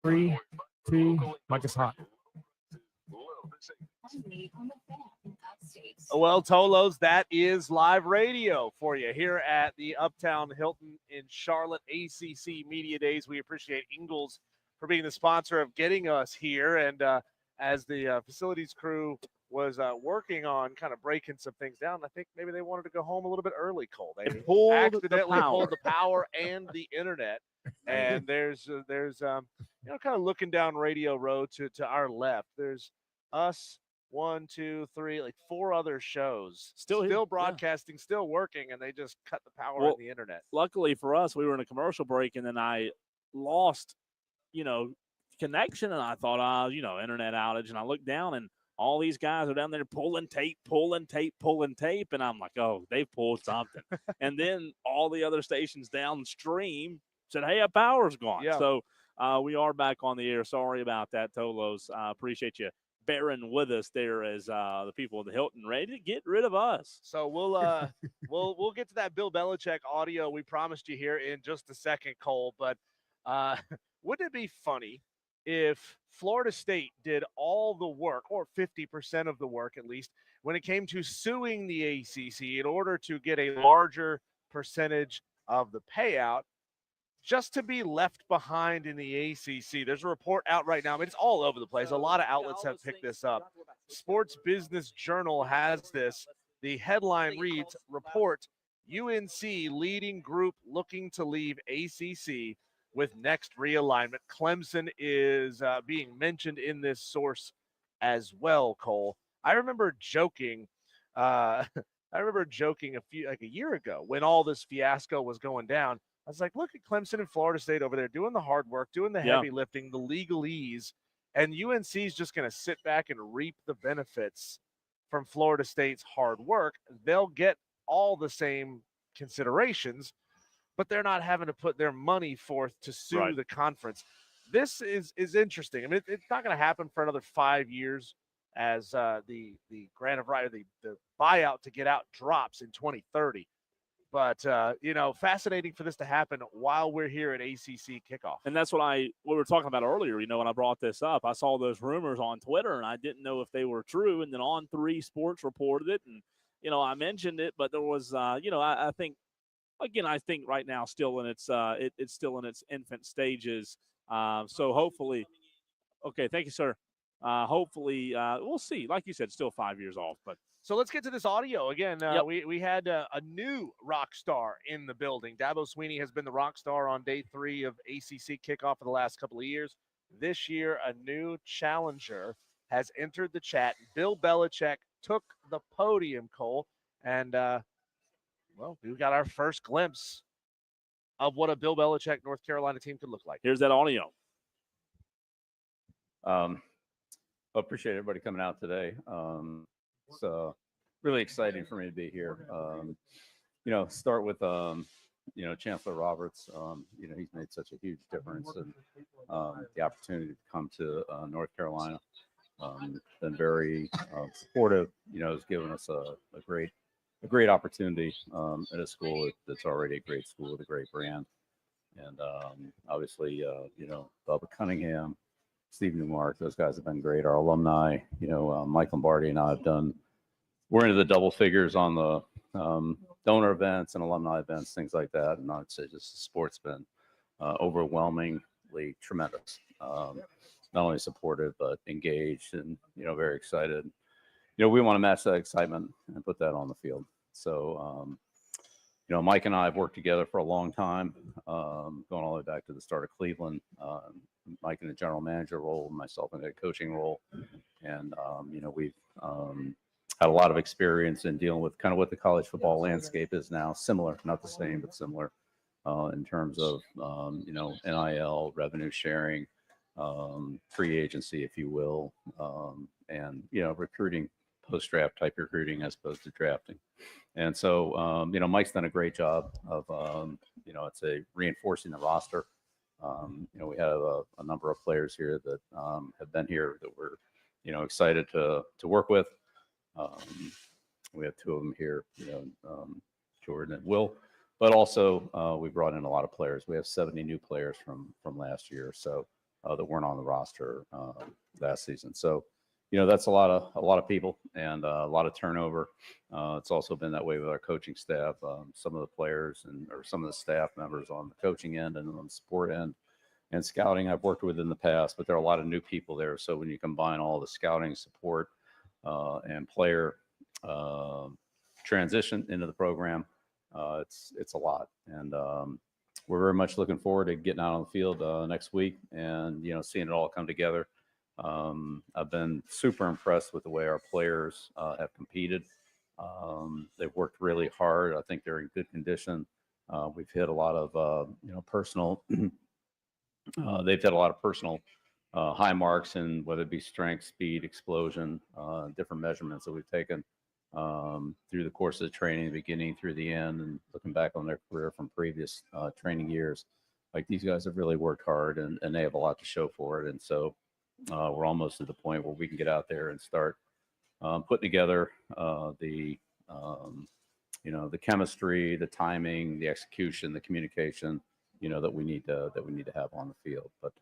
3, 2, mic is hot. Well, Tolos, that is live radio for you here at the Uptown Hilton in Charlotte ACC Media Days. We appreciate Ingles for being the sponsor of getting us here. And as the facilities crew was working on kind of breaking some things down, I think maybe they wanted to go home a little bit early, Cole. They accidentally pulled the power and the internet. And there's kind of looking down Radio Row to our left. There's us. 1, 2, 3, like 4 other shows still broadcasting, still working, and they just cut the power on the internet. Luckily for us, we were in a commercial break, and then I lost, connection, and I thought, internet outage, and I looked down, and all these guys are down there pulling tape, and I'm like, oh, they've pulled something. And then all the other stations downstream said, hey, our power's gone. Yeah. So we are back on the air. Sorry about that, Tolos. Appreciate you bearing with us there as the people in the Hilton ready to get rid of us. So we'll we'll get to that Bill Belichick audio we promised you here in just a second, Cole. But wouldn't it be funny if Florida State did all the work, or 50% of the work at least, when it came to suing the ACC in order to get a larger percentage of the payout, just to be left behind in the ACC? There's a report out right now. I mean, it's all over the place. A lot of outlets have picked this up. Sports Business Journal has this. The headline reads, report, UNC leading group looking to leave ACC with next realignment. Clemson is being mentioned in this source as well, Cole. I remember joking a year ago when all this fiasco was going down. I was like, look at Clemson and Florida State over there doing the hard work, doing the heavy lifting, the legalese, and UNC is just going to sit back and reap the benefits from Florida State's hard work. They'll get all the same considerations, but they're not having to put their money forth to sue the conference. This is interesting. I mean, it's not going to happen for another 5 years as the grant of right, or the buyout to get out drops in 2030. But, fascinating for this to happen while we're here at ACC Kickoff. And that's what we were talking about earlier. When I brought this up, I saw those rumors on Twitter, and I didn't know if they were true. And then On3 Sports reported it, and, I mentioned it. But there was, I think right now still in its it's still in its infant stages. So hopefully, okay, thank you, sir. Hopefully, we'll see. Like you said, still 5 years off, but. So let's get to this audio again. We had a new rock star in the building. Dabo Sweeney has been the rock star on day 3 of ACC Kickoff for the last couple of years. This year, a new challenger has entered the chat. Bill Belichick took the podium, Cole, and we got our first glimpse of what a Bill Belichick North Carolina team could look like. Here's that audio. Appreciate everybody coming out today. It's really exciting for me to be here. Start with Chancellor Roberts. He's made such a huge difference, and the opportunity to come to North Carolina. Been very supportive. Has given us a great opportunity at a school that's already a great school with a great brand, and obviously Bubba Cunningham, Steve Newmark, those guys have been great. Our alumni, Mike Lombardi and I we're into the double figures on the donor events and alumni events, things like that. And I'd say just the sport's been overwhelmingly tremendous. Not only supportive, but engaged and, very excited. We want to match that excitement and put that on the field. So, Mike and I have worked together for a long time, going all the way back to the start of Cleveland. Mike in the general manager role, myself in the coaching role. And, we've had a lot of experience in dealing with kind of what the college football landscape is now, similar, not the same, but similar in terms of, NIL, revenue sharing, free agency, if you will, and, recruiting, post-draft type recruiting as opposed to drafting. And so, Mike's done a great job of, I'd say reinforcing the roster. We have a number of players here that have been here that we're, excited to work with. We have 2 of them here, Jordan and Will, but also we brought in a lot of players. We have 70 new players from last year. So that weren't on the roster last season. So, that's a lot of people and a lot of turnover. It's also been that way with our coaching staff. Some of the players or some of the staff members on the coaching end and on the support end and scouting I've worked with in the past, but there are a lot of new people there. So when you combine all the scouting support and player transition into the program, it's a lot. And we're very much looking forward to getting out on the field next week and, seeing it all come together. I've been super impressed with the way our players have competed. They've worked really hard. I think they're in good condition. We've hit a lot of, personal, they've hit a lot of personal high marks, and whether it be strength, speed, explosion, different measurements that we've taken through the course of the training, beginning through the end, and looking back on their career from previous training years. Like, these guys have really worked hard, and they have a lot to show for it. And so we're almost at the point where we can get out there and start putting together the chemistry, the timing, the execution, the communication, that we need to have on the field. But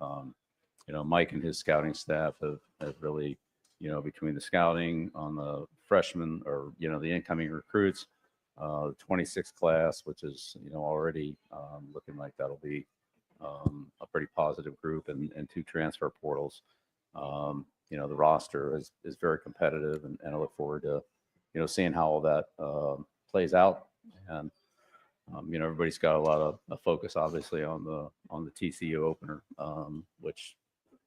Mike and his scouting staff have really, between the scouting on the freshmen or the incoming recruits, the 26th class, which is already looking like that'll be a pretty positive group, and 2 transfer portals. The roster is very competitive, and I look forward to seeing how all that plays out. And everybody's got a lot of focus, obviously, on the TCU opener, which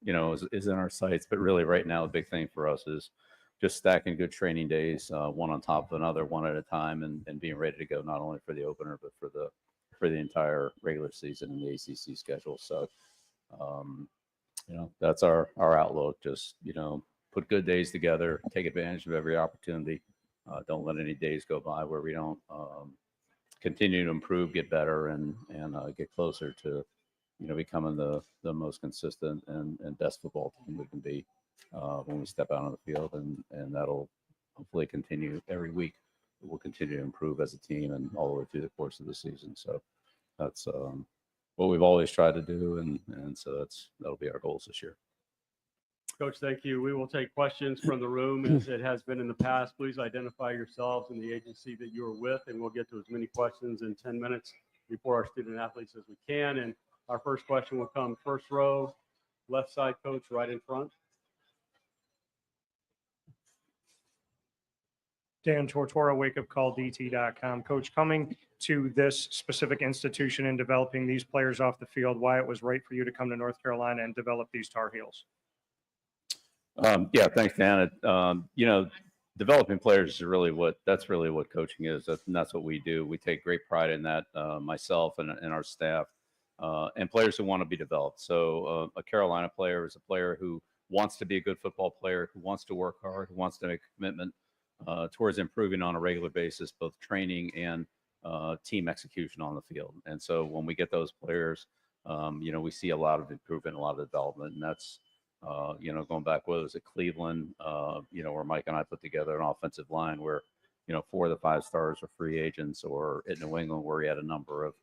is in our sights. But really, right now, the big thing for us is just stacking good training days, one on top of another, one at a time, and being ready to go not only for the opener but for the entire regular season and the ACC schedule. So, that's our outlook. Just put good days together, take advantage of every opportunity. Don't let any days go by where we don't continue to improve, get better, and get closer to becoming the most consistent and best football team we can be when we step out on the field, and that'll hopefully continue every week. We'll continue to improve as a team and all the way through the course of the season. So that's what we've always tried to do, and so that'll be our goals this year. Coach, thank you. We will take questions from the room as it has been in the past. Please identify yourselves and the agency that you are with, and we'll get to as many questions in 10 minutes before our student athletes as we can. And our first question will come first row, left side, coach, right in front. Dan Tortora, wakeupcalldt.com. Coach, coming to this specific institution and developing these players off the field, why it was right for you to come to North Carolina and develop these Tar Heels? Yeah, thanks, Dan. Developing players is really what coaching is. That's what we do. We take great pride in that, myself and our staff, and players who want to be developed. So a Carolina player is a player who wants to be a good football player, who wants to work hard, who wants to make a commitment towards improving on a regular basis, both training and team execution on the field. And so when we get those players, we see a lot of improvement, a lot of development, and that's going back, whether it was at Cleveland, where Mike and I put together an offensive line where, 4 of the 5 stars are free agents, or at New England where he had a number of,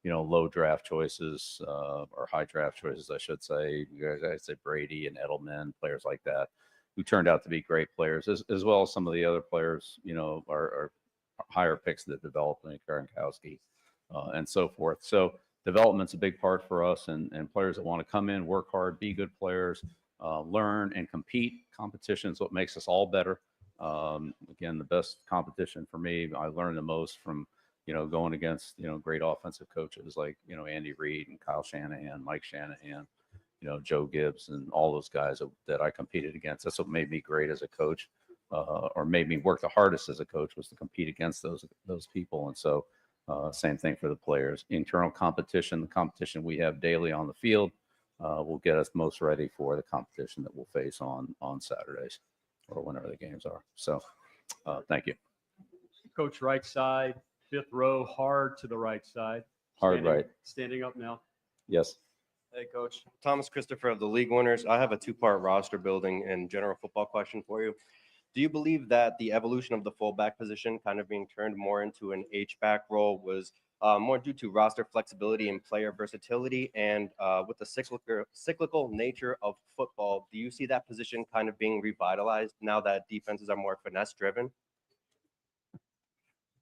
low draft choices or high draft choices, I should say. I'd say Brady and Edelman, players like that, who turned out to be great players, as well as some of the other players, are higher picks that developed, like Gronkowski and so forth. So development's a big part for us, and players that want to come in, work hard, be good players, learn and compete. Competition is what makes us all better. Again, the best competition for me, I learned the most from, going against, great offensive coaches like, Andy Reid and Kyle Shanahan, Mike Shanahan, Joe Gibbs, and all those guys that I competed against. That's what made me great as a coach, or made me work the hardest as a coach, was to compete against those people. And so same thing for the players. Internal competition, the competition we have daily on the field, will get us most ready for the competition that we'll face on Saturdays or whenever the games are. So thank you. Coach, right side, 5th row, hard to the right side. Right. Standing up now. Yes. Hey, Coach. Thomas Christopher of the League Winners. I have a 2-part roster building and general football question for you. Do you believe that the evolution of the fullback position kind of being turned more into an H-back role was more due to roster flexibility and player versatility, and with the cyclical nature of football, do you see that position kind of being revitalized now that defenses are more finesse driven?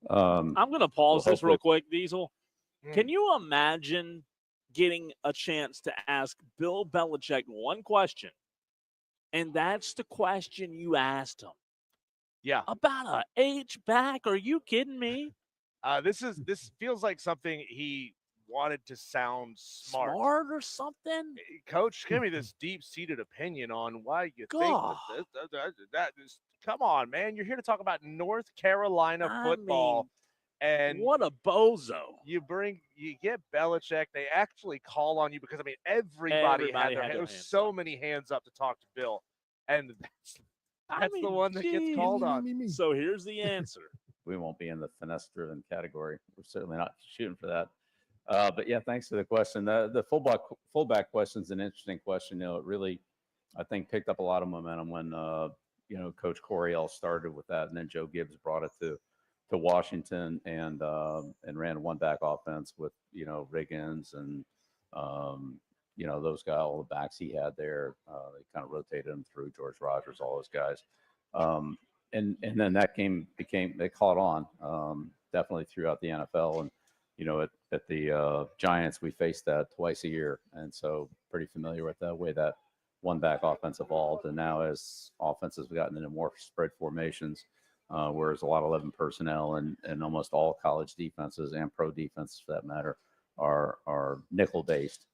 I'm going to pause well, this real hopefully- quick, Diesel. Can you imagine getting a chance to ask Bill Belichick one question, and that's the question you asked him? Yeah. About a H-back? Are you kidding me? This feels like something he wanted to sound smart. Smart or something? Coach, give me this deep-seated opinion on why you God. think that is. Come on, man. You're here to talk about North Carolina football. And what a bozo. You get Belichick. They actually call on you because, I mean, everybody had their hands so many hands up to talk to Bill. And that's the one that gets called on. So here's the answer. We won't be in the finesse-driven category. We're certainly not shooting for that. But yeah, thanks for the question. The fullback question is an interesting question. You know, it really, I think, picked up a lot of momentum when Coach Coryell started with that, and then Joe Gibbs brought it to Washington and ran a one-back offense with Riggins and those guys, all the backs he had there. They kind of rotated them through George Rogers, all those guys. And then that they caught on definitely throughout the NFL. And, at the Giants, we faced that twice a year. And so pretty familiar with the way that one-back offense evolved. And now as offenses have gotten into more spread formations, whereas a lot of 11 personnel and almost all college defenses and pro defenses for that matter are nickel-based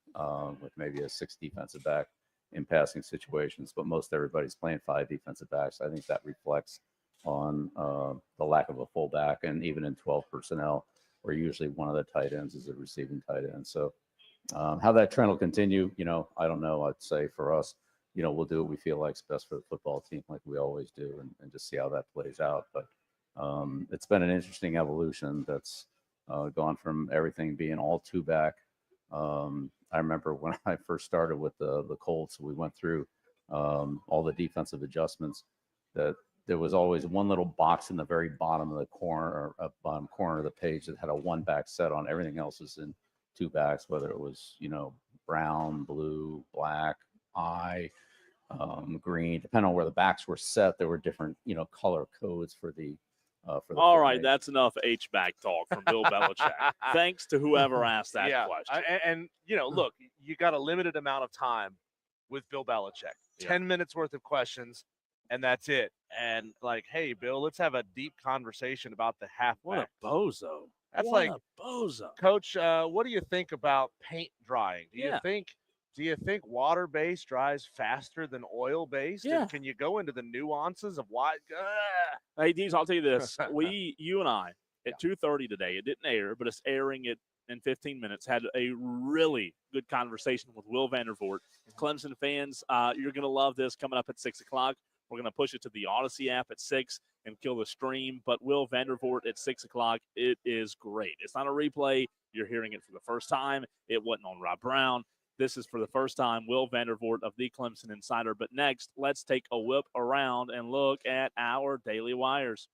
with maybe a 6 defensive back in passing situations, but most everybody's playing 5 defensive backs. I think that reflects on the lack of a fullback, and even in 12 personnel, where usually one of the tight ends is a receiving tight end. So how that trend will continue, I don't know. I'd say for us, we'll do what we feel like is best for the football team, like we always do, and just see how that plays out. But it's been an interesting evolution that's gone from everything being all 2-back. I remember when I first started with the Colts, we went through all the defensive adjustments, that there was always one little box in the very bottom of the corner or bottom corner of the page that had a 1-back set on. Everything else was in 2 backs, whether it was, brown, blue, black, green, depending on where the backs were set. There were different, color codes for the All right, that's enough H-back talk from Bill Belichick. Thanks to whoever asked that question. And look, you got a limited amount of time with Bill Belichick. 10 minutes worth of questions, and that's it. And hey, Bill, let's have a deep conversation about the halfback. What a bozo. That's what a bozo. Coach, what do you think about paint drying? Do you think water-based dries faster than oil-based? Yeah. And can you go into the nuances of why? Hey, Deez, I'll tell you this. You and I, at 2:30 today, it didn't air, but it's airing it in 15 minutes, had a really good conversation with Will Vandervoort. Clemson fans, you're going to love this coming up at 6 o'clock. We're going to push it to the Odyssey app at 6 and kill the stream. But Will Vandervoort at 6 o'clock, it is great. It's not a replay. You're hearing it for the first time. It wasn't on Rob Brown. This is for the first time, Will Vandervoort of the Clemson Insider. But next, let's take a whip around and look at our Daily Wires.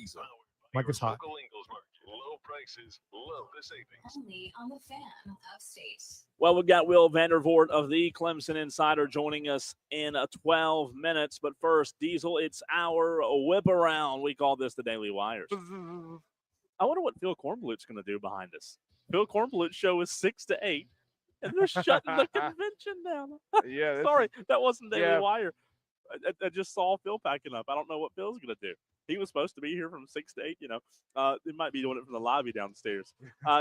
Diesel. Mike is hot. Local Ingles Market. Low prices, low the savings. Only on the Fan Upstate. Well, we've got Will Vandervoort of the Clemson Insider joining us in 12 minutes. But first, Diesel, it's our whip around. We call this the Daily Wires. I wonder what Phil Kornblut's going to do behind us. Phil Kornblut's show is 6 to 8, and they're shutting the convention down. Yeah, Sorry, that wasn't Daily yeah. Wire. I just saw Phil packing up. I don't know what Phil's going to do. He was supposed to be here from 6 to 8, He might be doing it from the lobby downstairs.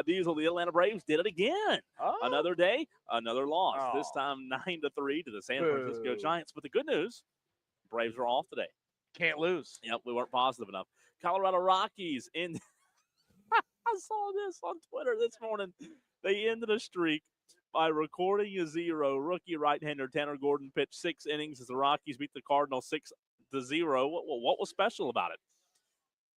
Diesel, the Atlanta Braves did it again. Another day, another loss. This time 9-3 to the San Francisco Boo. Giants. But the good news, Braves are off today. Can't lose. Yep, we weren't positive enough. Colorado Rockies in I saw this on Twitter this morning. They ended a streak by recording a zero. Rookie right-hander Tanner Gordon pitched 6 innings as the Rockies beat the Cardinals 6-0. What was special about it?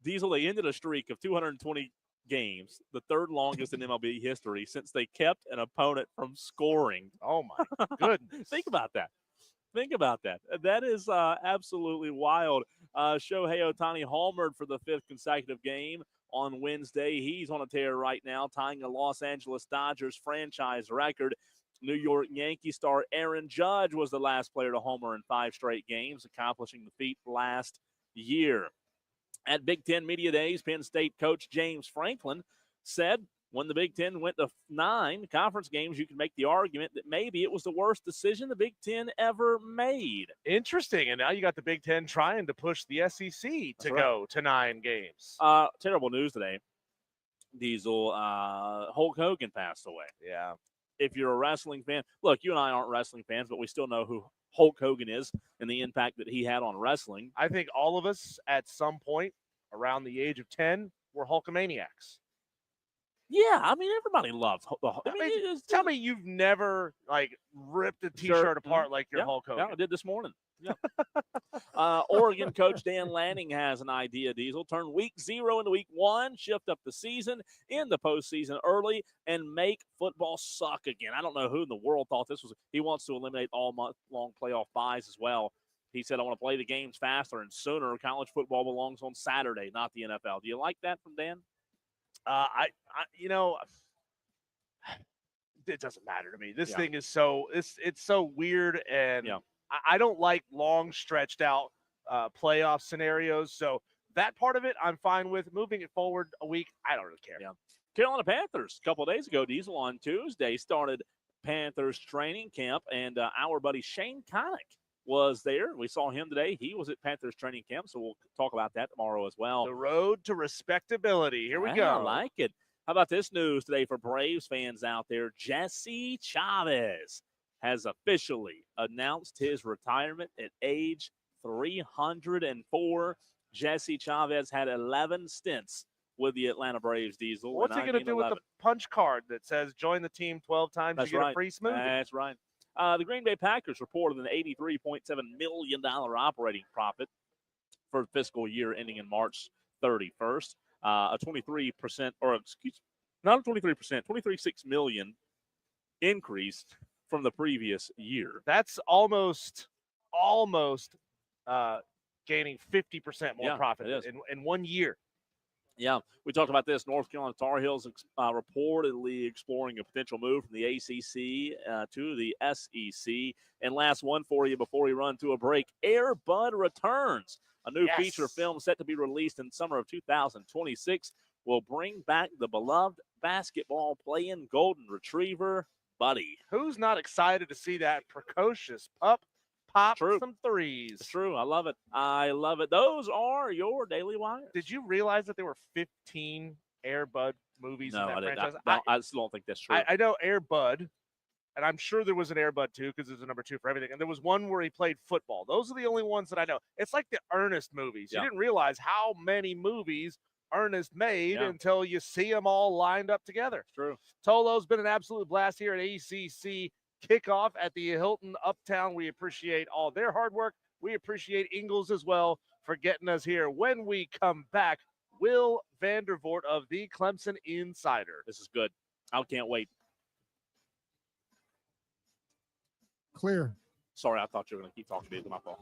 Diesel, they ended a streak of 220 games, the third longest in MLB history, since they kept an opponent from scoring. Oh, my goodness. Think about that. Think about that. That is absolutely wild. Shohei Ohtani homered for the 5th consecutive game on Wednesday. He's on a tear right now, tying a Los Angeles Dodgers franchise record. New York Yankee star Aaron Judge was the last player to homer in 5 straight games, accomplishing the feat last year. At Big Ten Media Days, Penn State coach James Franklin said when the Big Ten went to 9 conference games, you can make the argument that maybe it was the worst decision the Big Ten ever made. Interesting. And now you got the Big Ten trying to push the SEC to go to 9 games. Terrible news today. Diesel, Hulk Hogan passed away. Yeah. If you're a wrestling fan, look, you and I aren't wrestling fans, but we still know who Hulk Hogan is and the impact that he had on wrestling. I think all of us at some point around the age of 10 were Hulkamaniacs. Yeah, I mean, everybody loves Hulk. Tell me you've never, ripped a T-shirt apart like your Hulk Hogan. Yeah, I did this morning. Yeah. Oregon coach Dan Lanning has an idea, Diesel. Turn week 0 into week 1, shift up the season in the postseason early, and make football suck again. I don't know who in the world thought this was. He wants to eliminate all month-long playoff buys as well. He said, I want to play the games faster and sooner. College football belongs on Saturday, not the NFL. Do you like that from Dan? It doesn't matter to me. This thing is it's so weird, and I don't like long stretched out playoff scenarios. So that part of it, I'm fine with. Moving it forward a week, I don't really care. Yeah. Carolina Panthers, a couple of days ago, Diesel, on Tuesday, started Panthers training camp, and our buddy Shane Connick was there. We saw him today. He was at Panthers training camp, so we'll talk about that tomorrow as well. The road to respectability. Here we go. I like it. How about this news today for Braves fans out there? Jesse Chavez has officially announced his retirement at age 304. Jesse Chavez had 11 stints with the Atlanta Braves, Diesel. What's he going to do with the punch card that says join the team 12 times, That's you get right. a free smoothie? That's right. The Green Bay Packers reported an $83.7 million operating profit for fiscal year ending in March 31st. A 23%, or excuse, not a 23%, 23.6 million increase from the previous year. That's almost gaining 50% more profit in 1 year. Yeah, we talked about this. North Carolina Tar Heels reportedly exploring a potential move from the ACC to the SEC. And last one for you before we run to a break. Air Bud returns. A new feature film set to be released in summer of 2026 will bring back the beloved basketball playing golden retriever, Buddy. Who's not excited to see that precocious pup pop some threes? It's true. I love it. I love it. Those are your Daily Wires. Did you realize that there were 15 Air Bud movies in that franchise? I still don't think that's true. I know Air Bud, and I'm sure there was an Air Bud 2 because there's a number 2 for everything. And there was one where he played football. Those are the only ones that I know. It's like the Ernest movies. You didn't realize how many movies Ernest made until you see them all lined up together. True. Tolo's been an absolute blast here at ACC Kickoff at the Hilton Uptown. We appreciate all their hard work. We appreciate Ingles as well for getting us here. When we come back, Will Vandervoort of the Clemson Insider. This is good. I can't wait. Clear. Sorry, I thought you were going to keep talking to me. My fault.